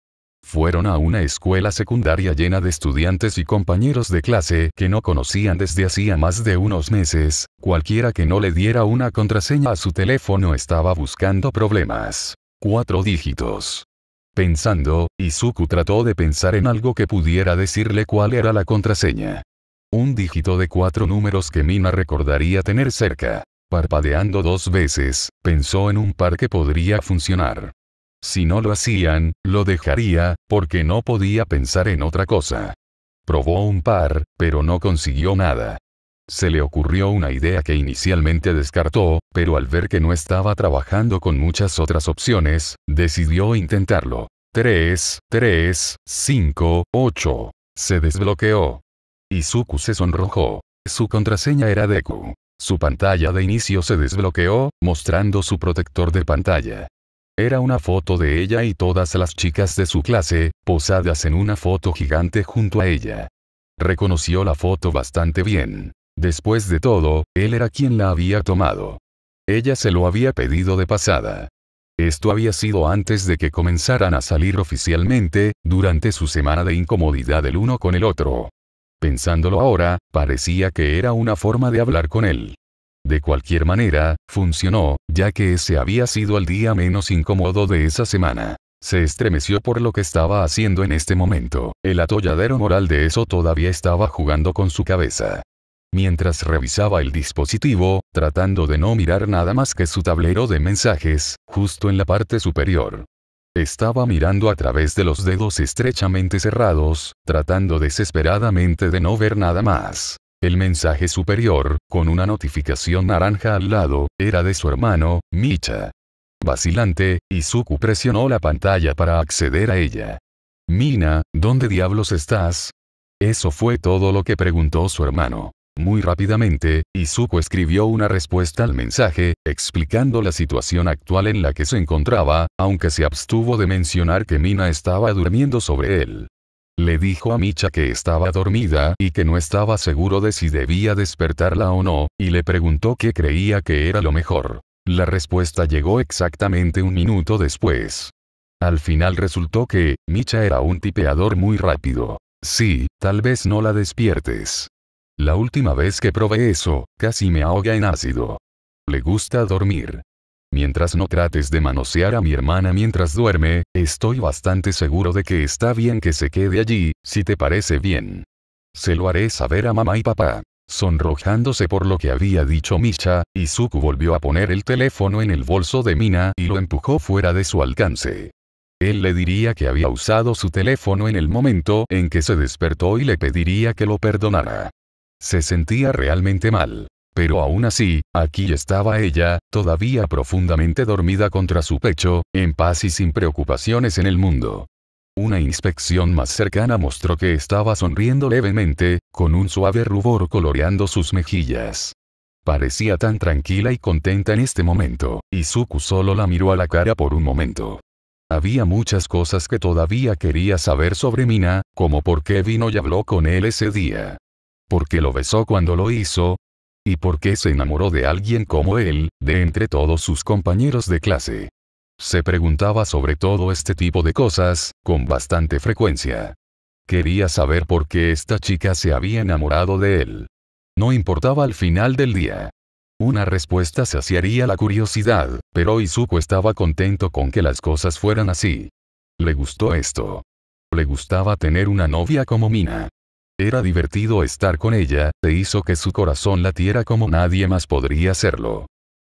Fueron a una escuela secundaria llena de estudiantes y compañeros de clase que no conocían desde hacía más de unos meses. Cualquiera que no le diera una contraseña a su teléfono estaba buscando problemas. 4 dígitos. Pensando, Izuku trató de pensar en algo que pudiera decirle cuál era la contraseña. Un dígito de 4 números que Mina recordaría tener cerca. Parpadeando 2 veces, pensó en un par que podría funcionar. Si no lo hacían, lo dejaría, porque no podía pensar en otra cosa. Probó un par, pero no consiguió nada. Se le ocurrió una idea que inicialmente descartó, pero al ver que no estaba trabajando con muchas otras opciones, decidió intentarlo. 3, 3, 5, 8. Se desbloqueó. Izuku se sonrojó. Su contraseña era Deku. Su pantalla de inicio se desbloqueó, mostrando su protector de pantalla. Era una foto de ella y todas las chicas de su clase, posadas en una foto gigante junto a ella. Reconoció la foto bastante bien. Después de todo, él era quien la había tomado. Ella se lo había pedido de pasada. Esto había sido antes de que comenzaran a salir oficialmente, durante su semana de incomodidad el uno con el otro. Pensándolo ahora, parecía que era una forma de hablar con él. De cualquier manera, funcionó, ya que ese había sido el día menos incómodo de esa semana. Se estremeció por lo que estaba haciendo en este momento. El atolladero moral de eso todavía estaba jugando con su cabeza. Mientras revisaba el dispositivo, tratando de no mirar nada más que su tablero de mensajes, justo en la parte superior. Estaba mirando a través de los dedos estrechamente cerrados, tratando desesperadamente de no ver nada más. El mensaje superior, con una notificación naranja al lado, era de su hermano, Micha. Vacilante, Izuku presionó la pantalla para acceder a ella. Mina, ¿dónde diablos estás? Eso fue todo lo que preguntó su hermano. Muy rápidamente, Izuku escribió una respuesta al mensaje, explicando la situación actual en la que se encontraba, aunque se abstuvo de mencionar que Mina estaba durmiendo sobre él. Le dijo a Micha que estaba dormida y que no estaba seguro de si debía despertarla o no, y le preguntó qué creía que era lo mejor. La respuesta llegó exactamente 1 minuto después. Al final resultó que, Micha era un tipeador muy rápido. Sí, tal vez no la despiertes. La última vez que probé eso, casi me ahoga en ácido. Le gusta dormir. Mientras no trates de manosear a mi hermana mientras duerme, estoy bastante seguro de que está bien que se quede allí, si te parece bien. Se lo haré saber a mamá y papá. Sonrojándose por lo que había dicho Misha, Izuku volvió a poner el teléfono en el bolso de Mina y lo empujó fuera de su alcance. Él le diría que había usado su teléfono en el momento en que se despertó y le pediría que lo perdonara. Se sentía realmente mal. Pero aún así, aquí estaba ella, todavía profundamente dormida contra su pecho, en paz y sin preocupaciones en el mundo. Una inspección más cercana mostró que estaba sonriendo levemente, con un suave rubor coloreando sus mejillas. Parecía tan tranquila y contenta en este momento, Izuku solo la miró a la cara por un momento. Había muchas cosas que todavía quería saber sobre Mina, como por qué vino y habló con él ese día. ¿Por qué lo besó cuando lo hizo? ¿Y por qué se enamoró de alguien como él, de entre todos sus compañeros de clase? Se preguntaba sobre todo este tipo de cosas, con bastante frecuencia. Quería saber por qué esta chica se había enamorado de él. No importaba al final del día. Una respuesta saciaría la curiosidad, pero Izuku estaba contento con que las cosas fueran así. Le gustó esto. Le gustaba tener una novia como Mina. Era divertido estar con ella, e hizo que su corazón latiera como nadie más podría hacerlo.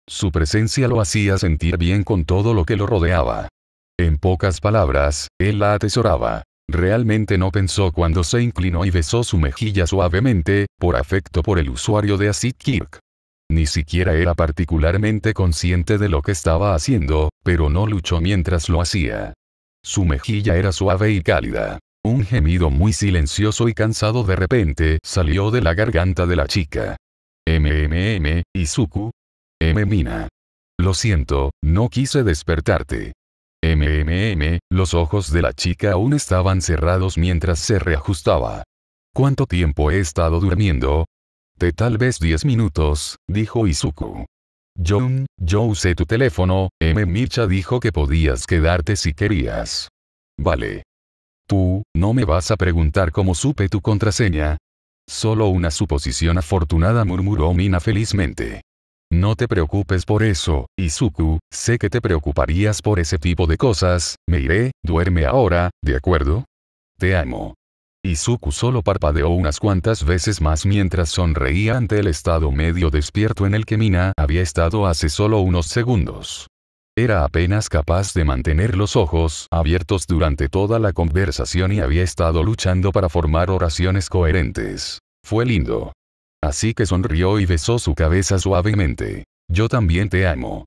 Su presencia lo hacía sentir bien con todo lo que lo rodeaba. En pocas palabras, él la atesoraba. Realmente no pensó cuando se inclinó y besó su mejilla suavemente, por afecto por el usuario de Acid Kirk. Ni siquiera era particularmente consciente de lo que estaba haciendo, pero no luchó mientras lo hacía. Su mejilla era suave y cálida. Un gemido muy silencioso y cansado de repente salió de la garganta de la chica. Izuku. Mina. Lo siento, no quise despertarte. Los ojos de la chica aún estaban cerrados mientras se reajustaba. ¿Cuánto tiempo he estado durmiendo? Tal vez 10 minutos, dijo Izuku. Yo usé tu teléfono, Misha dijo que podías quedarte si querías. Vale. Tú, ¿no me vas a preguntar cómo supe tu contraseña? Solo una suposición afortunada, murmuró Mina felizmente. No te preocupes por eso, Izuku, sé que te preocuparías por ese tipo de cosas, me iré, duerme ahora, ¿de acuerdo? Te amo. Izuku solo parpadeó unas cuantas veces más mientras sonreía ante el estado medio despierto en el que Mina había estado hace solo unos segundos. Era apenas capaz de mantener los ojos abiertos durante toda la conversación y había estado luchando para formar oraciones coherentes. Fue lindo. Así que sonrió y besó su cabeza suavemente. Yo también te amo.